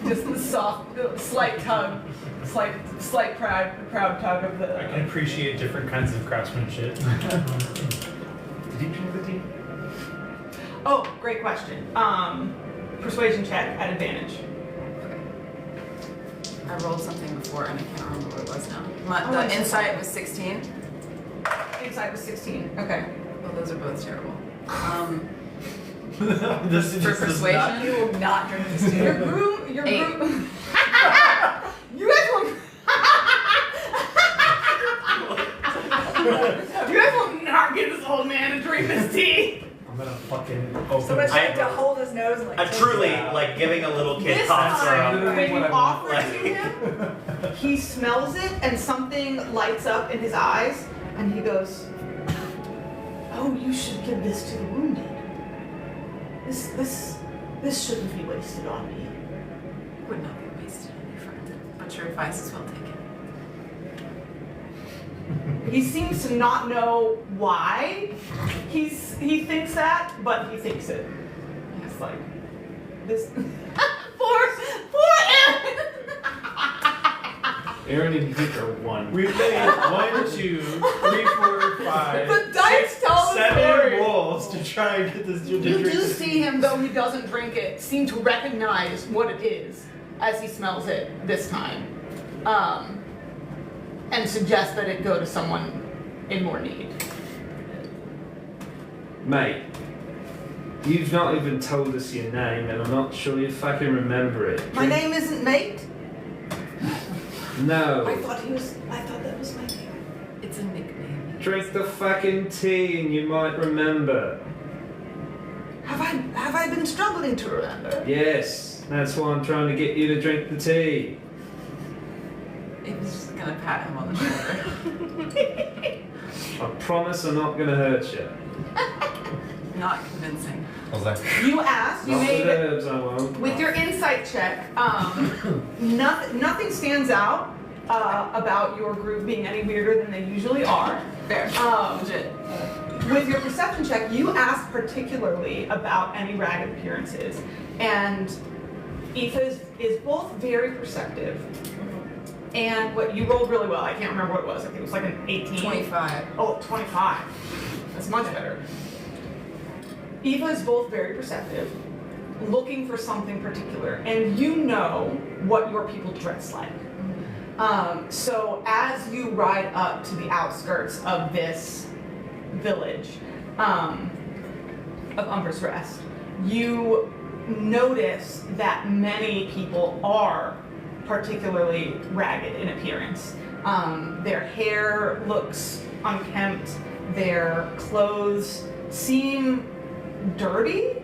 A: Just the soft, slight tug, slight proud tug of
D: I
A: the.
D: can appreciate different kinds of craftsmanship. Did he drink the tea?
A: Oh, great question. Persuasion check at advantage.
C: I rolled something before and I can't remember what it was now.
A: Oh,
C: The
A: I'm so
C: insight was 16.
A: Insight was 16. Okay.
C: Well, those are both terrible.
D: This
C: For
D: just does
C: persuasion,
G: You will not drink this tea.
A: Your groom. You guys will. You guys will not get this old man to drink this tea.
D: I'm gonna fucking open
G: So much
B: I-
G: like to hold his nose and like.
B: I'm truly like giving a little kid
A: This
B: cough
A: time,
B: syrup.
A: when you
D: What I
A: offer
B: want.
A: it to him, he smells it and something lights up in his eyes, and he goes, "Oh, you should give this to the wounded. This shouldn't be wasted on me."
C: would not be wasted on your friend. But your advice is well taken.
A: He seems to not know why he thinks that, but he thinks it. It's like this. Poor Aaron.
F: Aaron and Heath are one.
D: We've made 1, 2, 3, 4, 5,
A: The dice tell the
D: 7
A: story.
D: rolls to try and get this dude to
A: You
D: drink
A: do
D: this
A: see him, though he doesn't drink it, seem to recognize what it is as he smells it this time, and suggest that it go to someone in more need.
F: Mate, you've not even told us your name, and I'm not sure you fucking remember it.
A: My name isn't Mate.
F: No.
A: I thought that was my name.
C: It's a nickname.
F: Drink the fucking tea and you might remember.
A: Have I been struggling to remember?
F: Yes, that's why I'm trying to get you to drink the tea.
C: It was just gonna pat him on the shoulder.
F: I promise I'm not gonna hurt you.
C: Not convincing.
E: I was like,
A: You asked, you
F: Not with
A: made,
F: herbs, I won't.
A: with your insight check, nothing stands out about your group being any weirder than they usually are.
C: Fair.
A: Legit. With your perception check, you asked particularly about any ragged appearances, and Aoife is both very perceptive, and what you rolled really well. I can't remember what it was. I think it was like an 18.
C: 25.
A: Oh, 25. That's much better. Aoife is both very perceptive, looking for something particular, and you know what your people dress like. So as you ride up to the outskirts of this village of Umber's Rest, you notice that many people are particularly ragged in appearance. Their hair looks unkempt, their clothes seem dirty,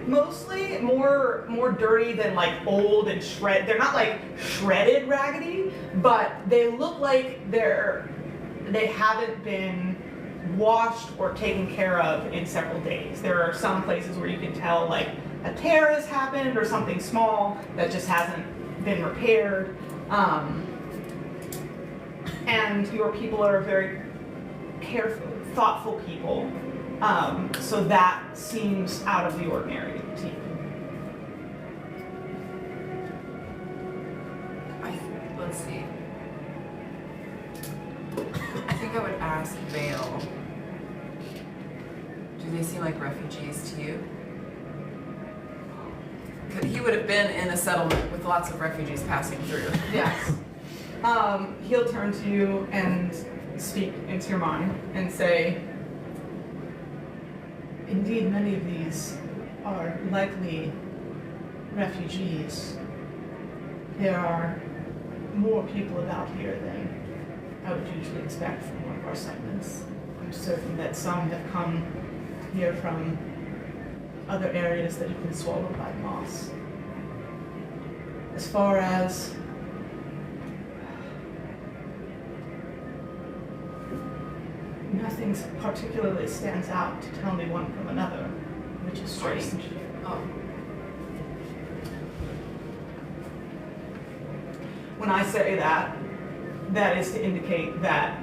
A: mostly more dirty than like old and shred. They're not like shredded raggedy, but they look like they haven't been washed or taken care of in several days. There are some places where you can tell like a tear has happened or something small that just hasn't been repaired. And your people are very careful, thoughtful people. So that seems out of the ordinary to you.
C: Let's see. I think I would ask Vale. Do they seem like refugees to you? 'Cause he would have been in a settlement with lots of refugees passing through.
A: Yes. He'll turn to you and speak into your mind and say, indeed, many of these are likely refugees. There are more people about here than I would usually expect from one of our settlements. I'm certain that some have come here from other areas that have been swallowed by moss. As far as nothing particularly stands out to tell me one from another, which is strange.
C: Oh.
A: When I say that, that is to indicate that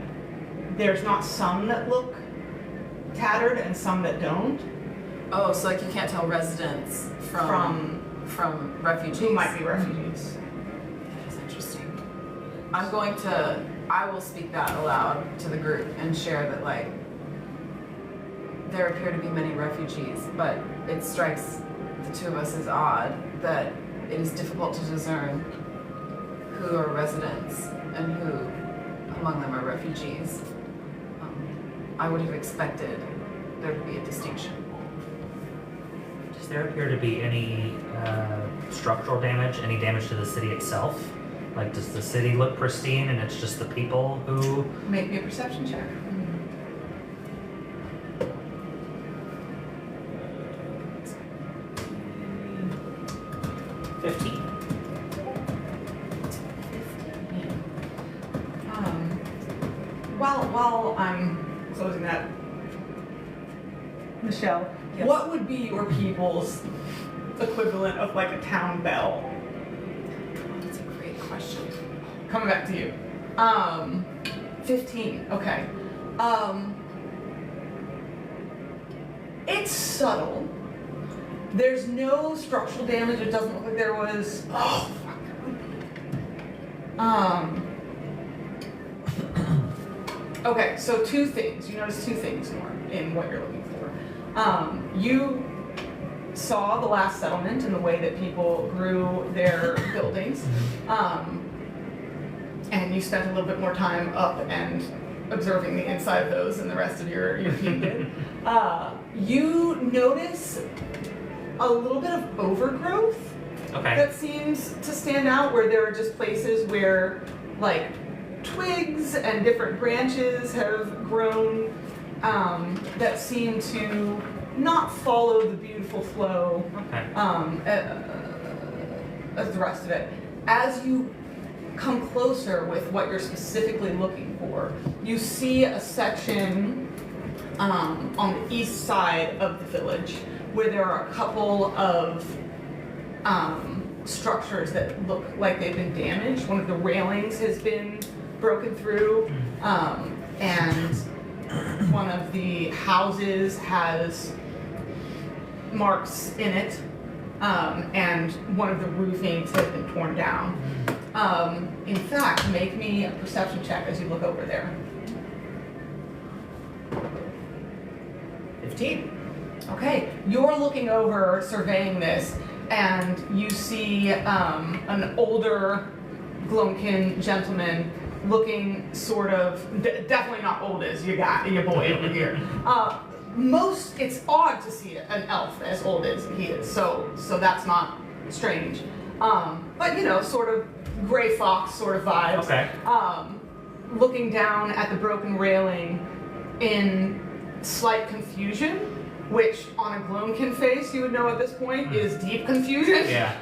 A: there's not some that look tattered and some that don't,
C: Oh, so like you can't tell residents from refugees.
A: who might be refugees.
C: That's interesting. I will speak that aloud to the group and share that like there appear to be many refugees, but it strikes the two of us as odd that it is difficult to discern who are residents and who among them are refugees. I would have expected there to be a distinction.
B: Does there appear to be any structural damage, any damage to the city itself? Like, does the city look pristine and it's just the people who...
A: Make me a perception check.
B: 15.
A: While I'm closing that, Michelle,
C: Yes.
A: what would be your people's equivalent of like a town bell?
C: Oh, that's a great question.
A: Coming back to you. 15, okay. It's subtle. There's no structural damage. It doesn't look like there was. Oh, fuck. Okay, so two things. You notice two things more in what you're looking for. You saw the last settlement and the way that people grew their buildings. And you spent a little bit more time up and observing the inside of those than the rest of your team did. You notice a little bit of overgrowth
B: Okay.
A: that seems to stand out, where there are just places where like twigs and different branches have grown that seem to not follow the beautiful flow
B: Okay.
A: as the rest of it. As you come closer with what you're specifically looking for, you see a section on the east side of the village where there are a couple of structures that look like they've been damaged. One of the railings has been broken through, and one of the houses has marks in it, and one of the roofings has been torn down. In fact, make me a perception check as you look over there. 15. Okay, you're looking over, surveying this, and you see an older Gloamkin gentleman looking sort of, definitely not old as your boy over here. It's odd to see an elf as old as he is, so that's not strange. But you know, sort of gray fox sort of vibes.
B: Okay.
A: Looking down at the broken railing in slight confusion, which on a Gloamkin face you would know at this point is deep confusion.
B: Yeah.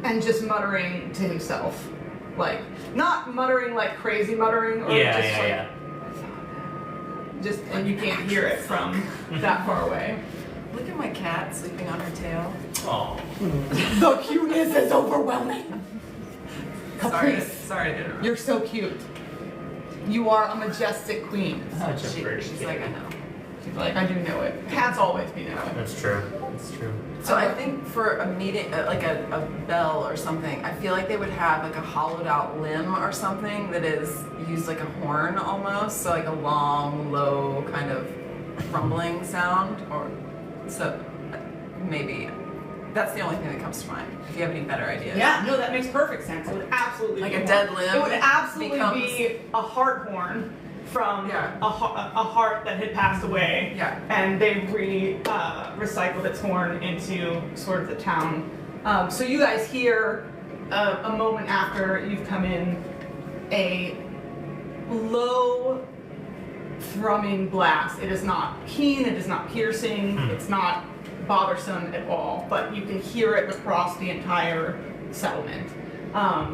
A: And just muttering to himself. Like, not muttering like crazy muttering, or just and you can't hear it from that far away.
C: Look at my cat sleeping on her tail.
B: Oh.
A: The cuteness is overwhelming.
C: Sorry
A: Caprice,
C: to interrupt.
A: you're so cute. You are a majestic queen.
B: Such a pretty
C: She's
B: kid.
C: like, I know.
A: She's like, I do know it. Cats always be knowing.
B: That's true. That's true.
C: So I think for a meeting, like a bell or something, I feel like they would have like a hollowed out limb or something that is used like a horn almost, so like a long, low kind of rumbling sound, or so maybe. That's the only thing that comes to mind. If you have any better ideas.
A: Yeah, no, that makes perfect sense. It would absolutely
C: Like
A: be
C: a
A: a
C: dead
A: horn.
C: limb
A: It would absolutely
C: becomes-
A: be a heart horn from
C: Yeah.
A: a heart that had passed away.
C: Yeah.
A: And they recycled its horn into sort of the town. So you guys hear a moment after you've come in a low thrumming blast. It is not keen, it is not piercing, it's not bothersome at all, but you can hear it across the entire settlement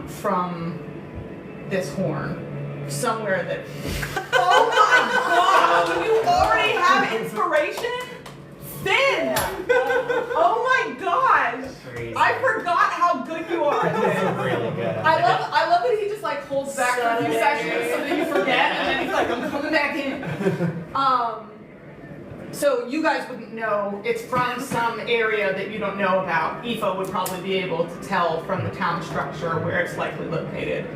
A: from this horn. Somewhere that. Oh my god! You already have inspiration? Finn! Oh my gosh!
B: Crazy.
A: I forgot how good you are at this.
B: Really good.
A: I love that he just like holds back for a few seconds so that you forget, and then he's like, I'm coming back in. So you guys wouldn't know, it's from some area that you don't know about. Aoife would probably be able to tell from the town structure where it's likely located.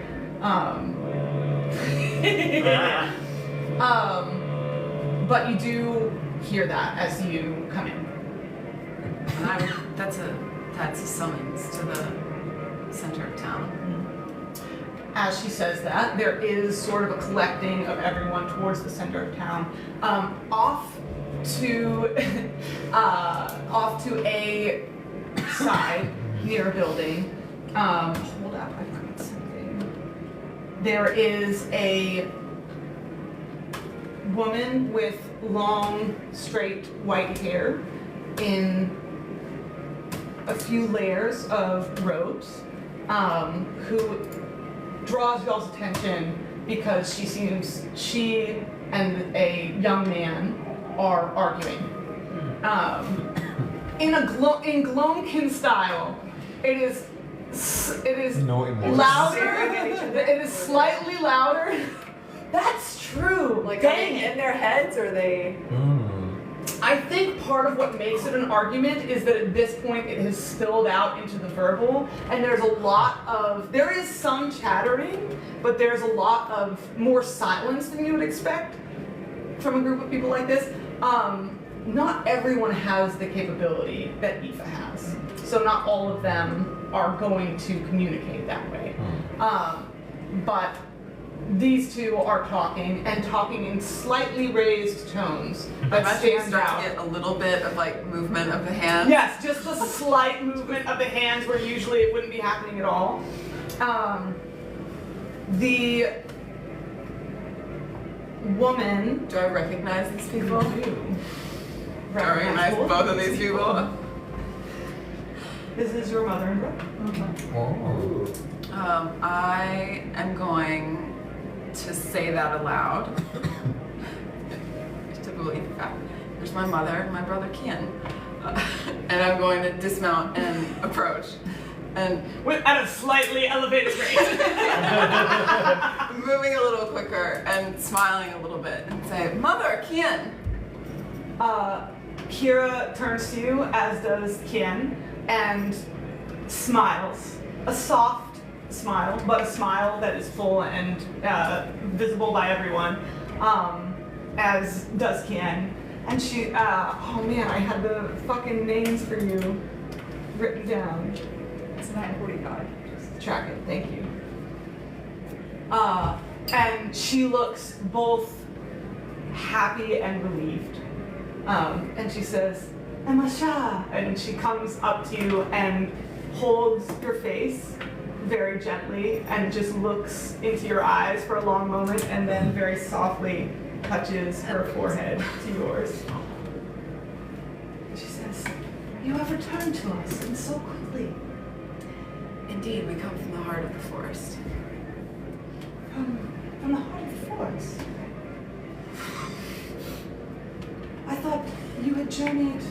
A: But you do hear that as you come in.
C: And that's a summons to the center of town.
A: As she says that, there is sort of a collecting of everyone towards the center of town. Off to a side near a building. Hold up, I forgot something. There is a woman with long, straight white hair in a few layers of robes, who draws y'all's attention because she and a young man are arguing. In Gloamkin style, it is
E: No emotion.
A: louder. It is slightly louder. That's true.
I: Like, are
A: Dang
I: they
A: it.
I: in their heads or are they?
A: I think part of what makes it an argument is that at this point it has spilled out into the verbal, and there is some chattering, but there's a lot of more silence than you would expect from a group of people like this. Not everyone has the capability that Aoife has, so not all of them are going to communicate that way. But these two are talking in slightly raised tones that
C: Imagine you
A: stand
C: start
A: out.
C: to get a little bit of like movement of the hands.
A: Yes, just a slight movement of the hands where usually it wouldn't be happening at all. The woman.
C: Do I recognize these people?
A: Do
C: I recognize both of these people.
A: This is your mother and brother.
E: Oh.
C: I am going to say that aloud. To believe the fact. There's my mother and my brother Kian. And I'm going to dismount and approach. And
A: At a slightly elevated rate.
C: moving a little quicker and smiling a little bit and say, Mother, Kian.
A: Kira turns to you, as does Kian, and smiles. A soft smile, but a smile that is full and visible by everyone, as does Kian. And she, oh man, I had the fucking names for you written down.
G: It's 9:45.
A: Just track it, thank you. And she looks both happy and relieved. And she says, Emasha, and she comes up to you and holds your face very gently and just looks into your eyes for a long moment and then very softly touches her forehead to yours. She says, you have returned to us, and so quickly.
C: Indeed, we come from the heart of the forest.
H: From the heart of the forest. I thought you had journeyed.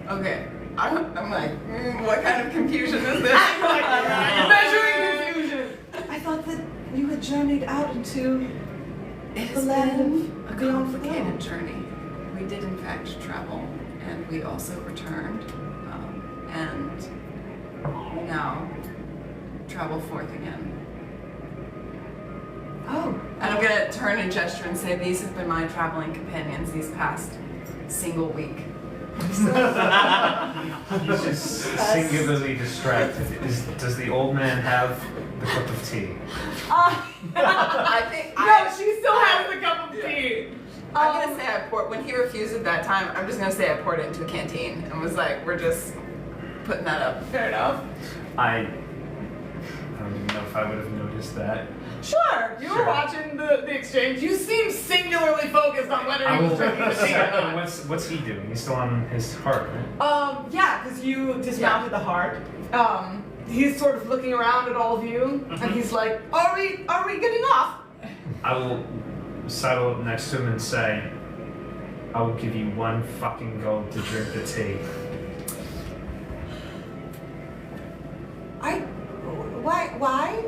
C: Okay. I'm like, what kind of confusion is this?
A: Measuring confusion.
H: I thought that you had journeyed out into
C: It
H: the
C: has
H: land
C: been a
H: of beyond the
C: complicated
H: Gloam.
C: journey. We did in fact travel, and we also returned, and now travel forth again.
H: Oh,
C: And I'm gonna turn and gesture and say, these have been my traveling companions these past single week.
F: He's just singularly distracted. Does the old man have the cup of tea?
C: I think
A: No, she still has the cup of tea.
C: I'm gonna say I poured, when he refused at that time, I'm just gonna say I poured it into a canteen and was like, we're just putting that up.
A: Fair enough.
F: I don't even know if I would have noticed that.
A: Sure, you were
F: Sure.
A: watching the exchange. You seem singularly focused on whether
F: I
A: he was
F: will.
A: drinking the tea or not.
F: What's he doing? He's still on his heart, right?
A: Yeah, because you dismounted the heart. He's sort of looking around at all of you, and he's like, "Are we getting off?"
F: I will saddle up next to him and say, I will give you 1 fucking gold to drink the tea.
H: why?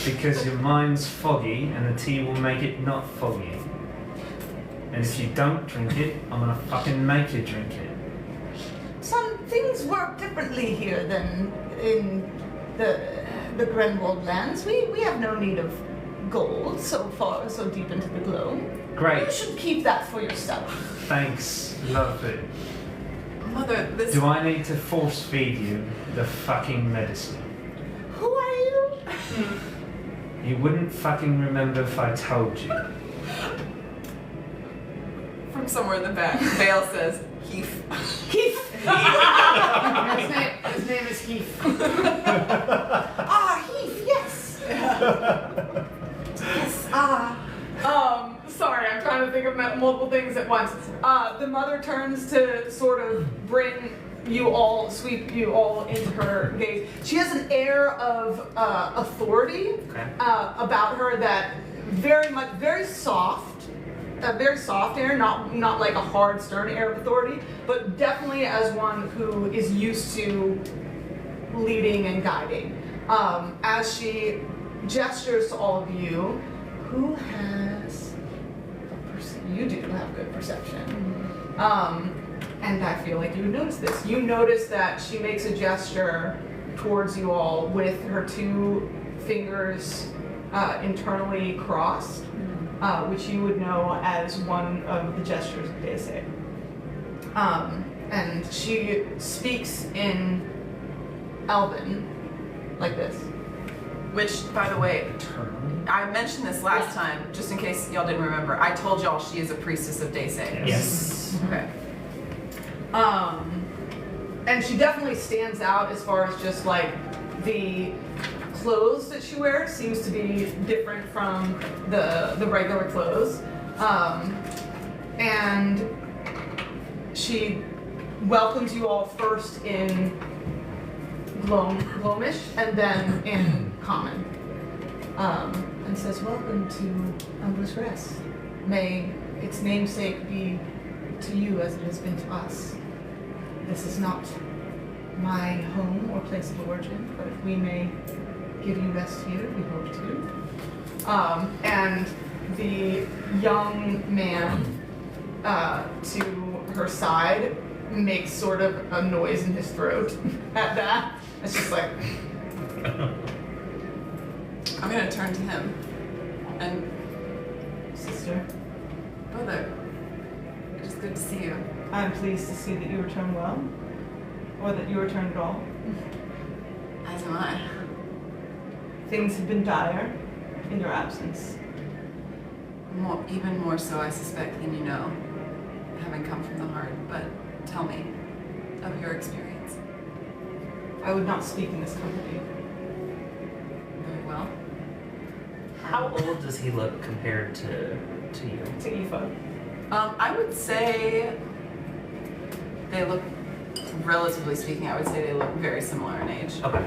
F: Because your mind's foggy and the tea will make it not foggy. And if you don't drink it, I'm gonna fucking make you drink it.
H: Some things work differently here than in the Grenwald lands. We have no need of gold so deep into the Gloam.
F: Great,
H: You should keep that for yourself.
F: thanks, love it.
C: Mother, this.
F: Do I need to force feed you the fucking medicine?
H: Who are you?
F: You wouldn't fucking remember if I told you.
C: From somewhere in the back, Vale says, Heath.
A: Heath. His name is Heath.
H: Ah, Heath, yes. Yes,
A: Sorry, I'm trying to think of multiple things at once. The mother turns to sort of bring you all, sweep you all into her gaze. She has an air of authority about her that very soft air, not like a hard, stern air of authority, but definitely as one who is used to leading and guiding. As she gestures to all of you, who has you do have good perception. And I feel like you would notice this. You notice that she makes a gesture towards you all with her 2 fingers internally crossed, which you would know as one of the gestures of Deise. And she speaks in Elven, like this.
C: Which, by the way, I mentioned this last time, just in case y'all didn't remember. I told y'all she is a priestess of Deise.
B: Yes.
C: Okay.
A: And she definitely stands out as far as just like the clothes that she wears seems to be different from the regular clothes. And she welcomes you all first in Gloamish, and then in common. And says, "Welcome to Umbra's Rest. May its namesake be to you as it has been to us. This is not my home or place of origin, but if we may give you rest here, we hope to." And the young man to her side makes sort of a noise in his throat at that. It's just like,
C: I'm gonna turn to him and
A: "Sister,
C: brother, it is good to see you.
A: I'm pleased to see that you returned well, or that you returned at all.
C: As am I.
A: Things have been dire in your absence.
C: Even more so, I suspect, than you know, having come from the heart. But tell me of your experience.
A: I would not speak in this company."
C: Very well.
B: How old does he look compared to you?
A: To Aoife.
C: I would say they look, relatively speaking, I would say they look very similar in age.
B: Okay.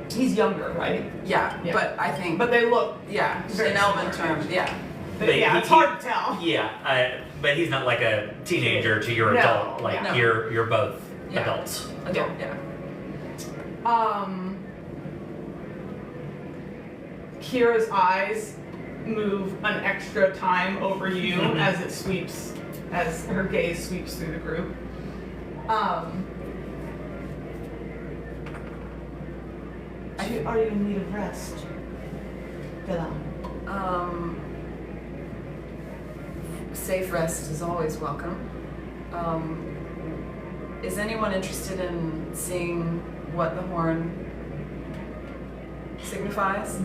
A: He's younger, right?
C: Yeah,
A: Yeah.
C: but I think,
A: But they look,
C: yeah,
A: very
C: in Elven
A: similar.
C: terms, yeah.
A: yeah, it's hard to tell.
B: Yeah, but he's not like a teenager to your
A: No,
B: adult. Like
C: no.
B: you're both
C: Yeah.
B: adults.
C: Adult, yeah.
A: Kira's eyes move an extra time over you as her gaze sweeps through the group. Are you in need of rest, Gloam?
C: Safe rest is always welcome. Is anyone interested in seeing what the horn signifies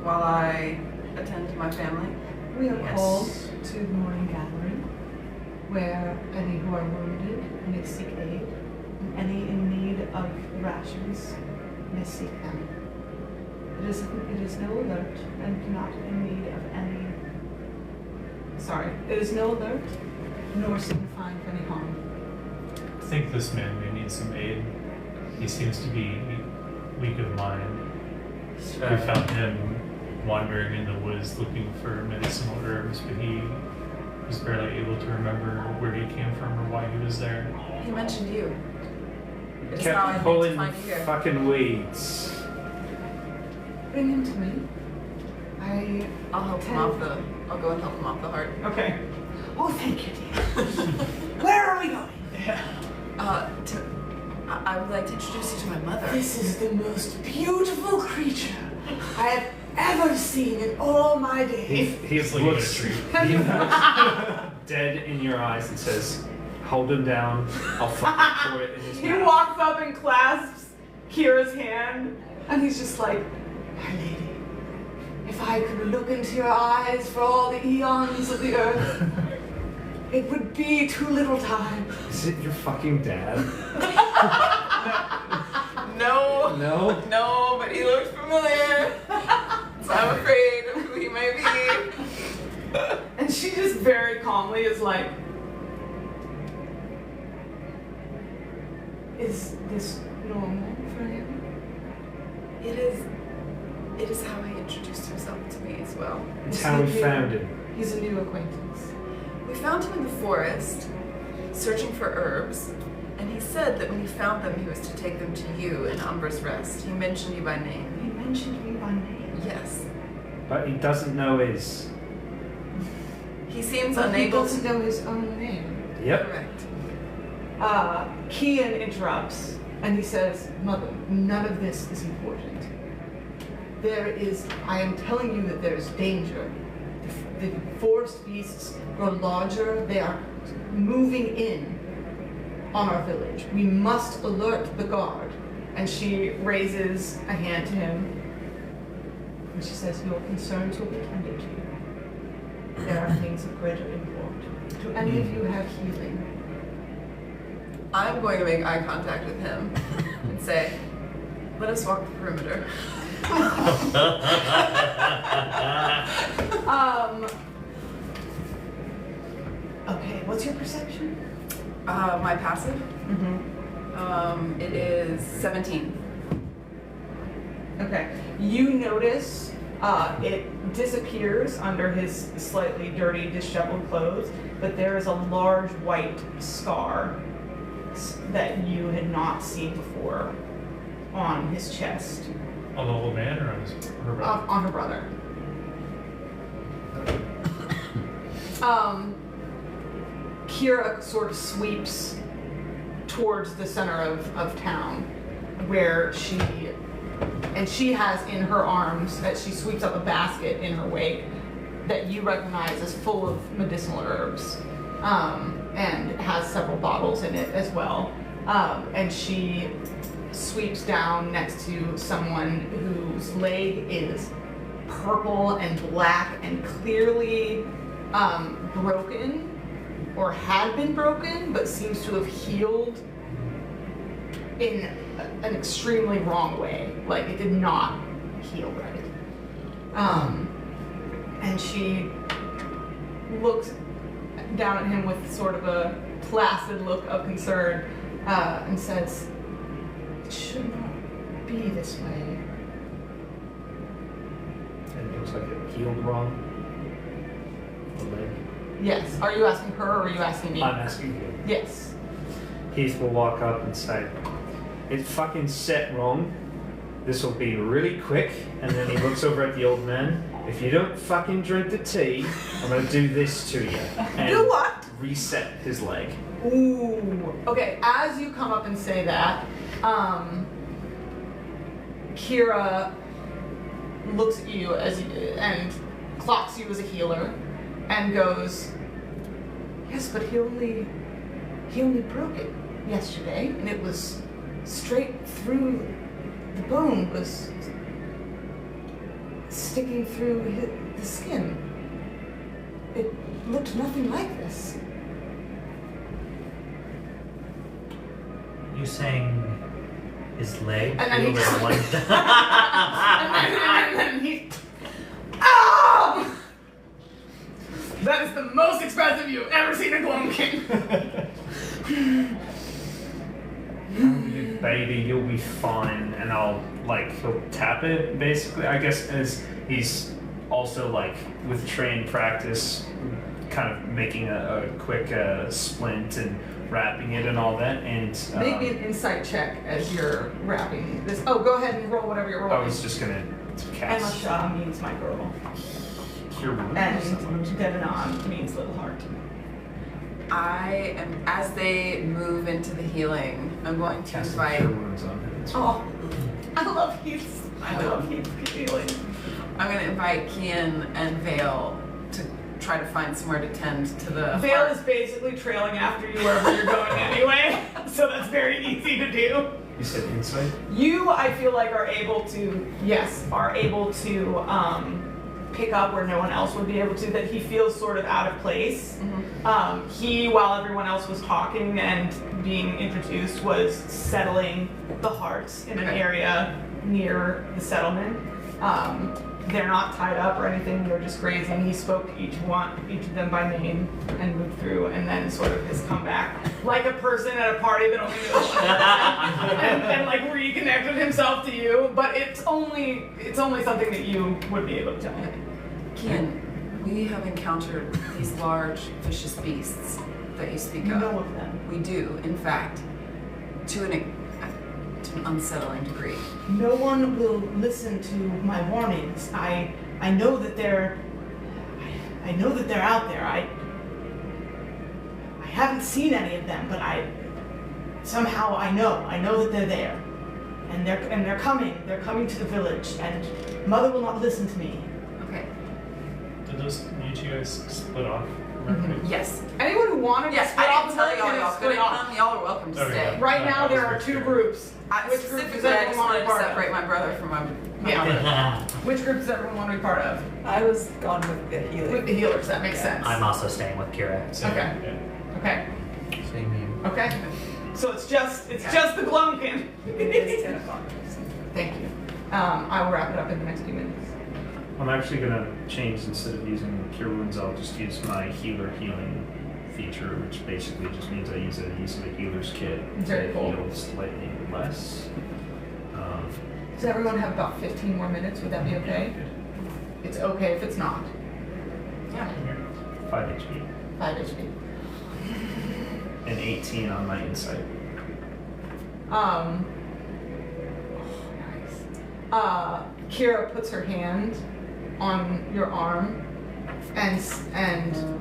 C: while I attend to my family?
A: We are
B: Yes.
A: called to the morning gathering, where any who are wounded may seek aid, and any in need of rations may seek them. It is no alert, and not in need of any. Sorry, it is no alert, nor signifying of any harm.
D: I think this man may need some aid. He seems to be weak of mind. We found him wandering in the woods looking for medicinal herbs, but he was barely able to remember where he came from or why he was there.
C: He mentioned you. It is how I
F: Kept
C: came to
F: pulling
C: find you here.
F: fucking weeds.
A: Bring him to me.
C: I'll go and help him off the heart.
A: Okay. Oh, thank you, dear. Where are we going?
C: I would like to introduce you to my mother.
A: This is the most beautiful creature I have ever seen in all my days.
F: He
D: Sleeping in a
F: looks
D: tree.
F: dead in your eyes and says, "Hold him down. I'll fucking pour it in his
A: He
F: mouth."
A: walks up and clasps Kira's hand, and he's just like, "My lady, if I could look into your eyes for all the eons of the earth, it would be too little time."
F: Is it your fucking dad?
C: No,
F: No.
C: but he looks familiar. So I'm afraid of who he may be.
A: And she just very calmly is like, "Is this normal for him?"
C: It is how he introduced himself to me as well.
F: It's how we found him.
A: He's a new acquaintance.
C: We found him in the forest, searching for herbs, and he said that when he found them, he was to take them to you in Umbra's Rest. He mentioned you by name.
A: He mentioned me by name.
C: Yes.
F: But he doesn't know his.
C: He seems
A: But he
C: unable
A: doesn't
C: to.
A: know his own name.
F: Yep.
C: Correct.
A: Kian interrupts and he says, "Mother, none of this is important. I am telling you that there is danger. The forest beasts grow larger. They are moving in on our village. We must alert the guard." And she raises a hand to him. And she says, "Your concerns will be tended to. There are things of greater import. Do any of you have healing?"
C: I'm going to make eye contact with him and say, "Let us walk the perimeter."
A: Okay, what's your perception?
C: My passive,
A: Mm-hmm.
C: it is 17.
A: Okay. You notice it disappears under his slightly dirty, disheveled clothes, but there is a large white scar that you had not seen before on his chest.
D: On the old man or on her brother?
A: On her brother. Kira sort of sweeps towards the center of town, where she has in her arms, as she sweeps up a basket in her wake that you recognize as full of medicinal herbs, and has several bottles in it as well. And she sweeps down next to someone whose leg is purple and black and clearly broken, or had been broken, but seems to have healed in an extremely wrong way. Like, it did not heal right. And she looks down at him with sort of a placid look of concern, and says, "It should not be this way."
F: And it looks like it healed wrong. The leg.
A: Yes. Are you asking her or are you asking me?
F: I'm asking you.
A: Yes.
F: Heath will walk up and say, "It's fucking set wrong. This will be really quick." And then he looks over at the old man. "If you don't fucking drink the tea, I'm gonna do this to you." And
A: Do what?
F: reset his leg.
A: Ooh. Okay, as you come up and say that, Kira looks at you and clocks you as a healer and goes, "Yes, but he only broke it yesterday, and it was straight through, the bone was sticking through the skin. It looked nothing like this."
B: You saying his leg
A: And then
B: healed
A: he-
B: in one
A: and then he, oh! That is the most expressive you've ever seen a Gloamkin.
F: Baby, you'll be fine. And he'll tap it, basically. I guess as he's also, with trained practice, kind of making a quick splint and wrapping it and all that. And
A: Make me an insight check as you're wrapping this. Oh, go ahead and roll whatever you're rolling.
F: I was just gonna cast
A: Emma Shaw means my girl.
F: Cure Wounds.
A: And Devanon means little heart.
C: I am, as they move into the healing, I'm going to
F: Cast
C: invite.
F: Cure Wounds on him.
A: Oh, I love Heath's. I love Heath's healing.
C: I'm going to invite Kian and Vale to try to find somewhere to tend to the
A: Vale
C: heart.
A: is basically trailing after you wherever you're going anyway, so that's very easy to do.
F: You said insight?
A: You, I feel like, are able to pick up where no one else would be able to, that he feels sort of out of place.
C: Mm-hmm.
A: He, while everyone else was talking and being introduced, was settling the hearts in an area near the settlement. They're not tied up or anything, they're just grazing. He spoke to each of them by name and moved through, and then sort of has come back like a person at a party that only knows one person, and reconnected himself to you, but it's only something that you would be able to tell him.
C: Kian, we have encountered these large vicious beasts that you speak
A: You
C: of.
A: know of them.
C: We do, in fact, to an unsettling degree.
A: No one will listen to my warnings. I know that they're out there. I haven't seen any of them, but somehow I know that they're there. And they're coming. They're coming to the village, and Mother will not listen to me.
C: Okay.
D: Did you two guys split off?
C: Yes.
A: Anyone who wanted to
C: Yes,
A: split
C: I
A: off
C: didn't
A: the
C: tell
A: village
C: y'all
A: can
C: y'all
A: split
C: couldn't
A: off.
C: come. Y'all are welcome to
D: Okay.
C: stay.
A: Right now there are
D: That was
A: two
D: very
A: groups.
C: I,
A: Which group does
C: specifically, I
A: everyone
C: just
A: want to
C: wanted
A: be
C: to
A: part of?
C: separate my brother from my
A: Yeah.
C: mother.
A: Which group does everyone want to be part of?
G: I was gone with the healing.
A: With the healers, that makes sense.
B: I'm also staying with Kira.
A: Okay. Okay.
E: Same here.
A: Okay. So it's just the Gloamkin.
G: It's 10 o'clock.
A: Thank you. I will wrap it up in the next few minutes.
F: I'm actually gonna change, instead of using Cure Wounds, I'll just use my healer healing feature, which basically just means I use a healer's kit
A: Very
F: to
A: cool.
F: heal slightly less.
A: Does everyone have about 15 more minutes? Would that be okay? It's okay if it's not.
C: Yeah.
F: 5 HP.
A: 5 HP.
F: And 18 on my insight.
A: Oh, nice. Kira puts her hand on your arm, and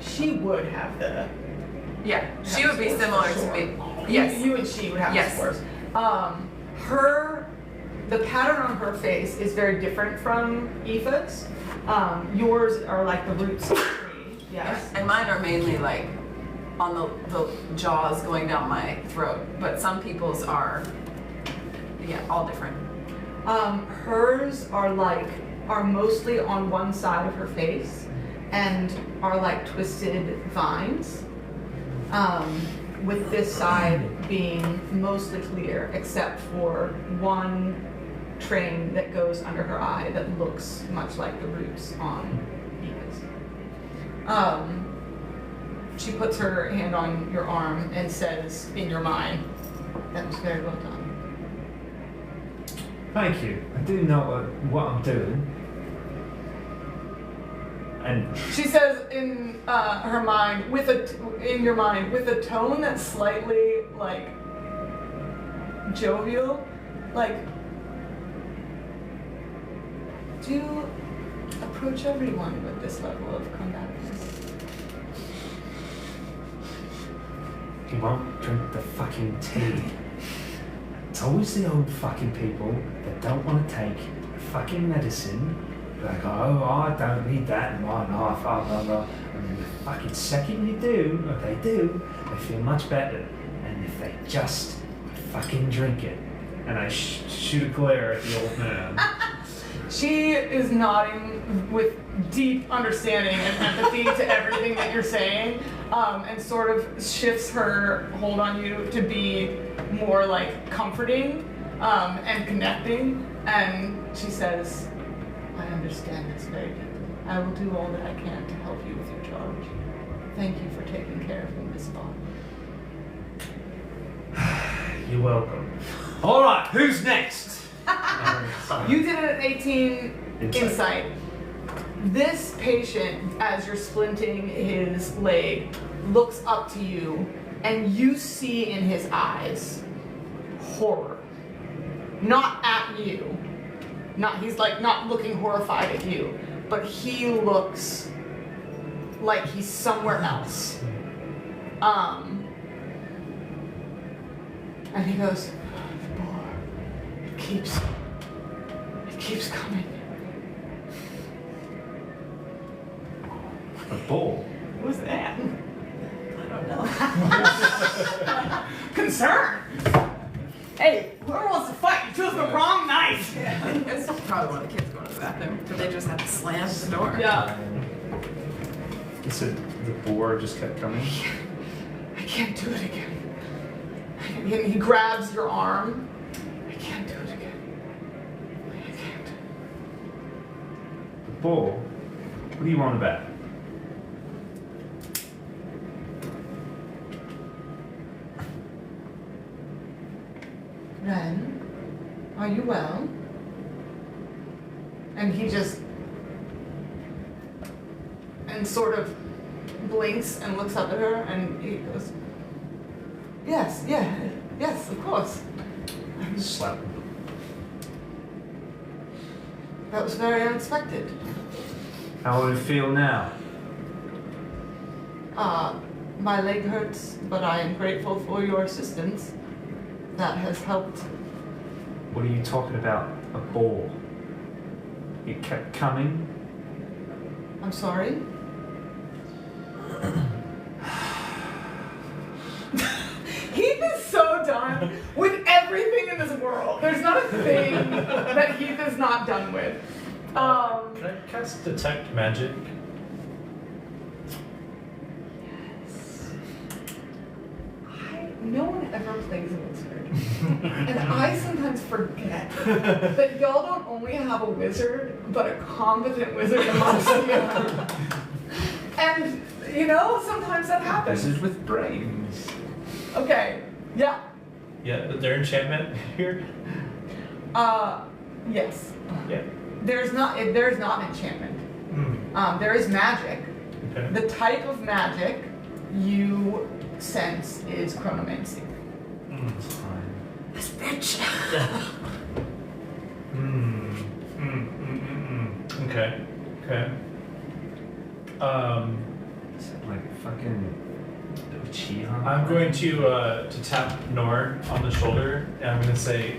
A: she would have the.
C: Yeah. She would be
A: scores
C: similar
A: for
C: to
A: sure.
C: me. Yes.
A: You and she would have
C: Yes.
A: the scores. The pattern on her face is very different from Aoife's. Yours are like the roots of the tree. Yes.
C: And mine are mainly like on the jaws going down my throat, but some people's are, yeah, all different.
A: Hers are mostly on one side of her face and are like twisted vines. With this side being mostly clear, except for one train that goes under her eye that looks much like the roots on Eva's. She puts her hand on your arm and says, in your mind, "That was very well done."
F: Thank you. I do know what I'm doing. And
A: She says in her mind, in your mind, with a tone that's slightly like jovial, like, do approach everyone with this level of combativeness.
F: you won't drink the fucking tea. It's always the old fucking people that don't want to take the fucking medicine. Like, oh, I don't need that in my life, blah, blah, blah. And then the fucking second you do, or they do, they feel much better. And if they just fucking drink it. And I shoot a glare at the old man.
A: She is nodding with deep understanding and empathy to everything that you're saying, and sort of shifts her hold on you to be more like comforting and connecting. And she says, "I understand this very deeply. I will do all that I can to help you with your charge. Thank you for taking care of me this far."
F: You're welcome. All right, who's next?
A: You did it at 18
F: Insight.
A: insight. This patient, as you're splinting his leg, looks up to you, and you see in his eyes horror. Not at you. He's like not looking horrified at you, but he looks like he's somewhere else. And he goes, "It keeps coming."
F: A ball.
A: What was that?
C: I don't know.
A: Concern. Hey, whoever wants to fight, you chose the wrong night.
C: It's probably one of the kids going to the bathroom, but they just have to slam the door.
A: Yeah.
F: You said the boar just kept coming?
A: I can't do it again. And he grabs your arm. I can't do it again. I can't.
F: The boar? What do you want about?
A: Ren, are you well? And he just sort of blinks and looks up at her, and he goes, yes, of course.
F: Slap.
A: That was very unexpected.
F: How do you feel now?
A: My leg hurts, but I am grateful for your assistance. That has helped.
F: What are you talking about? A ball? It kept coming?
A: I'm sorry. Heath is so done with everything in this world. There's not a thing that Heath is not done with.
D: Can I cast Detect Magic?
A: No one ever plays a wizard. And I sometimes forget that y'all don't only have a wizard, but a competent wizard amongst you. And, sometimes that happens.
F: Wizard with brains.
A: Okay, yeah.
D: Yeah, their enchantment here.
A: Yes.
D: Yeah.
A: There's not an enchantment. There is magic.
D: Okay.
A: The type of magic you sense is chronomancy.
B: This bitch.
D: Okay. Okay.
F: Like fucking Uchiha.
D: I'm going to tap Nor on the shoulder, and I'm going to say,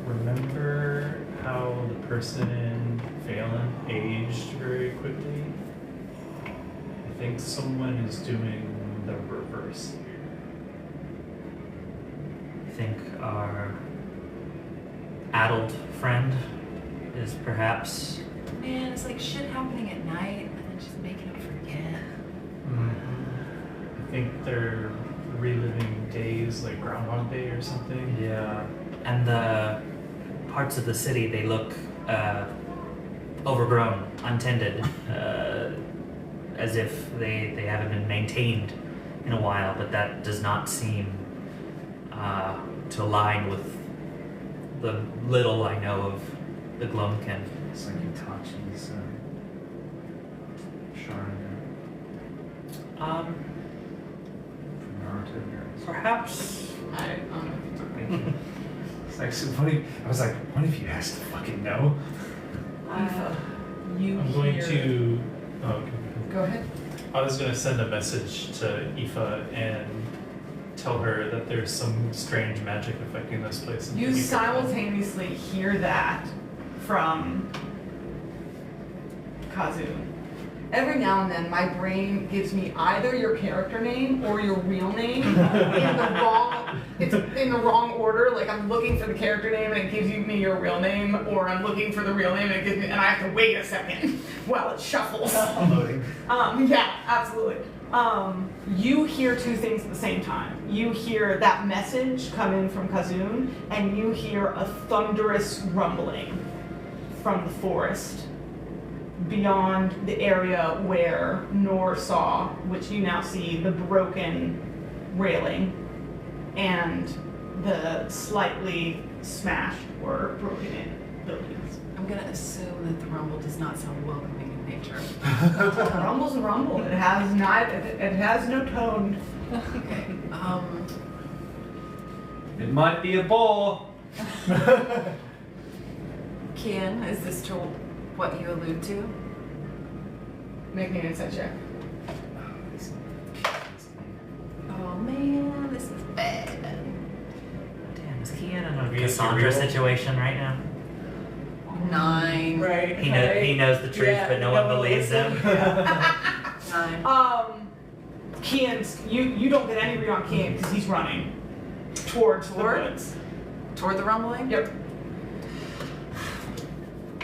D: remember how the person in Phelan aged very quickly? I think someone is doing the reverse.
B: I think our addled friend is perhaps.
C: Man, it's like shit happening at night and then just making him forget.
D: I think they're reliving days like Groundhog Day or something.
B: Yeah. And the parts of the city, they look overgrown, untended, as if they haven't been maintained in a while, but that does not seem to align with the little I know of the Gloamkin.
F: It's like Itachi's Sharingan
B: Um,
F: from Naruto.
B: perhaps.
A: I don't know.
F: It's like so funny. I was like, what if you asked to fucking know?
A: Aoife, you
D: I'm going
A: hear-
D: to. Oh, okay.
A: Go ahead.
D: I was going to send a message to Aoife and tell her that there's some strange magic affecting this place. and
A: You
D: to be careful.
A: simultaneously hear that from Kazun. Every now and then, my brain gives me either your character name or your real name in the wrong. It's in the wrong order. Like I'm looking for the character name and it gives me your real name, or I'm looking for the real name and it gives me, and I have to wait a second while it shuffles.
F: Loading.
A: Yeah, absolutely. You hear two things at the same time. You hear that message come in from Kazun, and you hear a thunderous rumbling from the forest beyond the area where Nor saw, which you now see, the broken railing and the slightly smashed or broken in buildings.
C: I'm gonna assume that the rumble does not sound welcoming in nature.
A: Rumble's a rumble. It has no tone.
C: Okay.
F: It might be a ball.
C: Kian, is this to what you allude to?
A: Make me an insight check.
C: Oh man, this is bad.
B: Damn, is Kian in a
D: Maybe it's
B: Cassandra
D: real.
B: situation right now?
C: 9.
A: Right.
B: He knows the truth, but no one believes him.
C: 9.
A: Kian's, you don't get any read on Kian because he's running towards the
C: Toward?
A: woods.
C: Toward the rumbling?
A: Yep.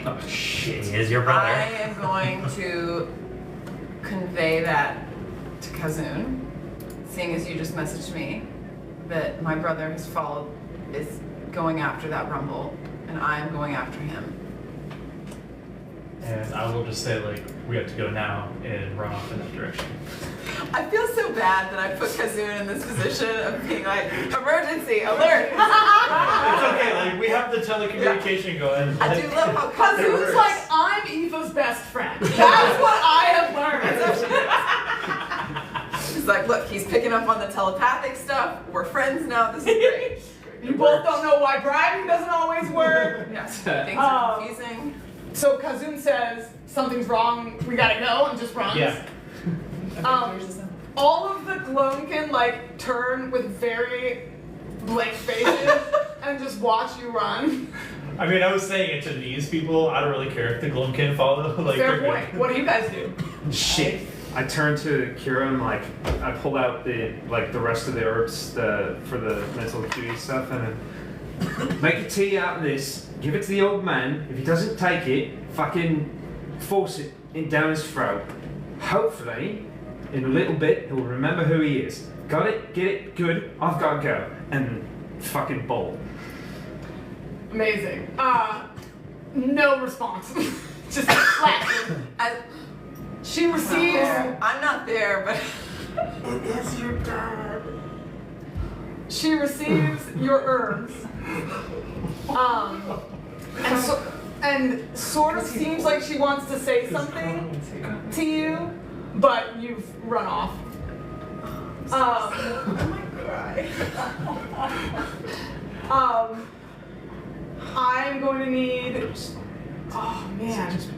F: Oh shit.
B: He is your
C: I
B: brother.
C: am going to convey that to Kazun, seeing as you just messaged me that my brother is going after that rumble, and I'm going after him.
D: And I will just say, like, we have to go now and run off in that direction.
C: I feel so bad that I put Kazun in this position of being like, emergency, alert!
D: It's okay, like, we have the telecommunication going.
C: I do love how
A: Kazun's
C: Kazun's
A: like, I'm Eva's best friend. That's what I have learned.
C: He's like, look, he's picking up on the telepathic stuff. We're friends now. This is great.
A: You both don't know why bribing doesn't always work.
C: Yes, things are confusing.
A: So Kazun says, something's wrong, we gotta go, and just runs.
D: Yeah.
A: All of the Gloamkin like turn with very blank faces and just watch you run.
D: I mean, I was saying it to these people. I don't really care if the Gloamkin follow. Like,
A: Fair
D: they're
A: point.
D: good.
A: What do you guys do?
F: Shit. I turn to Kira and like I pull out the rest of the herbs for the mental acuity stuff and then make a tea out of this. Give it to the old man. If he doesn't take it, fucking force it down his throat. Hopefully, in a little bit, he'll remember who he is. Got it? Get it? Good. I've got to go. And fucking bolt.
A: Amazing. No response. Just flat. She receives.
C: I'm not there, but
A: It is your dad. She receives your herbs. and sort of seems like she wants to say something to you, but you've run off. I'm going to need. Oh man. Just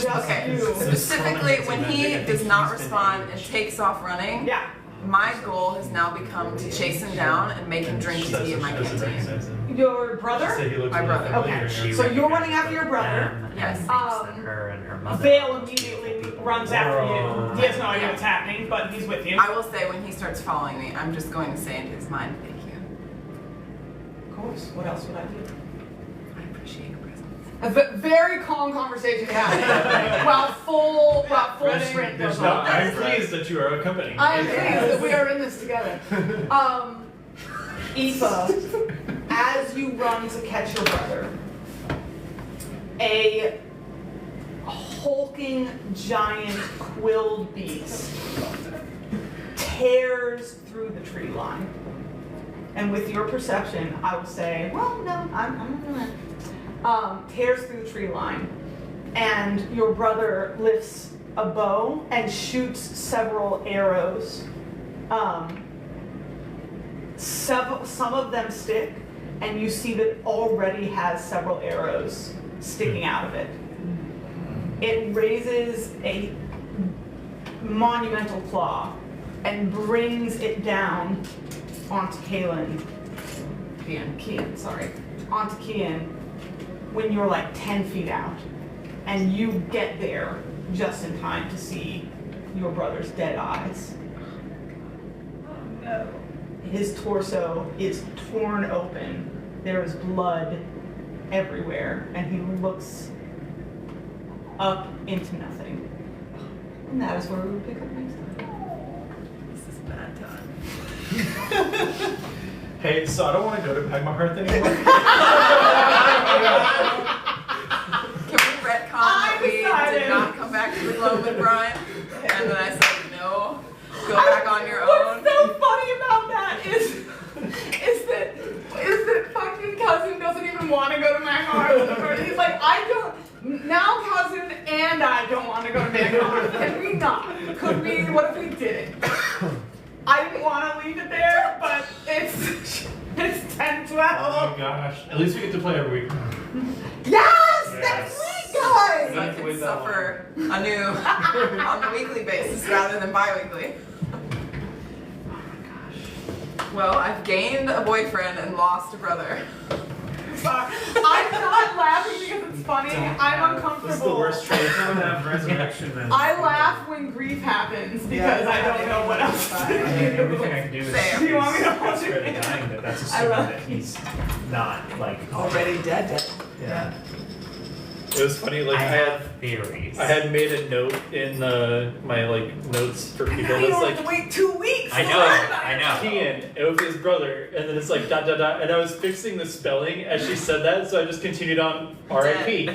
C: Okay.
A: you.
C: Specifically, when he does not respond and takes off running,
A: Yeah.
C: my goal has now become to chase him down and make him drink tea in my canteen.
A: Your brother?
C: My brother.
A: Okay. So you're running after your brother.
C: Yes.
B: Her and her mother.
A: Vale immediately runs after you. He has no idea what's happening, but he's with you.
C: I will say when he starts following me, I'm just going to say in his mind, thank you.
A: Of course. What else would I do?
C: I appreciate your presence.
A: A very calm conversation happening while full sprint goes on.
D: I'm pleased that you are accompanying me.
A: I'm pleased that we are in this together. Aoife, as you run to catch your brother, a hulking giant quilled beast tears through the tree line. And with your perception, I will say, well, no, I'm not gonna. Tears through the tree line, and your brother lifts a bow and shoots several arrows. Some of them stick, and you see that it already has several arrows sticking out of it. It raises a monumental claw and brings it down onto Kian, onto Kian. When you're like 10 feet out, and you get there just in time to see your brother's dead eyes.
G: Oh no.
A: His torso is torn open. There is blood everywhere, and he looks up into nothing. And that is where we will pick up next time.
C: This is bad time.
D: Hey, so I don't want to go to Magma Hearth anymore.
C: Can we retcon that we did not come back to the Gloam with Brian? And then I said, no, go back on your own.
A: What's so funny about that is that fucking cousin doesn't even want to go to Magmar. He's like, now cousin and I don't want to go to Magmar. Can we not? Could we? What if we didn't? I didn't want to leave it there, but it's 10:12.
D: Oh my gosh. At least we get to play every week.
A: Yes! Next week, guys!
C: So I can suffer anew on the weekly basis rather than bi-weekly. Well, I've gained a boyfriend and lost a brother.
A: Sorry. I'm not laughing because it's funny. I'm uncomfortable.
D: This is the worst trait.
F: Don't have resurrection then.
A: I laugh when grief happens because I don't know what else to do.
F: Everything I can do is
C: Fair.
A: Do you want me to hold
F: that's
A: your
F: really
A: hand?
F: dying, but that's assuming that he's not like
G: Already dead.
F: Yeah.
D: It was funny, like
B: I
D: I had
B: have theories.
D: I had made a note in my like notes for people
A: Now you
D: that's
A: don't
D: like
A: have to wait 2 weeks.
B: I
A: to
B: know,
A: learn about
B: I
A: it.
B: know.
D: Kian, Aoife's brother, and then it's like ... and I was fixing the spelling as she said that, so I just continued on R.I.P.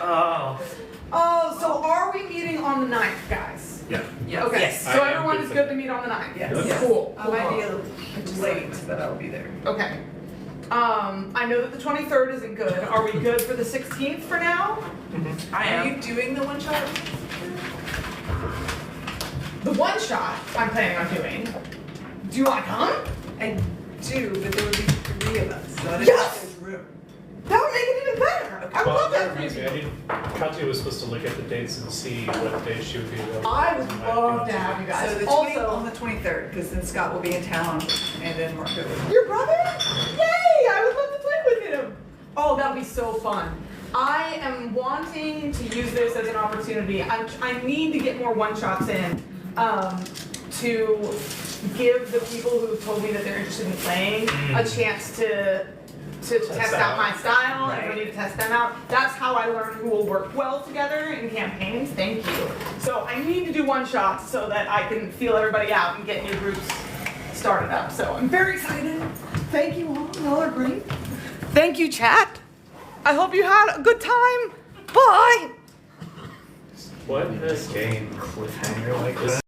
B: Oh.
A: Oh, so are we meeting on the 9th, guys?
F: Yeah.
C: Yes.
A: Okay,
B: Yes.
A: so
D: I am
A: everyone
D: good
A: is
D: for
A: good
D: that.
A: to meet on the 9th?
G: Yes.
D: Yes.
A: Cool.
G: I might be a little late, but I'll be there.
A: Okay. I know that the 23rd isn't good. Are we good for the 16th for now?
C: I
G: Are
C: am.
G: you doing the one shot?
A: The one shot I'm planning on doing. Do you want to come?
G: I do, but there would be 3 of us. So I don't
A: Yes!
G: think there's room.
A: That would make it even better. I would
D: Well,
A: love
D: that
A: that for
D: reminds me,
A: you.
D: I need Katya was supposed to look at the dates and see what day she would be available.
A: I would love to have you guys.
G: So the on the 23rd, because then Scott will be in town, and then Marco will.
A: Your brother? Yay! I would love to play with him. Oh, that would be so fun. I am wanting to use this as an opportunity. I need to get more one-shots in to give the people who have told me that they're interested in playing a chance to test out my style and for me to test them out. That's how I learn who will work well together in campaigns. Thank you. So I need to do one-shots so that I can feel everybody out and get new groups started up. So I'm very excited. Thank you all. Y'all are great. Thank you, chat. I hope you had a good time. Bye.
D: What has
F: Game cliffhanger like this.